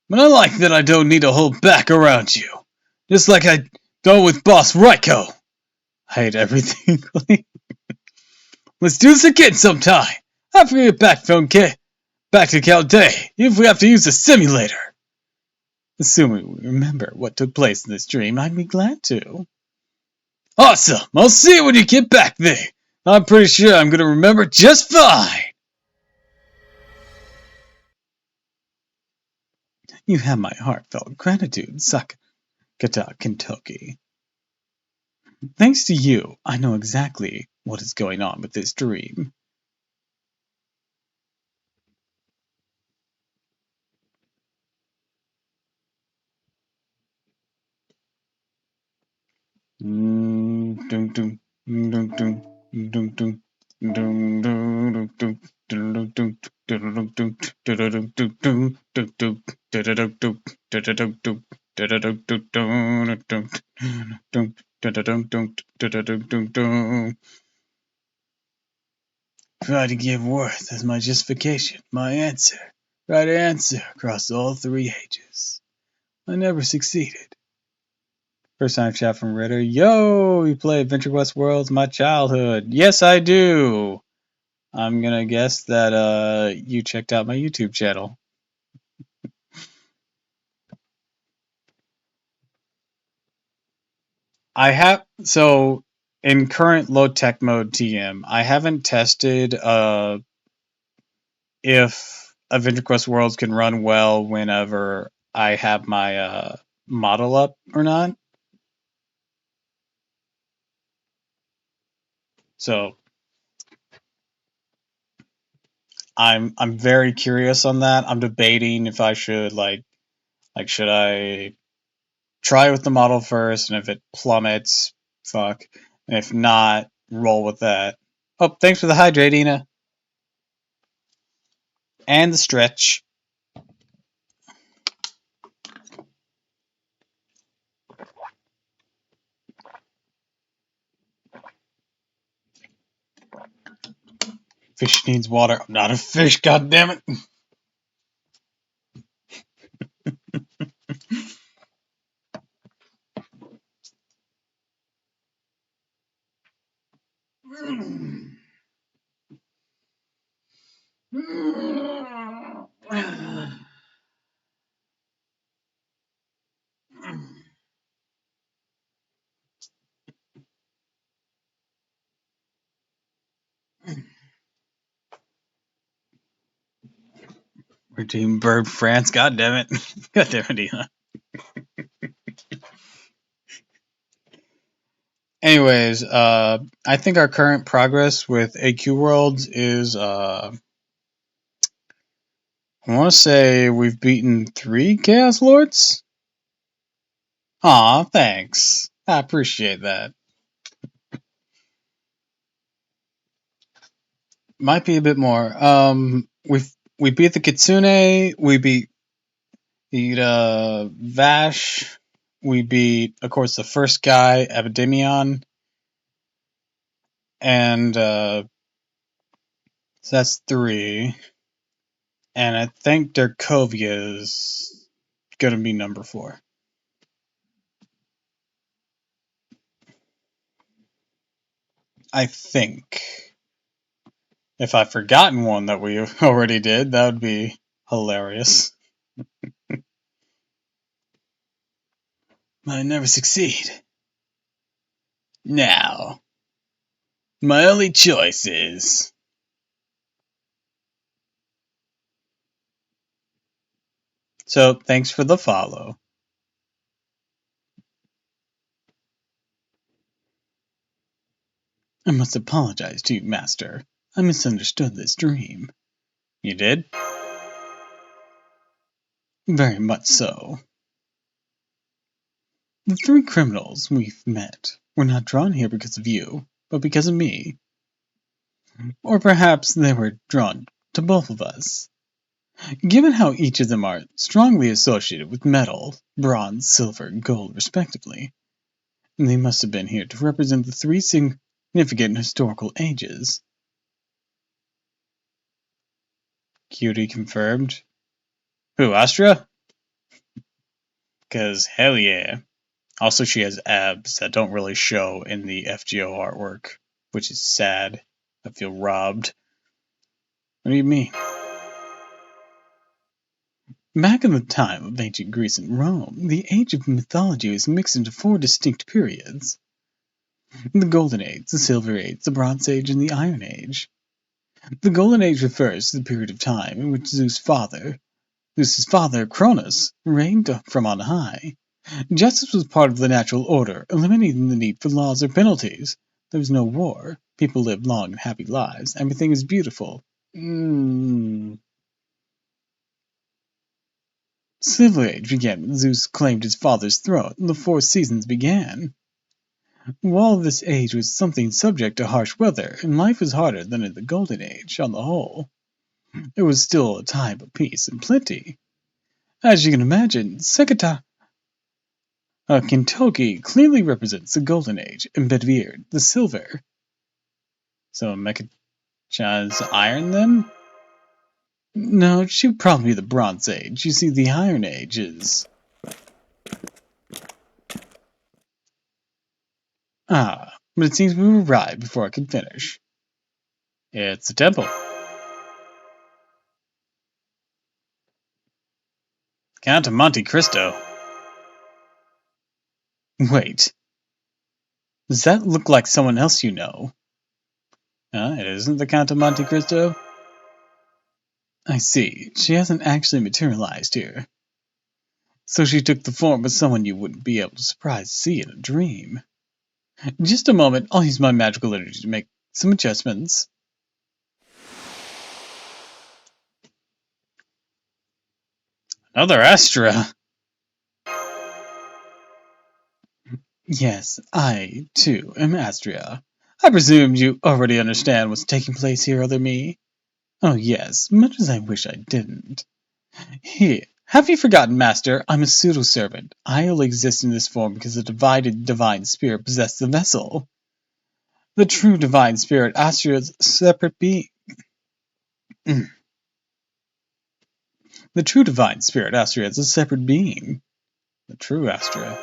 But I like that I don't need to hold back around you. Just like I don't with Boss Ryko. I hate everything. Let's do this again sometime. After we get back to Calday, if we have to use a simulator. Assuming we remember what took place in this dream, I'd be glad to. Awesome! I'll see you when you get back there. I'm pretty sure I'm gonna remember just fine. You have my heartfelt gratitude, Sakata Kentucky. Thanks to you, I know exactly what is going on with this dream. Try to give worth as my justification, my answer. Try to answer across all 3 ages. I never succeeded. First time chat from Ritter. Yo, you play Adventure Quest Worlds my childhood. Yes, I do. I'm gonna guess that you checked out my YouTube channel. I have in current low tech mode TM, I haven't tested if Adventure Quest Worlds can run well whenever I have my model up or not. So I'm very curious on that. I'm debating if I should should I try with the model first, and if it plummets, fuck. And if not, roll with that. Oh, thanks for the hydrate, Ina. And the stretch. Fish needs water. I'm not a fish, goddammit. Redeem Bird France, goddammit. Goddammit, Ina. Anyways, I think our current progress with AQ Worlds is, I want to say we've beaten 3 Chaos Lords? Aw, thanks. I appreciate that. Might be a bit more. We beat the Kitsune, we beat Vash, we beat, of course, the first guy, Evademion, and so that's 3. And I think Darkovia is gonna be number 4. I think. If I've forgotten one that we already did, that would be hilarious. I never succeed. Now, my only choice is... So, thanks for the follow. I must apologize to you, Master. I misunderstood this dream. You did? Very much so. The 3 criminals we've met were not drawn here because of you, but because of me. Or perhaps they were drawn to both of us. Given how each of them are strongly associated with metal, bronze, silver, and gold, respectively, they must have been here to represent the three significant historical ages. Cutie confirmed. Who, Astra? Because hell yeah. Also, she has abs that don't really show in the FGO artwork, which is sad. I feel robbed. What do you mean? Back in the time of ancient Greece and Rome, the age of mythology was mixed into four distinct periods: the Golden Age, the Silver Age, the Bronze Age, and the Iron Age. The Golden Age refers to the period of time in which Zeus's father, Cronus, reigned from on high. Justice was part of the natural order, eliminating the need for laws or penalties. There was no war. People lived long and happy lives. Everything was beautiful. Silver Age began when Zeus claimed his father's throne, and the four seasons began. While this age was something subject to harsh weather, and life was harder than in the Golden Age, on the whole, it was still a time of peace and plenty. As you can imagine, Kentucky clearly represents the Golden Age, and Bedivere the Silver. So Mecha-chan's Iron, then? No, she'd probably be the Bronze Age. You see, the Iron Age is... but it seems we arrived before I could finish. It's the temple. Count of Monte Cristo. Wait. Does that look like someone else you know? It isn't the Count of Monte Cristo? I see. She hasn't actually materialized here. So she took the form of someone you wouldn't be able to surprise to see in a dream. Just a moment, I'll use my magical energy to make some adjustments. Another Astra! Yes, I, too, am Astria. I presume you already understand what's taking place here, other me? Oh yes, much as I wish I didn't. Here, have you forgotten, Master? I'm a pseudo-servant. I only exist in this form because the divided divine spirit possessed the vessel. The true divine spirit, Astria's separate being. The true divine spirit, Astria, is a separate being. The true Astria.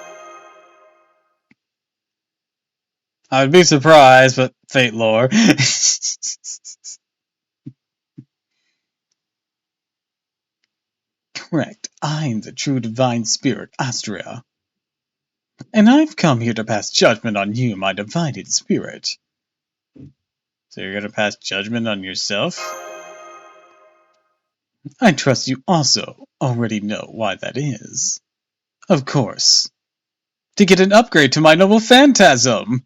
I would be surprised, but fate lore. Correct. I'm the true divine spirit, Astria. And I've come here to pass judgment on you, my divided spirit. So you're gonna pass judgment on yourself? I trust you also already know why that is. Of course. To get an upgrade to my noble phantasm!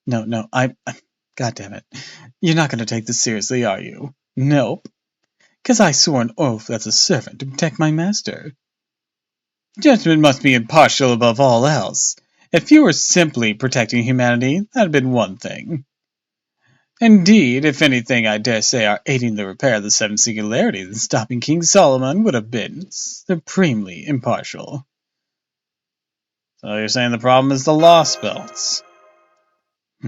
No, God damn it. You're not gonna take this seriously, are you? Nope. 'Cause I swore an oath as a servant to protect my master. Judgment must be impartial above all else. If you were simply protecting humanity, that'd been one thing. Indeed, if anything, I dare say our aiding the repair of the seven singularities and stopping King Solomon would have been supremely impartial. So you're saying the problem is the Lost Belts?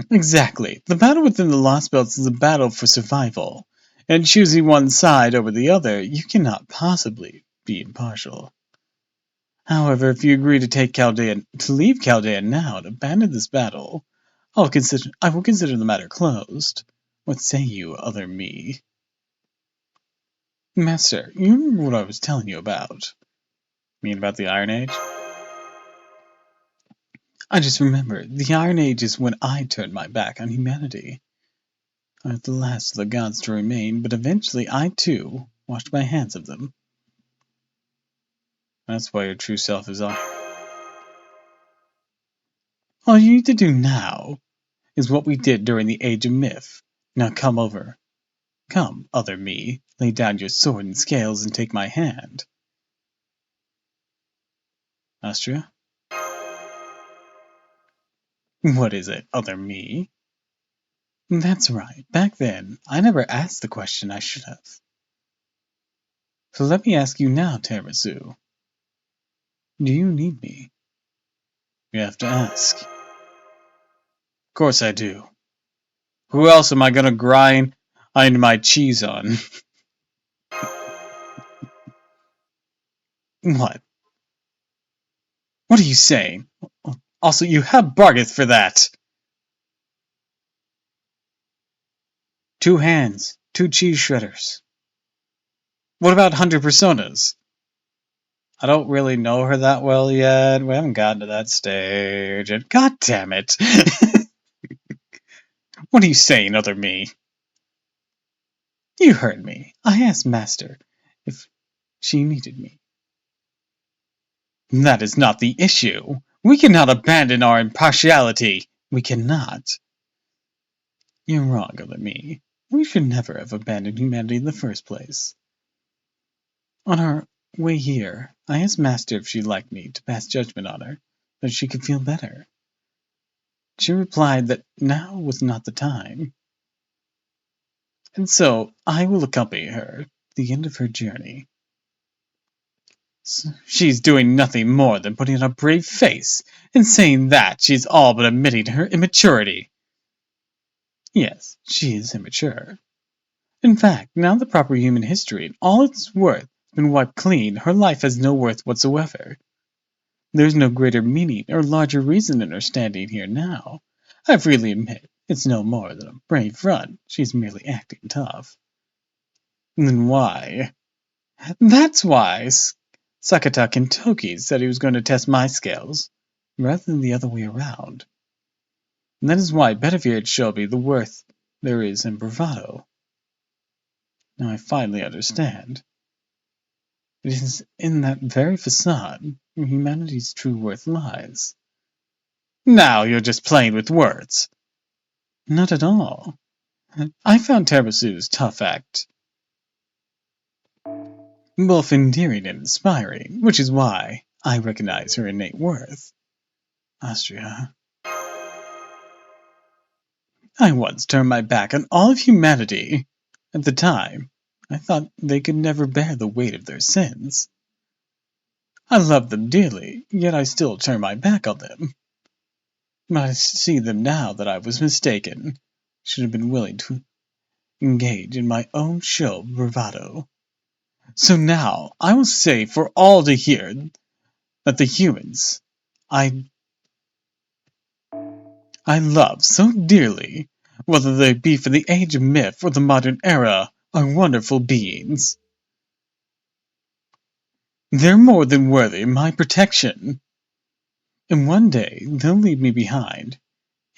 Exactly. The battle within the Lost Belts is a battle for survival, and choosing one side over the other, you cannot possibly be impartial. However, if you agree to leave Chaldea now and abandon this battle, I will consider the matter closed. What say you, other me? Master, you remember what I was telling you about? Mean about the Iron Age? I just remembered. The Iron Age is when I turned my back on humanity. I was the last of the gods to remain, but eventually I, too, washed my hands of them. That's why your true self is iron. All you need to do now is what we did during the Age of Myth. Now come over. Come, other me, lay down your sword and scales and take my hand. Astria? What is it, other me? That's right. Back then, I never asked the question I should have. So let me ask you now, Tiramisu. Do you need me? You have to ask. Of course I do. Who else am I gonna grind my cheese on? What? What are you saying? Also, you have bargains for that. 2 hands, 2 cheese shredders. What about 100 personas? I don't really know her that well yet. We haven't gotten to that stage. And god damn it. What are you saying, other me? You heard me. I asked Master if she needed me. That is not the issue. We cannot abandon our impartiality. We cannot. You're wrong, other me. We should never have abandoned humanity in the first place. On our way here, I asked Master if she'd like me to pass judgment on her, so she could feel better. She replied that now was not the time. And so I will accompany her to the end of her journey. She's doing nothing more than putting on a brave face and saying that she's all but admitting her immaturity. Yes, she is immature. In fact, now the proper human history and all its worth has been wiped clean, her life has no worth whatsoever. There's no greater meaning or larger reason in her standing here now. I freely admit it's no more than a brave front. She's merely acting tough. Then why? That's why Sakata Kentoki said he was going to test my skills, rather than the other way around. And that is why Bedivere showed me the worth there is in bravado. Now I finally understand. It is in that very facade where humanity's true worth lies. Now you're just playing with words. Not at all. I found Teramisu's tough act both endearing and inspiring, which is why I recognize her innate worth. Austria. I once turned my back on all of humanity. At the time, I thought they could never bear the weight of their sins. I loved them dearly, yet I still turned my back on them. But I see them now that I was mistaken. Should have been willing to engage in my own show of bravado. So now I will say for all to hear that the humans I love so dearly, whether they be from the age of myth or the modern era, are wonderful beings. They're more than worthy of my protection. And one day they'll leave me behind.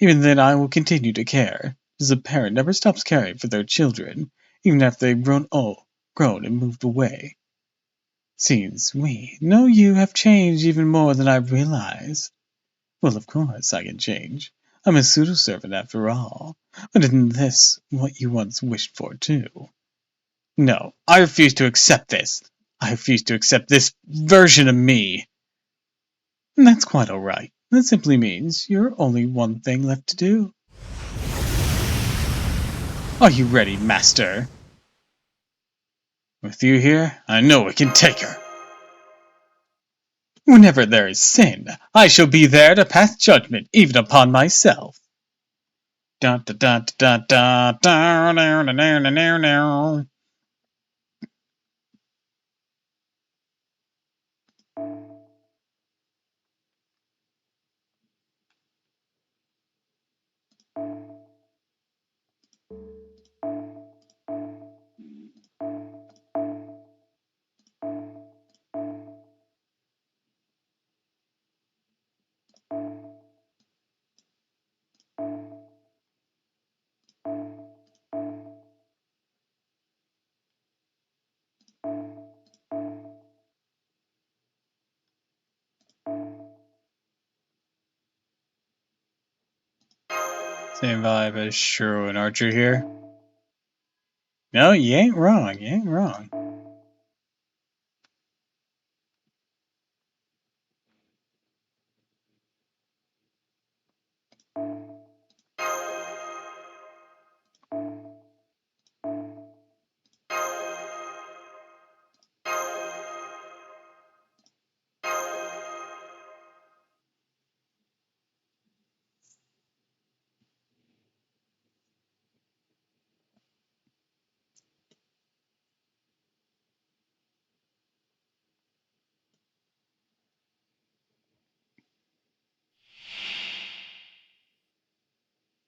Even then I will continue to care, as a parent never stops caring for their children, even after they've grown and moved away. Seems we know you have changed even more than I've realized. Well, of course I can change. I'm a pseudo-servant after all. But isn't this what you once wished for, too? No, I refuse to accept this. I refuse to accept this version of me. And that's quite alright. That simply means you're only one thing left to do. Are you ready, Master? With you here, I know we can take her. Whenever there is sin, I shall be there to pass judgment even upon myself. Dun, dun, dun, dun, dun, dun, dun, dun, dun, dun, dun, dun. Same vibe as Shiro and Archer here. No, you ain't wrong. You ain't wrong.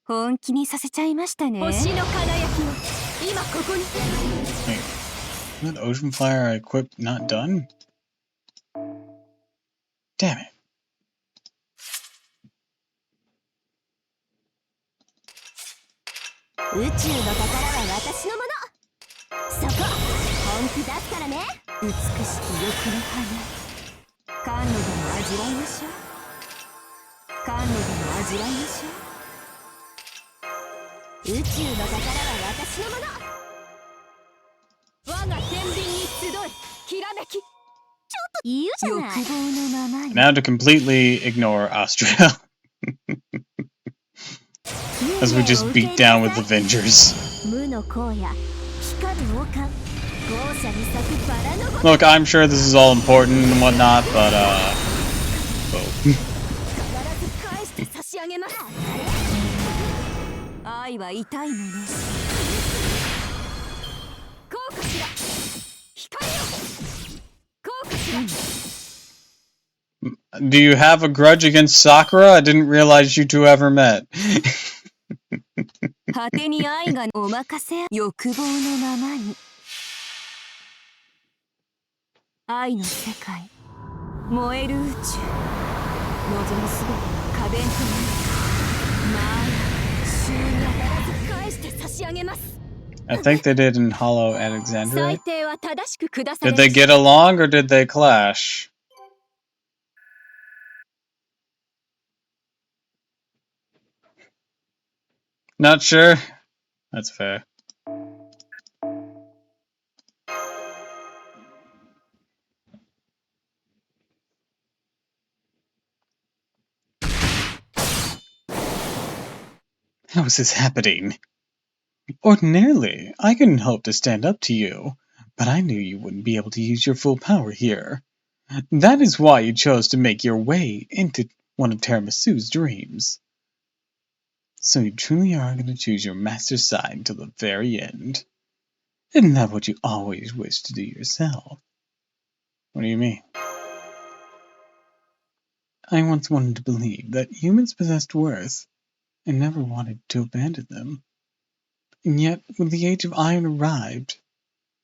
本気にさせちゃいましたね。星の輝きを今ここに。 Wait, that ocean flyer I equipped not done? Damn it. 宇宙の宝は私のもの。そこ本気出すからね。美しき欲の花、甘露でも味わいましょう。甘露でも味わいましょう。宇宙の宝は私のもの。我が天秤に集えきらめき。ちょっと言うじゃない。欲望のままに。 Now to completely ignore Austria. As we just beat down with Avengers. 無の荒野、光る王冠、豪奢に咲くバラのごとく。 Look, I'm sure this is all important and whatnot, but oh. 必ず返して差し上げます。愛は痛いもの。こうかしら。光よ。こうかしら。 Do you have a grudge against Sakura? I didn't realize you two ever met. 果てに愛がお任せ。欲望のままに。愛の世界、燃える宇宙、望むすべての花弁となる。まあ終了。返して差し上げます。 I think they did in Hollow Alexandrite. 裁定は正しく下され Did ま they した。 get along or did they clash? Not sure? That's fair. How is this happening? Ordinarily, I couldn't hope to stand up to you, but I knew you wouldn't be able to use your full power here. That is why you chose to make your way into one of Tiramisu's dreams. So you truly are going to choose your master's side until the very end. Isn't that what you always wished to do yourself? What do you mean? I once wanted to believe that humans possessed worth, and never wanted to abandon them. And yet, when the Age of Iron arrived,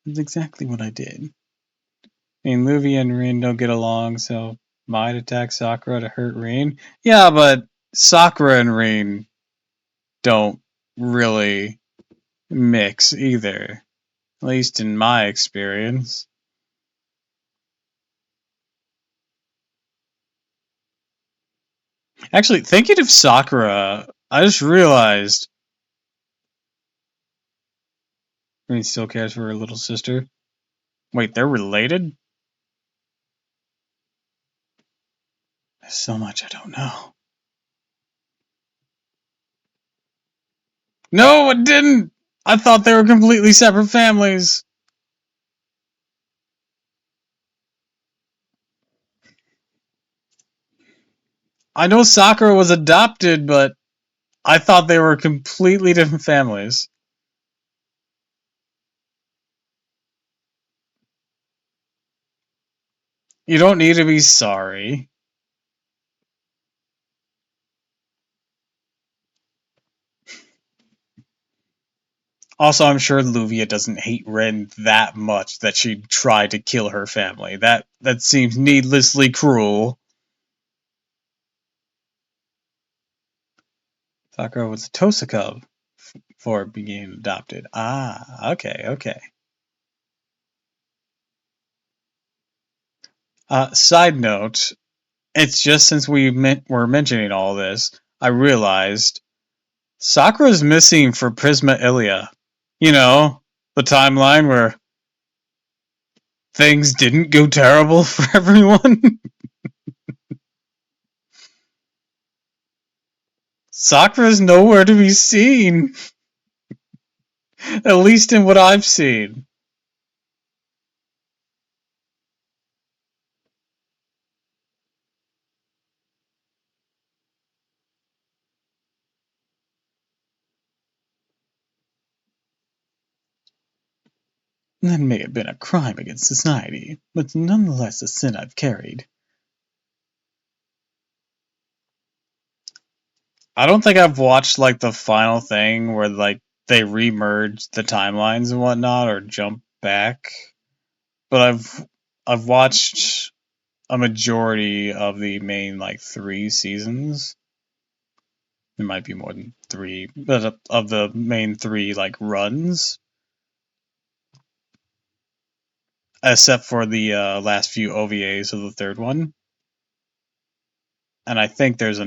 that's exactly what I did. I mean, Luffy and Rin don't get along, so might attack Sakura to hurt Rin. Yeah, but Sakura and Rin don't really mix either. At least in my experience. Actually, thinking of Sakura, I just realized Rin still cares for her little sister. Wait, they're related? There's so much I don't know. No, it didn't! I thought they were completely separate families. I know Sakura was adopted, but I thought they were completely different families. You don't need to be sorry. Also, I'm sure Luvia doesn't hate Ren that much that she'd try to kill her family. That seems needlessly cruel. Sakura was a Tosa cub before being adopted. Ah, okay. Side note, it's just since we were mentioning all this, I realized Sakura's missing for Prisma Ilia. You know, the timeline where things didn't go terrible for everyone. Sakura's nowhere to be seen. At least in what I've seen. That may have been a crime against society, but it's nonetheless a sin I've carried. I don't think I've watched like the final thing where like they remerge the timelines and whatnot or jump back, but I've watched a majority of the main like 3 seasons. There might be more than 3, but of the main 3 like runs, except for the last few OVAs of the third one. And I think there's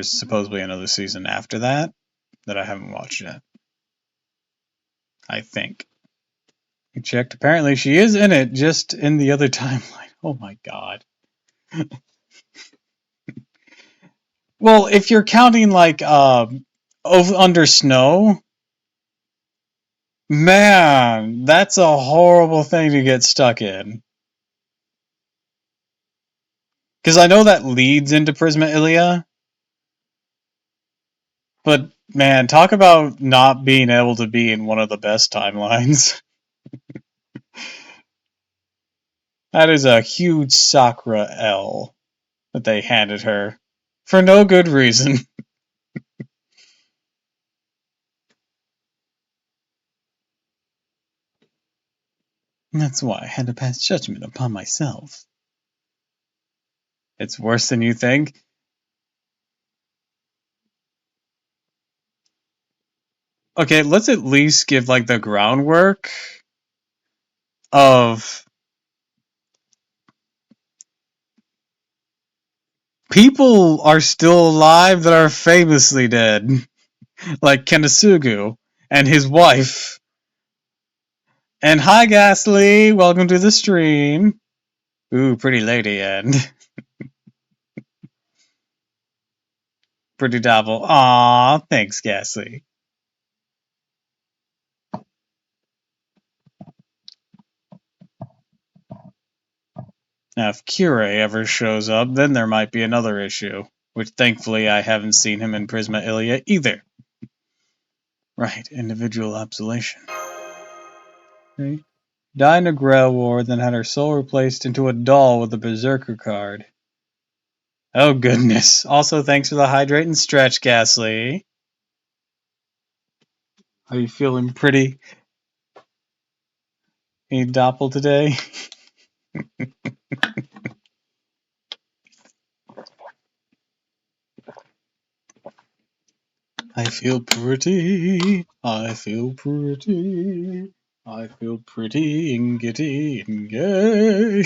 supposedly another season after that I haven't watched yet. I think. I checked. Apparently she is in it, just in the other timeline. Oh my god. Well, if you're counting like under snow, man, that's a horrible thing to get stuck in. Because I know that leads into Prisma Ilia, but man, talk about not being able to be in one of the best timelines. That is a huge Sakura L that they handed her. For no good reason. That's why I had to pass judgment upon myself. It's worse than you think. Okay, let's at least give like the groundwork of people are still alive that are famously dead. Like Kenasugu and his wife. And hi Ghastly, welcome to the stream. Ooh, pretty lady and pretty Doppel. Aw, thanks Ghastly. Now if Kure ever shows up, then there might be another issue. Which thankfully I haven't seen him in Prisma Ilia either. Right, individual obsolation. Okay. Died in a Grail War, then had her soul replaced into a doll with a Berserker card. Oh goodness. Also, thanks for the hydrate and stretch, Ghastly. Are you feeling pretty Doppel today? I feel pretty. I feel pretty. I feel pretty and giddy and gay.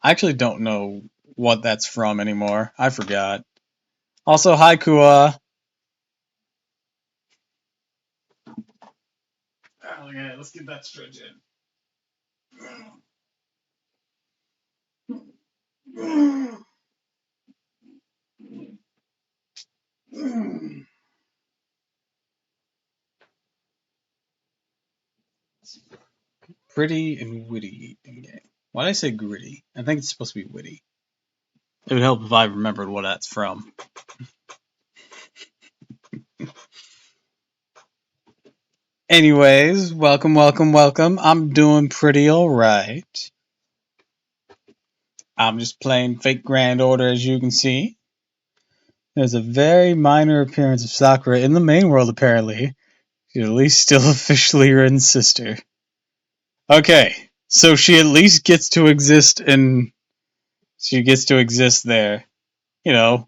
I actually don't know what that's from anymore. I forgot. Also, hi Kua. Okay, let's get that stretch in. Pretty and witty and gay. Why did I say gritty? I think it's supposed to be witty. It would help if I remembered what that's from. Anyways, welcome, welcome, welcome. I'm doing pretty alright. I'm just playing Fate Grand Order, as you can see. There's a very minor appearance of Sakura in the main world, apparently. She's at least still officially Rin's sister. Okay, so she at least gets to exist she gets to exist there. You know,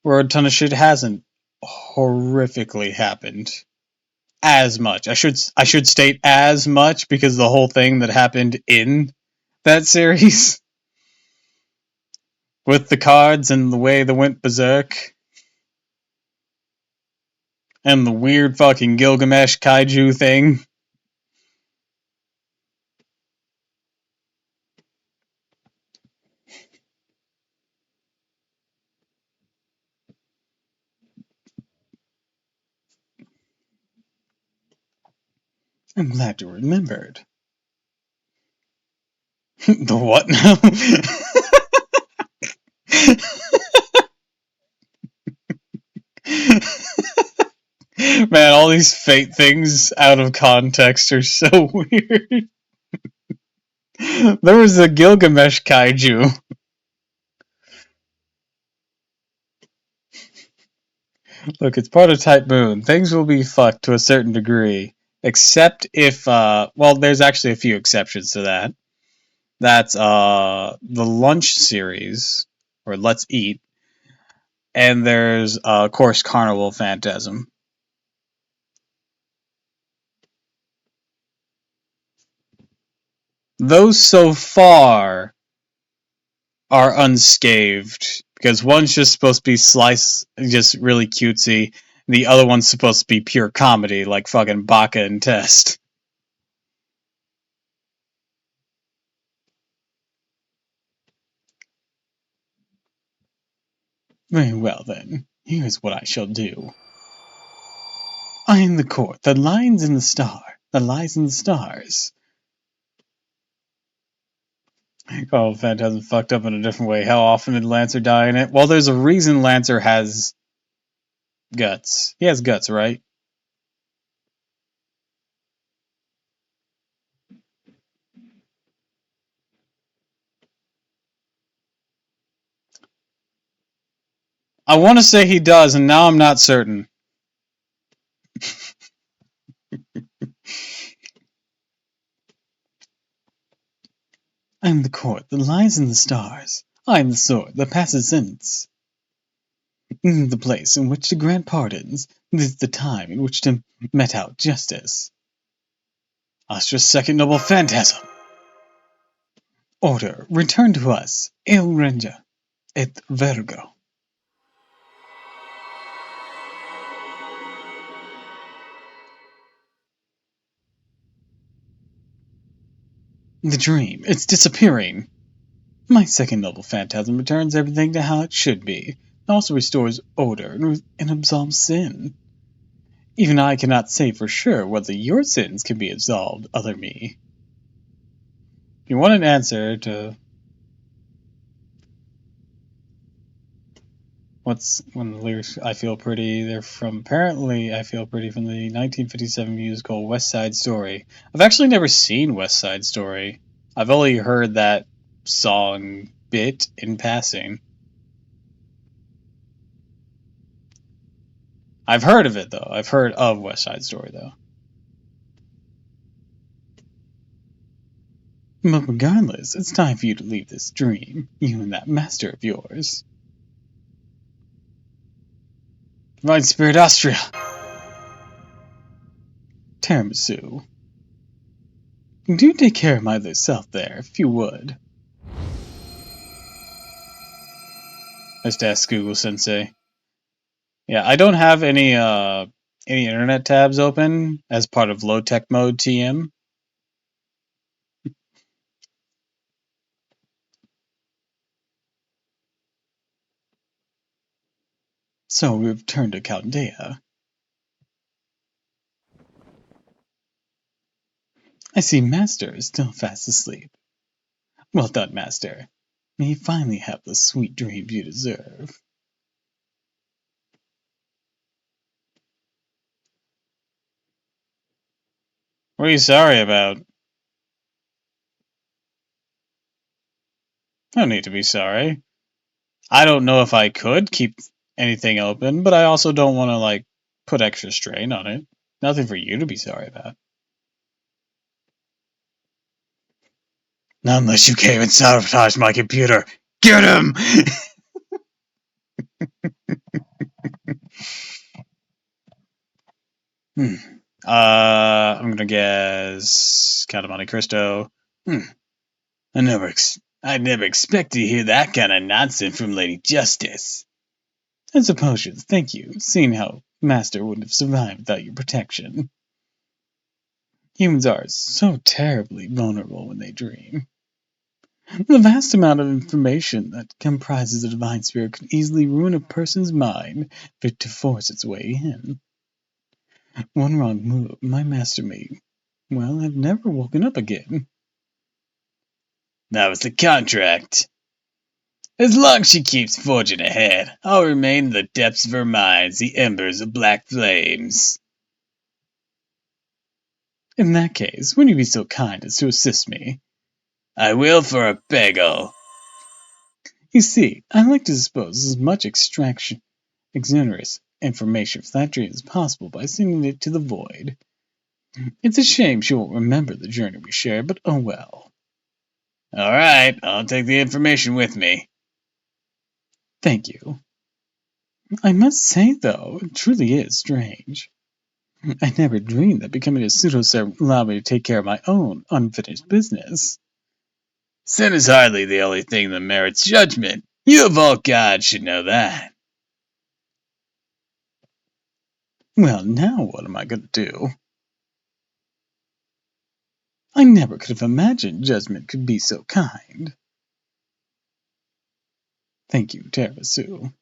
where a ton of shit hasn't horrifically happened. As much. I should state as much because the whole thing that happened in that series with the cards and the way they went berserk and the weird fucking Gilgamesh kaiju thing. I'm glad you remembered. The what now? Man, all these Fate things out of context are so weird. There was a Gilgamesh kaiju. Look, it's prototype moon. Things will be fucked to a certain degree. Except if, well, there's actually a few exceptions to that. That's, the lunch series, or Let's Eat, and there's, of course, Carnival Phantasm. Those so far are unscathed, because one's just supposed to be just really cutesy, and the other one's supposed to be pure comedy, like fucking Baka and Test. Very well then, here's what I shall do. I am the court that lies in the stars. Oh, Phantasm fucked up in a different way. How often did Lancer die in it? Well, there's a reason Lancer has guts. He has guts, right? I want to say he does, and now I'm not certain. I am the court that lies in the stars. I am the sword that passes sentence. This is the place in which to grant pardons. This is the time in which to mete out justice. Astra's second noble phantasm. Order, return to us, El Ranger, et Vergo. The dream, it's disappearing. My second noble phantasm returns everything to how it should be, and also restores order and absolves sin. Even I cannot say for sure whether your sins can be absolved, other me. If you want an answer to what's when the lyrics I Feel Pretty, they're from apparently I Feel Pretty from the 1957 musical West Side Story. I've actually never seen West Side Story. I've only heard that song bit in passing. I've heard of it though. I've heard of West Side Story though. But regardless, it's time for you to leave this dream, you and that master of yours. Divine Spirit Austria! Tiramisu. Do take care of my other self there, if you would. Let's ask Google Sensei. Yeah, I don't have any internet tabs open as part of low tech mode TM. So we return to Chaldea. I see Master is still fast asleep. Well done, Master. May you finally have the sweet dreams you deserve. What are you sorry about? No need to be sorry. I don't know if I could keep anything open, but I also don't want to, like, put extra strain on it. Nothing for you to be sorry about. Not unless you came and sabotaged my computer. Get him! I'm gonna guess Count of Monte Cristo. I never expected to hear that kind of nonsense from Lady Justice. I suppose you'd thank you, seeing how Master wouldn't have survived without your protection. Humans are so terribly vulnerable when they dream. The vast amount of information that comprises a divine spirit could easily ruin a person's mind if it to force its way in. One wrong move, my master may, well, have never woken up again. That was the contract. As long as she keeps forging ahead, I'll remain in the depths of her minds, the embers of black flames. In that case, would you be so kind as to assist me? I will for a bagel. You see, I like to dispose as much exonerous information from that dream is possible by sending it to the void. It's a shame she won't remember the journey we shared, but oh well. Alright, I'll take the information with me. Thank you. I must say, though, it truly is strange. I never dreamed that becoming a pseudo-servant would allow me to take care of my own unfinished business. Sin is hardly the only thing that merits judgment. You of all gods should know that. Well, now what am I going to do? I never could have imagined judgment could be so kind. Thank you, Tiramisu.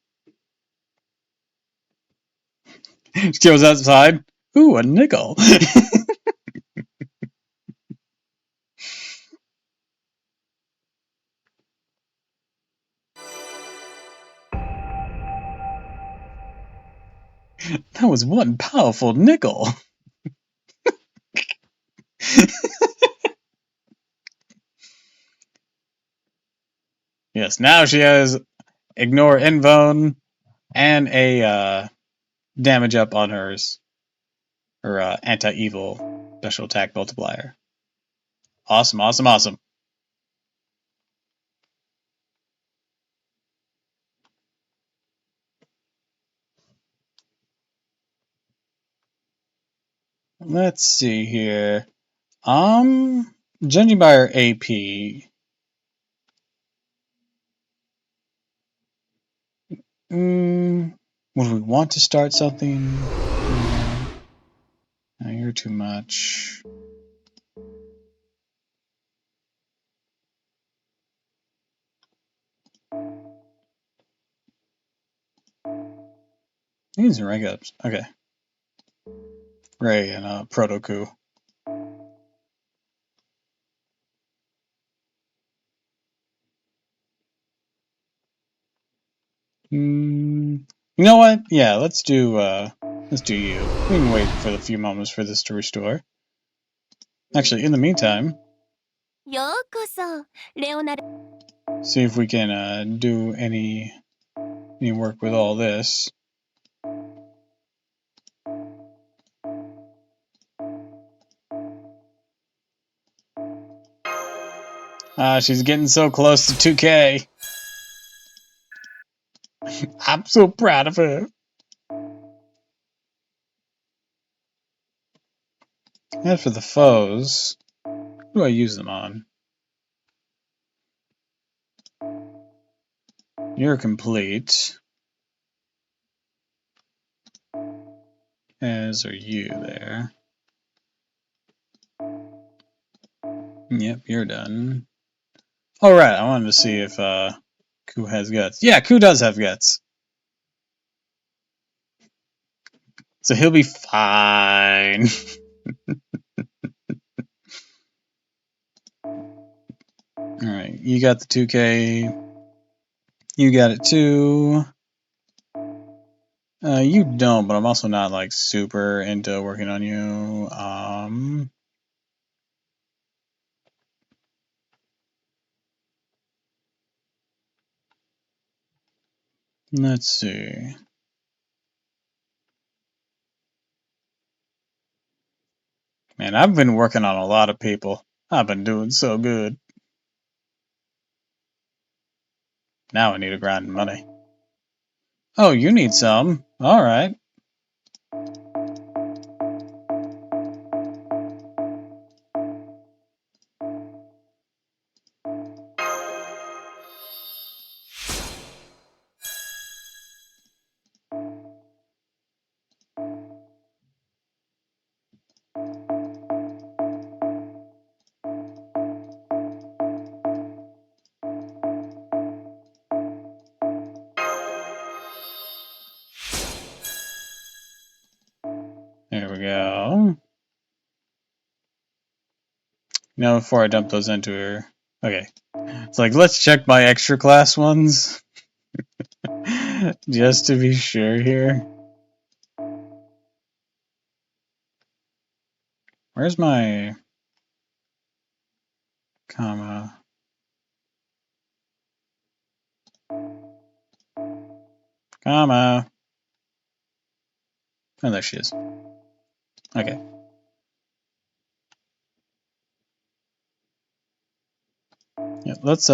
She goes outside. Ooh, a nickel. That was one powerful nickel. Yes, now she has ignore invone and a damage up on hers. Her anti-evil special attack multiplier. Awesome, awesome, awesome. Let's see here. Judging by her AP, would we want to start something? No, you're too much. These are rank ups. Okay. Ray and Proto-Coup. You know what? Yeah, let's do you. We can wait for the few moments for this to restore. Actually, in the meantime, ようこそレオナル see if we can do any work with all this. She's getting so close to 2K. I'm so proud of her. As for the foes, who do I use them on? You're complete. As are you there. Yep, you're done. Alright, I wanted to see if Ku has guts. Yeah, Ku does have guts. So he'll be fine. Alright, you got the 2K. You got it too. You don't, but I'm also not like super into working on you. Let's see. Man, I've been working on a lot of people. I've been doing so good. Now I need to grind money. Oh, you need some. Alright. There we go. Now before I dump those into her. Okay. It's like, let's check my extra class ones. Just to be sure here. Where's my comma? Comma. Oh, there she is. Okay. Yeah, let's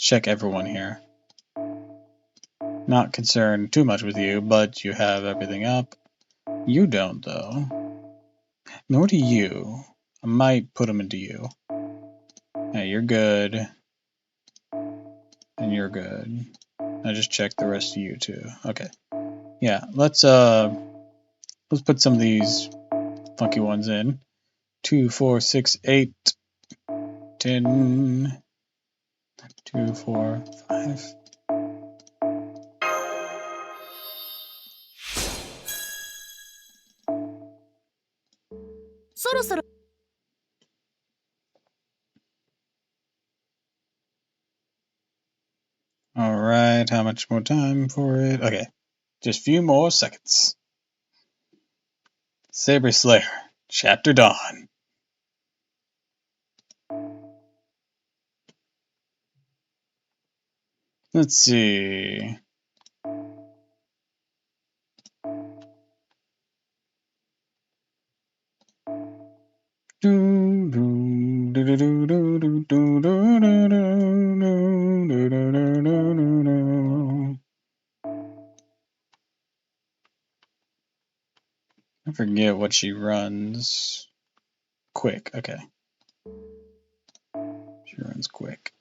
check everyone here. Not concerned too much with you, but you have everything up. You don't, though. Nor do you. I might put them into you. Hey, you're good. And you're good. I just checked the rest of you too. Okay. Yeah, let's put some of these funky ones in. 2, 4, 6, 8, 10, 2, 4, 5. Alright, how much more time for it? Okay. Just a few more seconds. Saber Slayer, Chapter Dawn. Let's see. I forget what she runs. Quick, okay. She runs quick.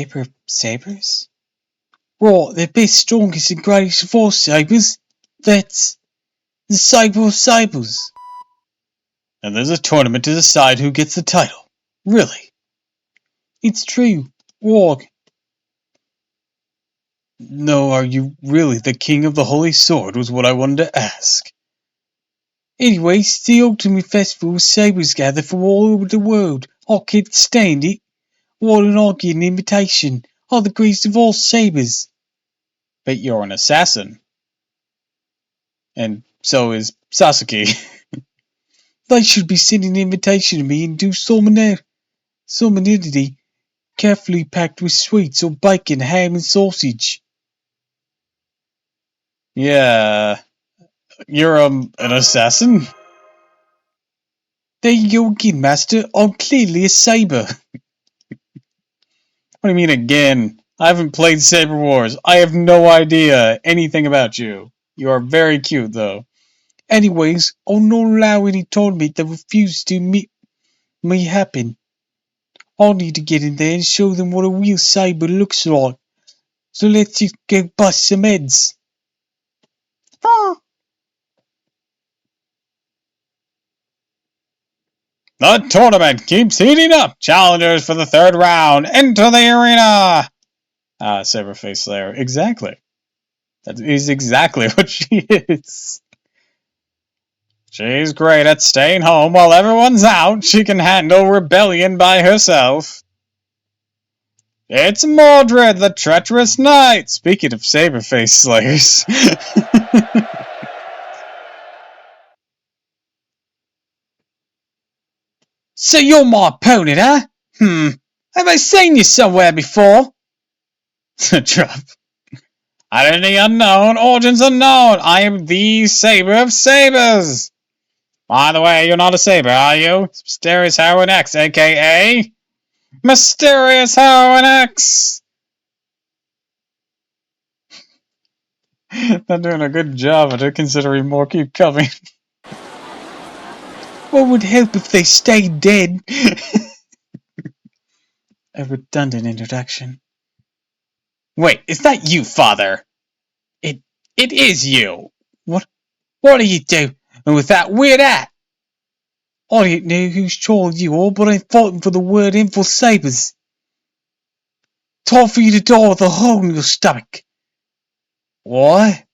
Sabers? Right, they're best, strongest, and greatest of all sabers. That's the Saber of Sabers. And there's a tournament to decide who gets the title. Really? It's true. Warg. No, are you really the king of the Holy Sword was what I wanted to ask. Anyways, the ultimate festival where sabers gather from all over the world. I can't stand it. Why don't I get an invitation? I'm the greatest of all sabers. But you're an assassin. And so is Sasuke. They should be sending an invitation to me in due solemnity, carefully packed with sweets or bacon, ham, and sausage. Yeah, you're an assassin? There you go again, Master. I'm clearly a saber. What do you mean again? I haven't played Saber Wars. I have no idea anything about you. You are very cute, though. Anyways, I'll not allow any tournament that refuses to meet me happen. I'll need to get in there and show them what a real saber looks like. So let's just go bust some heads. The tournament keeps heating up. Challengers for the third round. Enter the arena. Saberface Slayer. Exactly. That is exactly what she is. She's great at staying home while everyone's out. She can handle rebellion by herself. It's Mordred, the treacherous knight. Speaking of Saberface Slayers. So you're my opponent, huh? Have I seen you somewhere before? Drop. Identity unknown, origins unknown. I am the Saber of Sabers. By the way, you're not a Saber, are you? Mysterious Heroine X, aka Mysterious Heroine X. They're doing a good job of it, considering more keep coming. What would help if they stayed dead? A redundant introduction. Wait, is that you, Father? It is you. What are you doing with that weird hat? I didn't know who's trolling you all, but I'm fighting for the word in for sabers. Time for you to die with a hole in your stomach. What?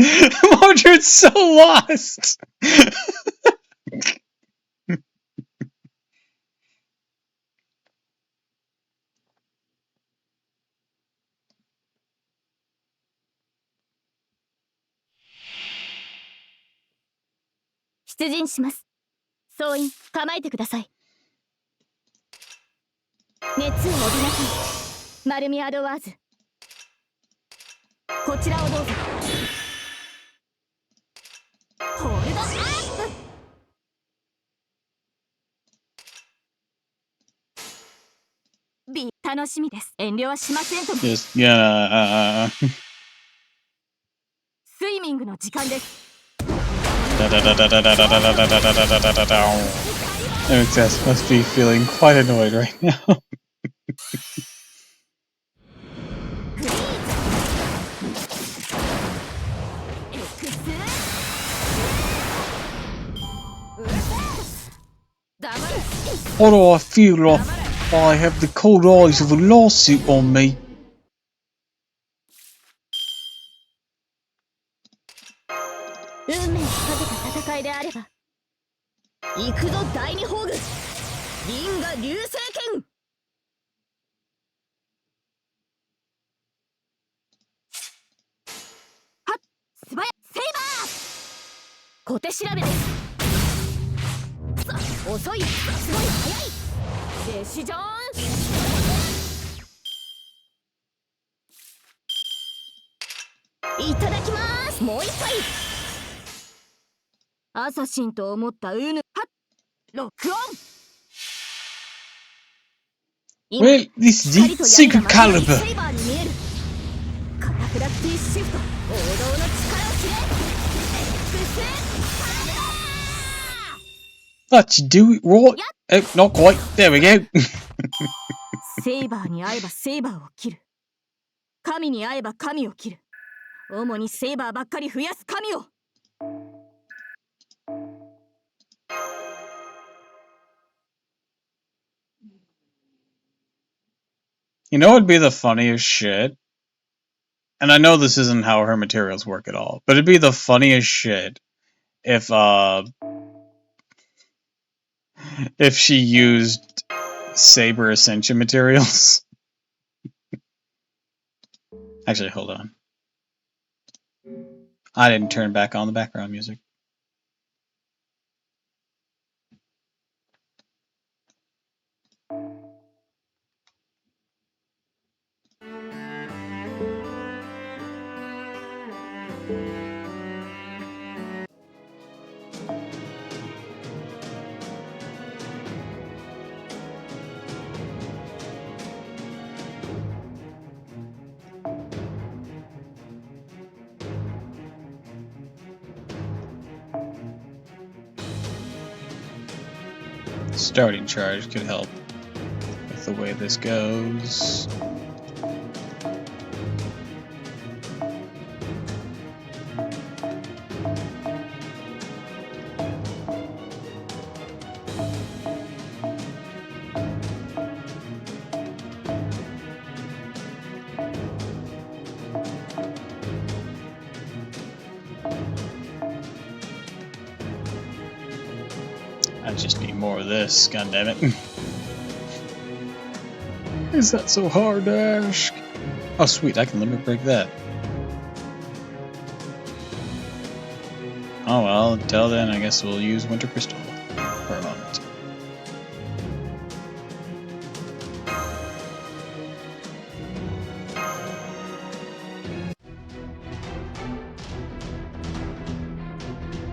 Mordred's so lost.出陣します。総員構えてください。熱を帯びなさい。マルミアドワーズ。こちらをどうぞ。ホールドアップ。楽しみです。遠慮はしませんとも。Just yeah. スイミングの時間です。MXS must be feeling quite annoyed right now. Why do I feel like I have the cold eyes of a lawsuit on me? 運命をかけた戦いであれば。行くぞ第二宝具。銀河流星剣。はっ、素早いセイバー。小手調べです。遅い、すごい速い。デシジョーン。いただきます。もう一杯。アサシンと思ったウヌ。はっ、ロックオン。Wait, this is the secret caliber. セイバーに見える。カタクラクティシフト。王道の力を知れ。That you do it right. Oh, not quite. There we go. セイバーに会えばセイバーを切る。神に会えば神を切る。主にセイバーばっかり増やす神を。You know what'd be the funniest shit? And I know this isn't how her materials work at all, but it'd be the funniest shit if she used Saber Ascension materials. Actually, hold on. I didn't turn back on the background music. Starting charge could help with the way this goes. I just need more of this, goddammit. Is that so hard to ask? Oh sweet, I can limit break that. Oh well, until then I guess we'll use Winter Crystal for a moment.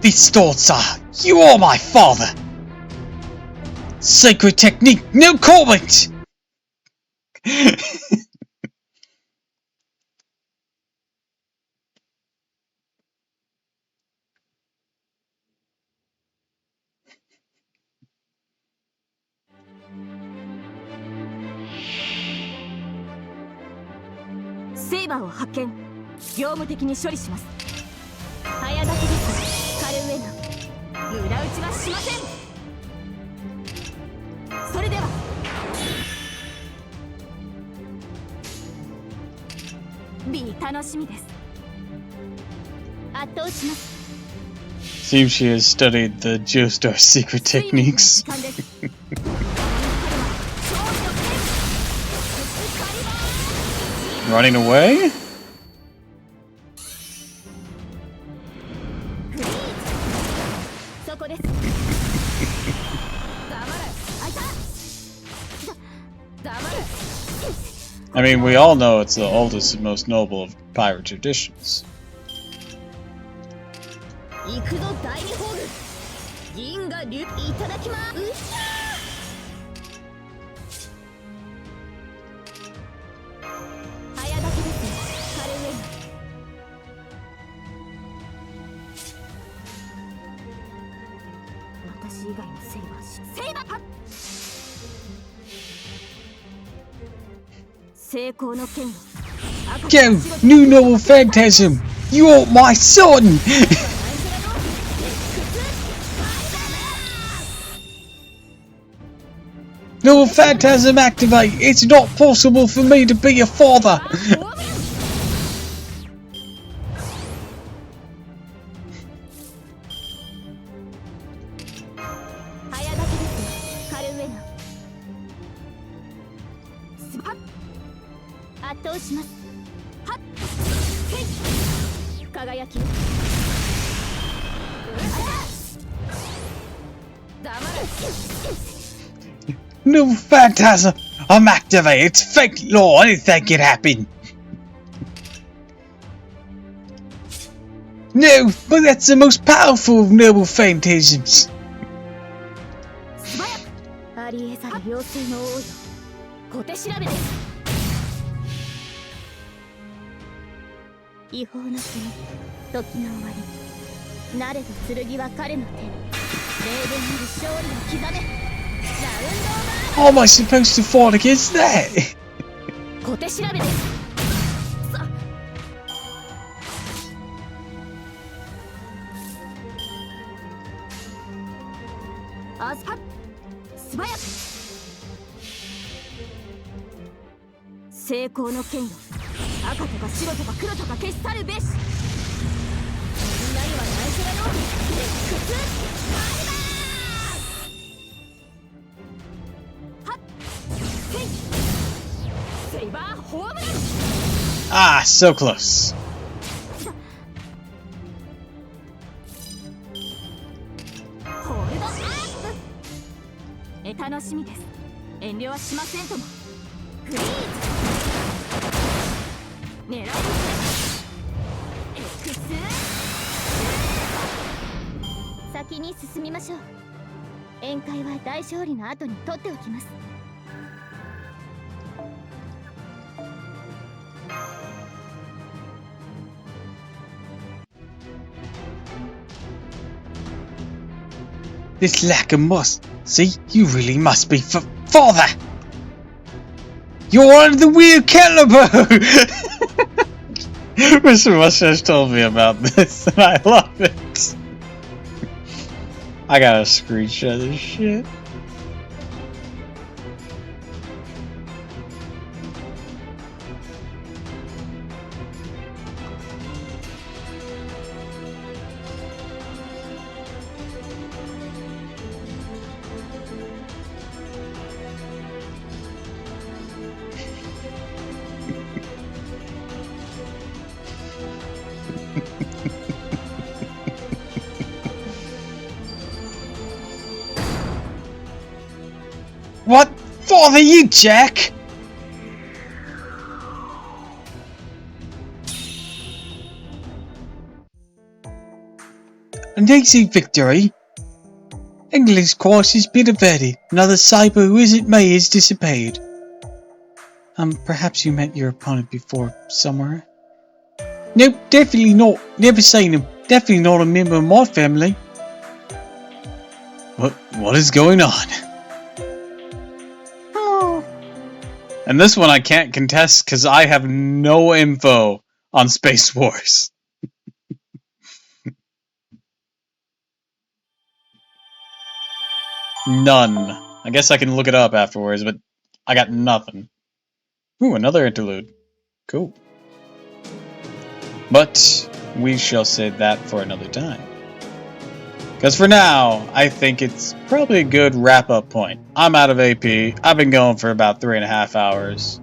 These thoughts are, you are my father! Sacred technique, no comment! セイバーを発見。業務的に処理します。早立ちです。カルウェナ、無駄打ちはしません。それではB、楽しみです。圧倒します。 Seems she has studied the Joestar secret techniques. 時間です。Running away? そこです。黙れ。あいた。黙れ。 I mean, we all know it's the oldest and most noble of pirate traditions. 行くぞ第二ホール。銀河流いただきます。早炊きです。カルウェナ。私以外のセイバーしセイバー。成功の剣を。 Go, new noble phantasm! You want my son! Noble phantasm activate! It's not possible for me to be a father! 早炊きです。カルウェナ。スパッ。圧倒します。はっ。へい。輝き。黙れ。 Noble phantasm! I'm activate! It's fake law! Anything can happen! No! But that's the most powerful of noble phantasms! ありえざる妖精の王よ。小手調べです。違法な国、時の終わり。なれど剣は彼の手。霊言なる勝利を刻め。ラウンドオーバー。 How am I supposed to fight against that? 小手調べです。アスパッ。素早く。成功の剣よ。赤とか白とか黒とか消し去るべし。みんなには内緒だよ。レックスアリバー。はっ。へい。セイバーホームラン。 Ah, so close. ホールドアップ。楽しみです。遠慮はしませんとも。フリーズ。狙い撃ち。X。先に進みましょう。宴会は大勝利の後に取っておきます。 This lack of must. See, you really must be father! You're under the weird caliber! Mr. Mustache told me about this and I love it. I gotta screenshot this shit. What? Father, you jack! An easy victory. England's course has been averted. Another saber who isn't me has disappeared. Perhaps you met your opponent before somewhere. Nope, definitely not. Never seen him. Definitely not a member of my family. What is going on? And this one I can't contest because I have no info on Space Wars. None. I guess I can look it up afterwards, but I got nothing. Ooh, another interlude. Cool. But we shall save that for another time. Because for now, I think it's probably a good wrap-up point. I'm out of AP. I've been going for about 3.5 hours.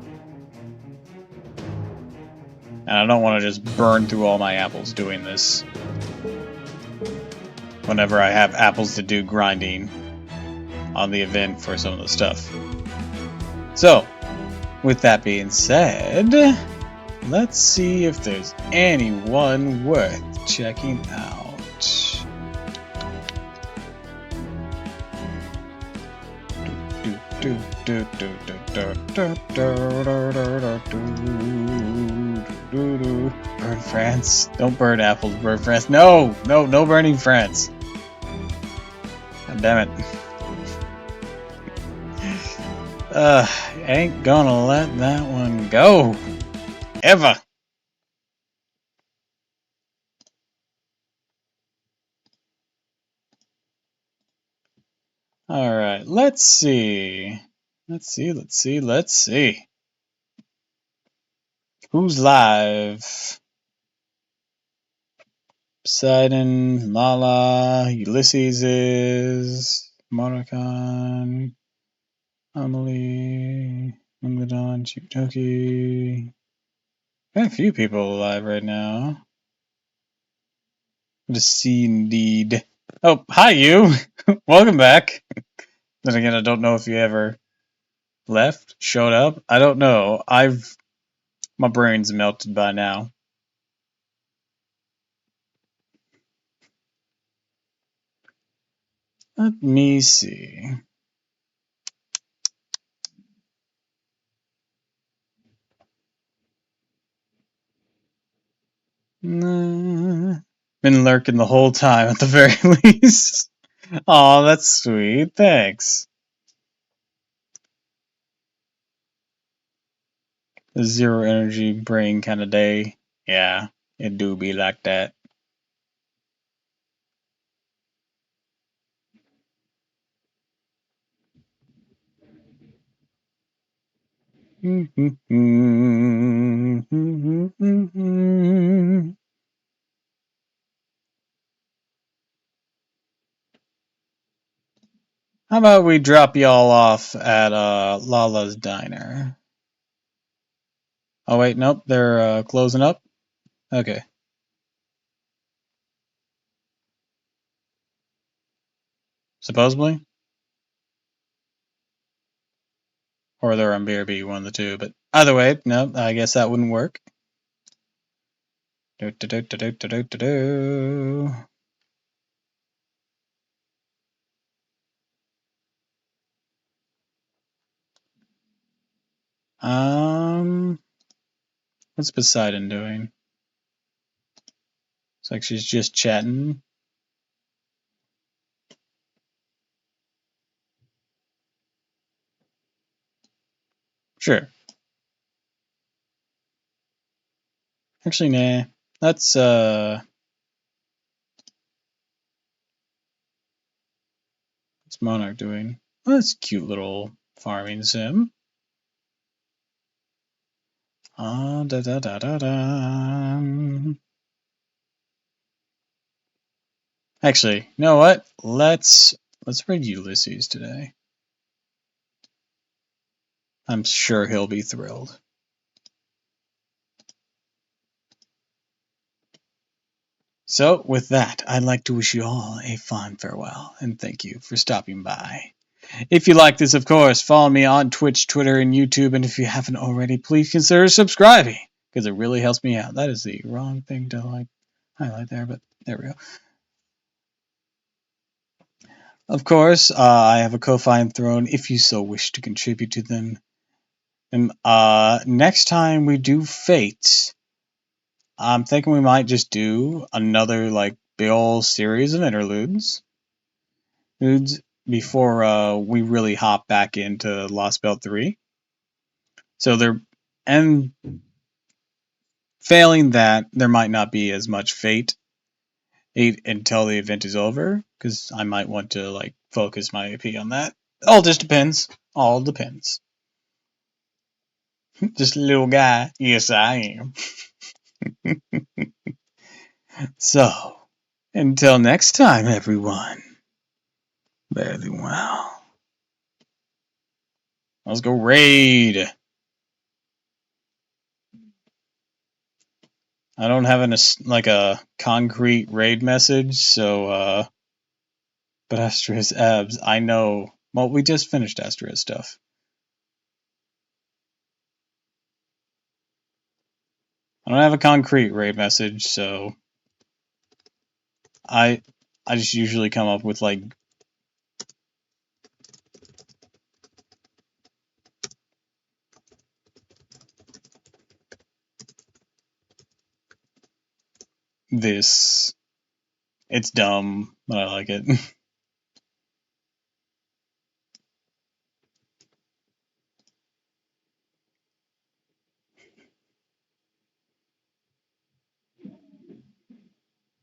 And I don't want to just burn through all my apples doing this. Whenever I have apples to do grinding on the event for some of the stuff. So, with that being said, let's see if there's anyone worth checking out. Burn France. Don't burn apples, burn France. No! No, no burning France. God damn it. Ain't gonna let that one go. Ever. Alright, let's see. Let's see. Who's live? Poseidon, Lala, Ulysses is, Monocon, Amelie, Wimbledon, Chiptoki. Got a few people alive right now. To see indeed. Oh, hi you! Welcome back. Then again, I don't know if you ever left, showed up. I don't know. My brain's melted by now. Let me see. Been lurking the whole time at the very least. Aw, that's sweet. Thanks. A zero energy brain kind of day. Yeah, it do be like that. How about we drop y'all off at Lala's Diner? Oh wait, nope, they're closing up? Okay. Supposedly? Or they're on BRB, one of the two, but either way, no, I guess that wouldn't work. Do, do, do, do, do, do, do, do. What's Poseidon doing? It's like she's just chatting. Sure. Actually, nah. What's Monarch doing? Oh, that's a cute little farming sim. Ah, da da da da da. Actually, you know what? Let's read Ulysses today. I'm sure he'll be thrilled. So, with that, I'd like to wish you all a fond farewell, and thank you for stopping by. If you like this, of course, follow me on Twitch, Twitter, and YouTube, and if you haven't already, please consider subscribing, because it really helps me out. That is the wrong thing to highlight there, but there we go. Of course, I have a Ko-Fi and Throne if you so wish to contribute to them. And next time we do Fate, I'm thinking we might just do another big old series of interludes before we really hop back into Lost Belt 3. So and failing that, there might not be as much fate until the event is over, because I might want to like focus my AP on that. All just depends. All depends. Just a little guy. Yes, I am. So, until next time, everyone. Very well. Let's go raid. I don't have a concrete raid message, so but Astra's abs, I know. Well, we just finished Astra's stuff. I don't have a concrete raid message, so I just usually come up with like this. It's dumb, but I like it.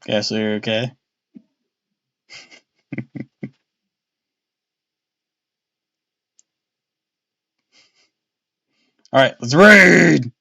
Guess you're okay. Alright, let's raid!